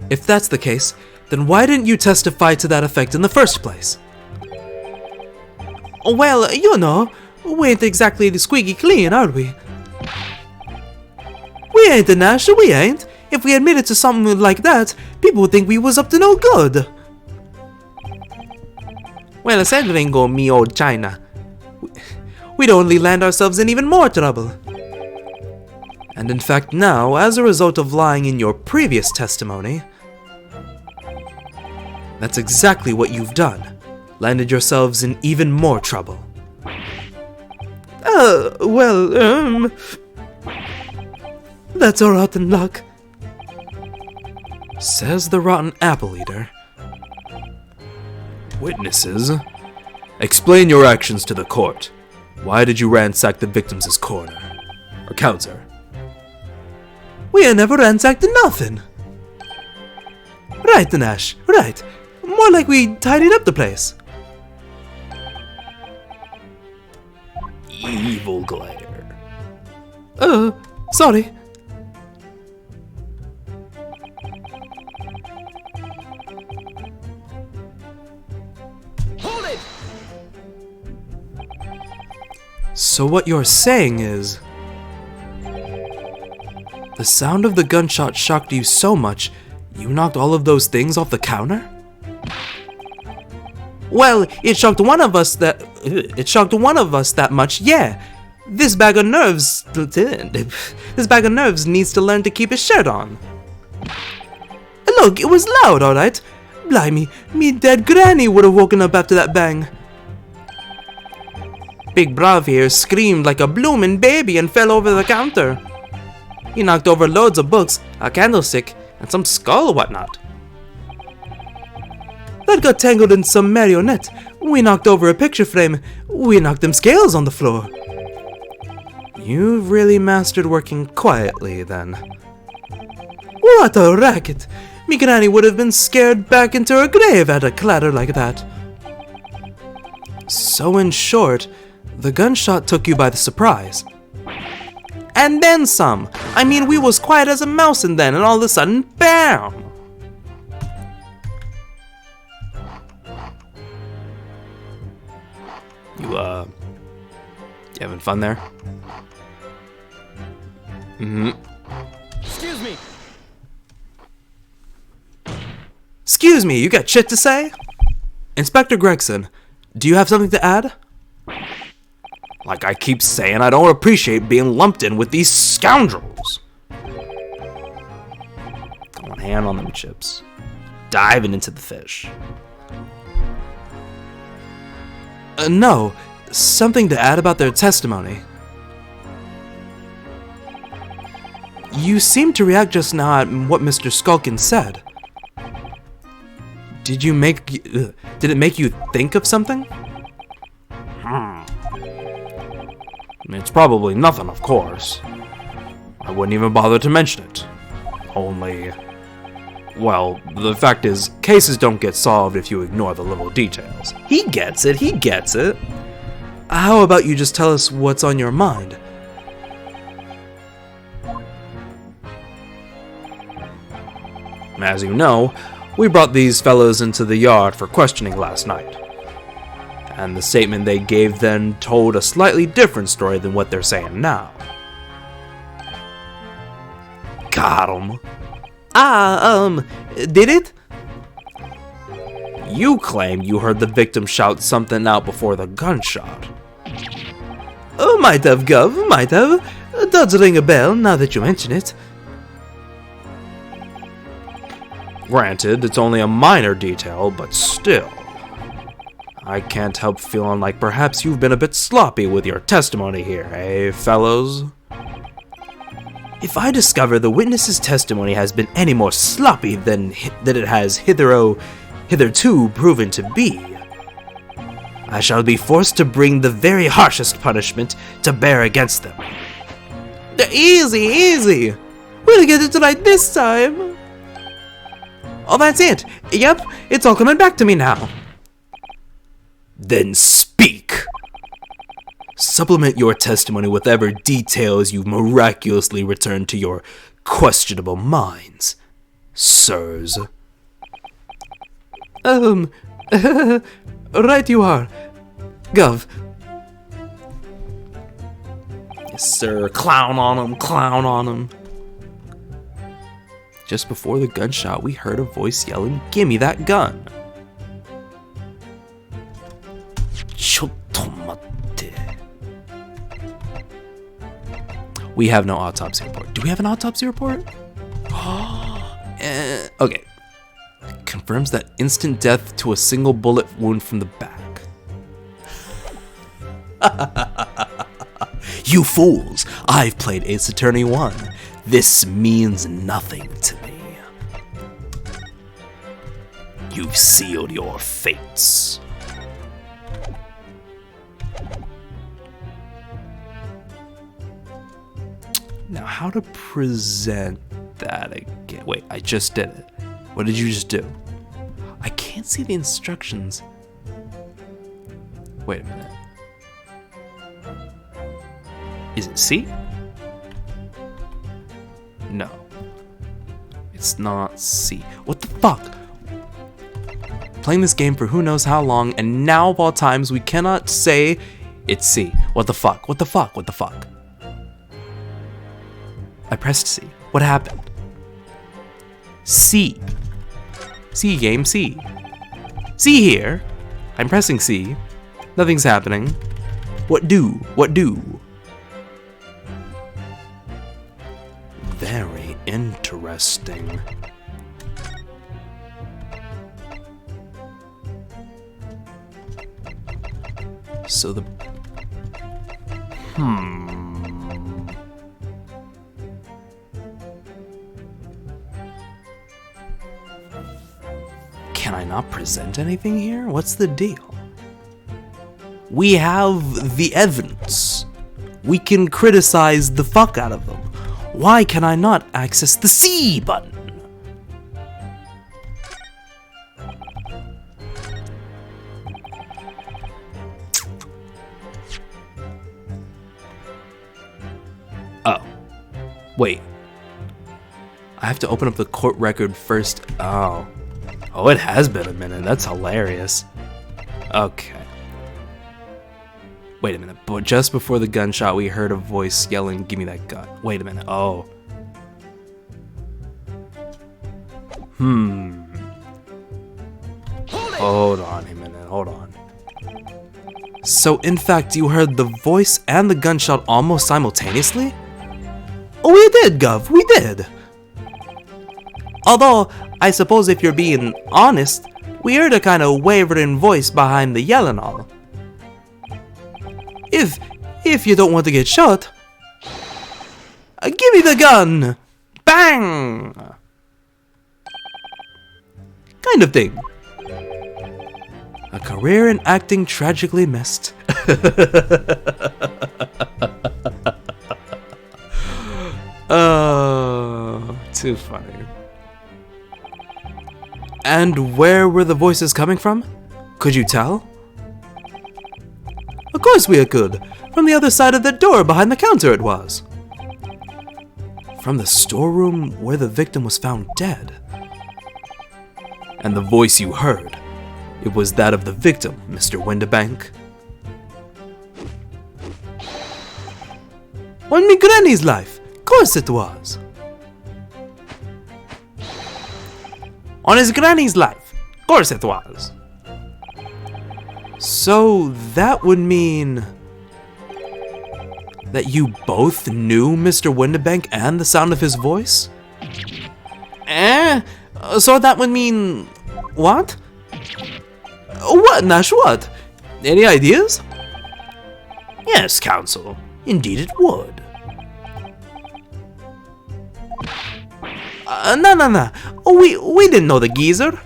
If that's the case, then why didn't you testify to that effect in the first place? Well, you know, we ain't exactly the squeaky clean, are we? We ain't, Nash, we ain't. If we admitted to something like that, people would think we was up to no good. Well, I said Ringo, me old China. We'd only land ourselves in even more trouble. And in fact now, as a result of lying in your previous testimony, that's exactly what you've done. Landed yourselves in even more trouble. That's our rotten luck. Says the rotten apple eater. Witnesses, explain your actions to the court. Why did you ransack the victim's corner? Or counter? We ain't never ransacked nothing. Right, Nash, right. More like we tidied up the place. Evil glare. Sorry. Hold it! So what you're saying is... the sound of the gunshot shocked you so much, you knocked all of those things off the counter? Well, it shocked one of us that much, yeah. This bag of nerves needs to learn to keep his shirt on. Look, it was loud, alright. Blimey, me dead granny would have woken up after that bang. Big Brav here screamed like a bloomin' baby and fell over the counter. He knocked over loads of books, a candlestick, and some skull or whatnot. That got tangled in some marionette. We knocked over a picture frame. We knocked them scales on the floor. You've really mastered working quietly, then. What a racket! Me granny would have been scared back into her grave at a clatter like that. So in short, the gunshot took you by the surprise. And then some. I mean, we was quiet as a mouse and then, and all of a sudden, BAM! You having fun there? Excuse me! Excuse me, you got shit to say? Inspector Gregson, do you have something to add? Like I keep saying, I don't appreciate being lumped in with these scoundrels. Going hand on them chips. Diving into the fish. No, something to add about their testimony. You seemed to react just now at what Mr. Skulkin said. Did it make you think of something? Let me it's probably nothing, of course. I wouldn't even bother to mention it. Only, well, the fact is, cases don't get solved if you ignore the little details. He gets it, he gets it. How about you just tell us what's on your mind? As you know, we brought these fellows into the yard for questioning last night. And the statement they gave then told a slightly different story than what they're saying now. Got 'em. Did it? You claim you heard the victim shout something out before the gunshot. Oh, might have, Gov, might have. It does ring a bell now that you mention it. Granted, it's only a minor detail, but still. I can't help feeling like perhaps you've been a bit sloppy with your testimony here, eh, fellows? If I discover the witness's testimony has been any more sloppy than it has hitherto proven to be, I shall be forced to bring the very harshest punishment to bear against them. Easy, easy! We'll get it right this time! Oh, that's it! Yep, it's all coming back to me now. Then speak! Supplement your testimony with whatever details you've miraculously returned to your questionable minds, sirs. Right you are. Gov. Yes, sir. Clown on him, clown on him. Just before the gunshot, we heard a voice yelling, "Gimme that gun!" We have no autopsy report. Do we have an autopsy report? Okay. Confirms that instant death to a single bullet wound from the back. You fools! I've played Ace Attorney 1. This means nothing to me. You've sealed your fates. Now, how to present that again? Wait, I just did it. What did you just do? I can't see the instructions. Wait a minute. Is it C? No. It's not C. What the fuck? Playing this game for who knows how long, and now of all times we cannot say it's C. What the fuck? What the fuck? What the fuck? I pressed C. What happened? C. C game, C. C here. I'm pressing C. Nothing's happening. What do? What do? Very interesting. So the... Can I not present anything here? What's the deal? We have the evidence. We can criticize the fuck out of them. Why can I not access the C button? Oh. Wait. I have to open up the court record first. Oh. Oh, it has been a minute. That's hilarious. Okay. Wait a minute. But just before the gunshot, we heard a voice yelling, "Give me that gun." Wait a minute. Oh. Hold on a minute. Hold on. So, in fact, you heard the voice and the gunshot almost simultaneously? Oh, we did, Gov. We did. Although, I suppose if you're being honest, we heard a kind of wavering voice behind the yelling all. If you don't want to get shot, give me the gun! Bang! Kind of thing. A career in acting tragically missed. Too funny. And where were the voices coming from? Could you tell? Of course we could. From the other side of the door behind the counter it was. From the storeroom where the victim was found dead. And the voice you heard, it was that of the victim, Mr. Windibank. On me granny's life, course it was. On his granny's life, course it was. So that would mean that you both knew Mr. Windibank and the sound of his voice? So that would mean what? What, Nash, what? Any ideas? Yes, Counsel. Indeed it would. No. We didn't know the geezer.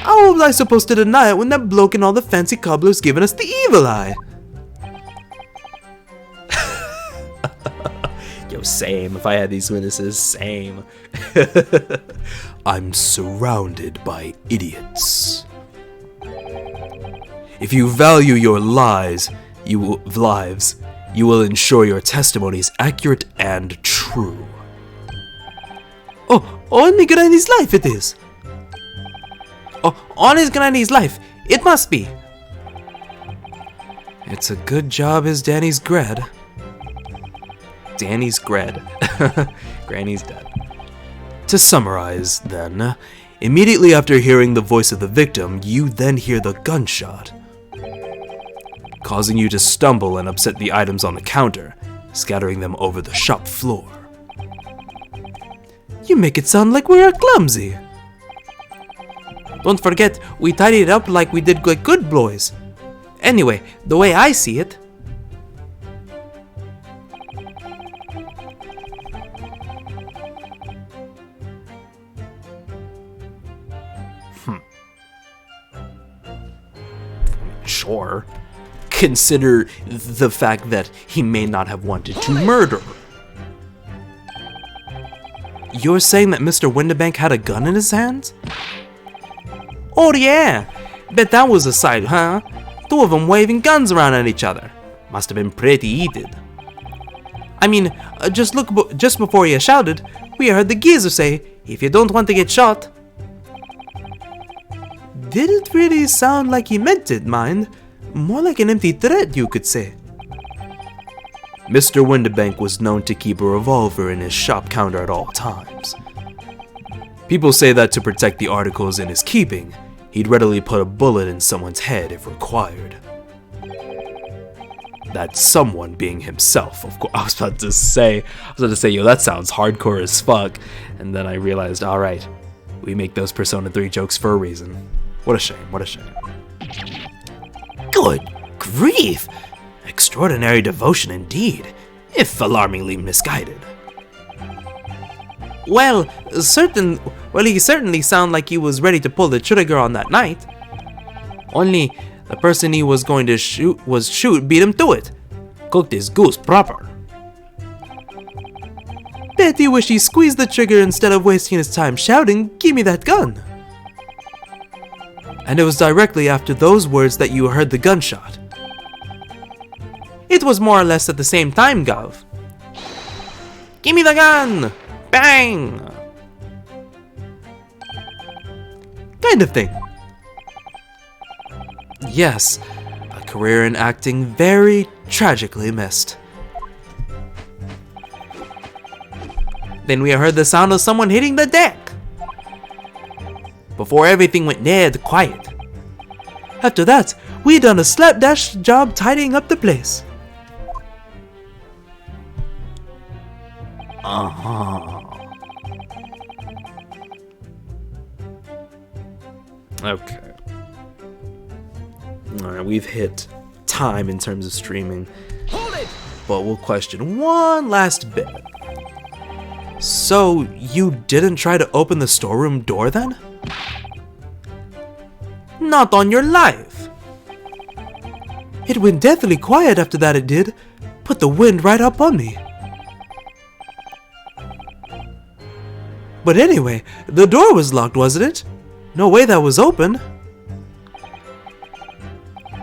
How was I supposed to deny it when that bloke and all the fancy cobblers giving us the evil eye? Yo, same. If I had these witnesses, same. I'm surrounded by idiots. If you value your lives, you will ensure your testimony is accurate and true. Oh, on me granny's life it is. Oh, on his granny's life, it must be. It's a good job his Danny's gred. Danny's gred. Granny's dead. To summarize, then, immediately after hearing the voice of the victim, you then hear the gunshot, causing you to stumble and upset the items on the counter, scattering them over the shop floor. You make it sound like we are clumsy. Don't forget, we tidied it up like we did like good boys. Anyway, the way I see it, Sure. Consider the fact that he may not have wanted to murder. You're saying that Mr. Windibank had a gun in his hands? Oh yeah, bet that was a sight, huh? Two of them waving guns around at each other. Must have been pretty heated. I mean, just before you shouted, we heard the geezer say, "If you don't want to get shot." Didn't really sound like he meant it, mind. More like an empty threat, you could say. Mr. Windibank was known to keep a revolver in his shop counter at all times. People say that to protect the articles in his keeping, he'd readily put a bullet in someone's head if required. That someone being himself, of course. I was about to say, yo, that sounds hardcore as fuck. And then I realized, alright, we make those Persona 3 jokes for a reason. What a shame, what a shame. Good grief! Extraordinary devotion indeed, if alarmingly misguided. Well, he certainly sounded like he was ready to pull the trigger on that night. Only the person he was going to shoot beat him to it. Cooked his goose proper. Bet he wished he squeezed the trigger instead of wasting his time shouting, "Give me that gun." And it was directly after those words that you heard the gunshot. It was more or less at the same time, Gov. "Give me the gun!" Bang! Kind of thing. Yes, a career in acting very tragically missed. Then we heard the sound of someone hitting the deck. Before everything went dead quiet. After that, we done a slapdash job tidying up the place. Okay. Alright, we've hit time in terms of streaming. Hold it! But we'll question one last bit. So, you didn't try to open the storeroom door then? Not on your life. It went deathly quiet after that, it did. Put the wind right up on me. But anyway, the door was locked, wasn't it? No way that was open.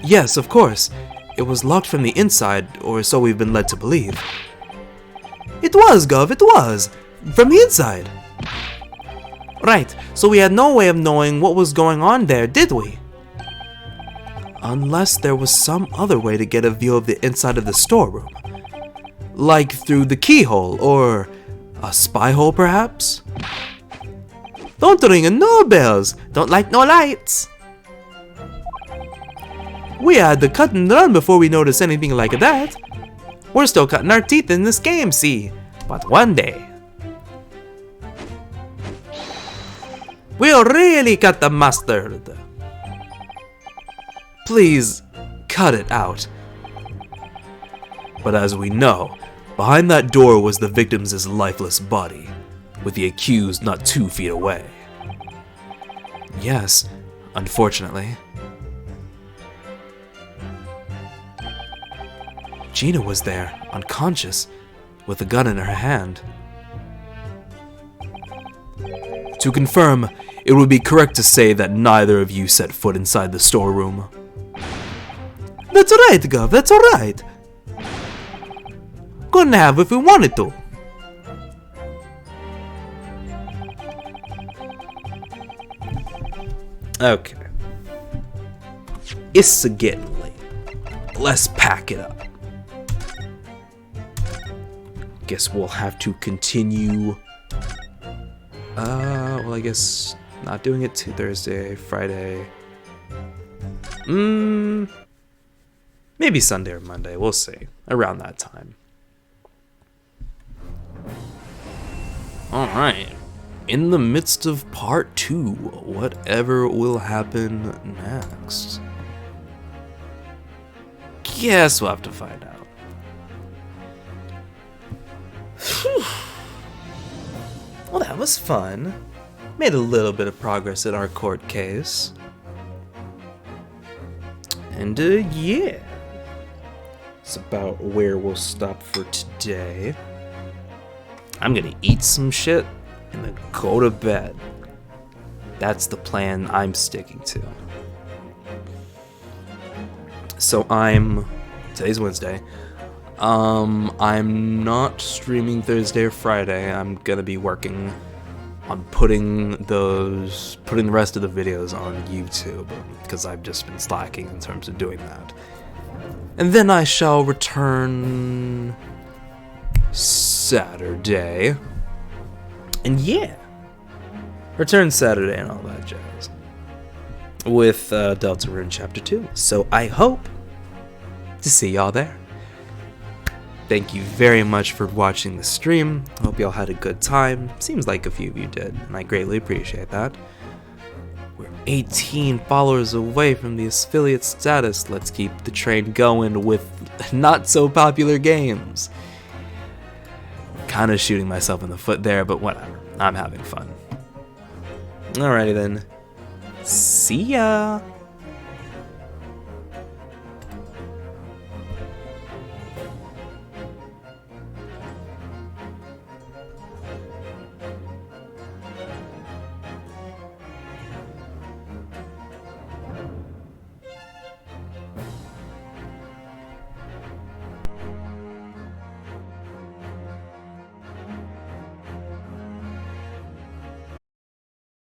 Yes, of course. It was locked from the inside, or so we've been led to believe. It was, Gov, it was. From the inside. Right, so we had no way of knowing what was going on there, did we? Unless there was some other way to get a view of the inside of the storeroom. Like through the keyhole, or a spy hole perhaps? Don't ring no bells, don't light no lights. We had to cut and run before we noticed anything like that. We're still cutting our teeth in this game, see? But one day, we'll really cut the mustard. Please, cut it out. But as we know, behind that door was the victim's lifeless body, with the accused not 2 feet away. Yes, unfortunately. Gina was there, unconscious, with a gun in her hand. To confirm, it would be correct to say that neither of you set foot inside the storeroom. That's right, Gov, that's alright. Couldn't have if we wanted to. Okay. It's getting late. Let's pack it up. Guess we'll have to continue. Well, I guess not doing it to Thursday, Friday. Maybe Sunday or Monday. We'll see. Around that time. Alright. In the midst of part 2, whatever will happen next? Guess we'll have to find out. Well, that was fun. Made a little bit of progress in our court case. And, yeah. It's about where we'll stop for today. I'm gonna eat some shit and then go to bed. That's the plan I'm sticking to. So today's Wednesday. I'm not streaming Thursday or Friday. I'm gonna be working on putting the rest of the videos on YouTube because I've just been slacking in terms of doing that. And then I shall return Saturday. And yeah, return Saturday and all that jazz. With Deltarune Chapter 2. So I hope to see y'all there. Thank you very much for watching the stream. Hope y'all had a good time. Seems like a few of you did, and I greatly appreciate that. We're 18 followers away from the affiliate status. Let's keep the train going with not so popular games. Kind of shooting myself in the foot there, but whatever. I'm having fun. Alrighty then. See ya!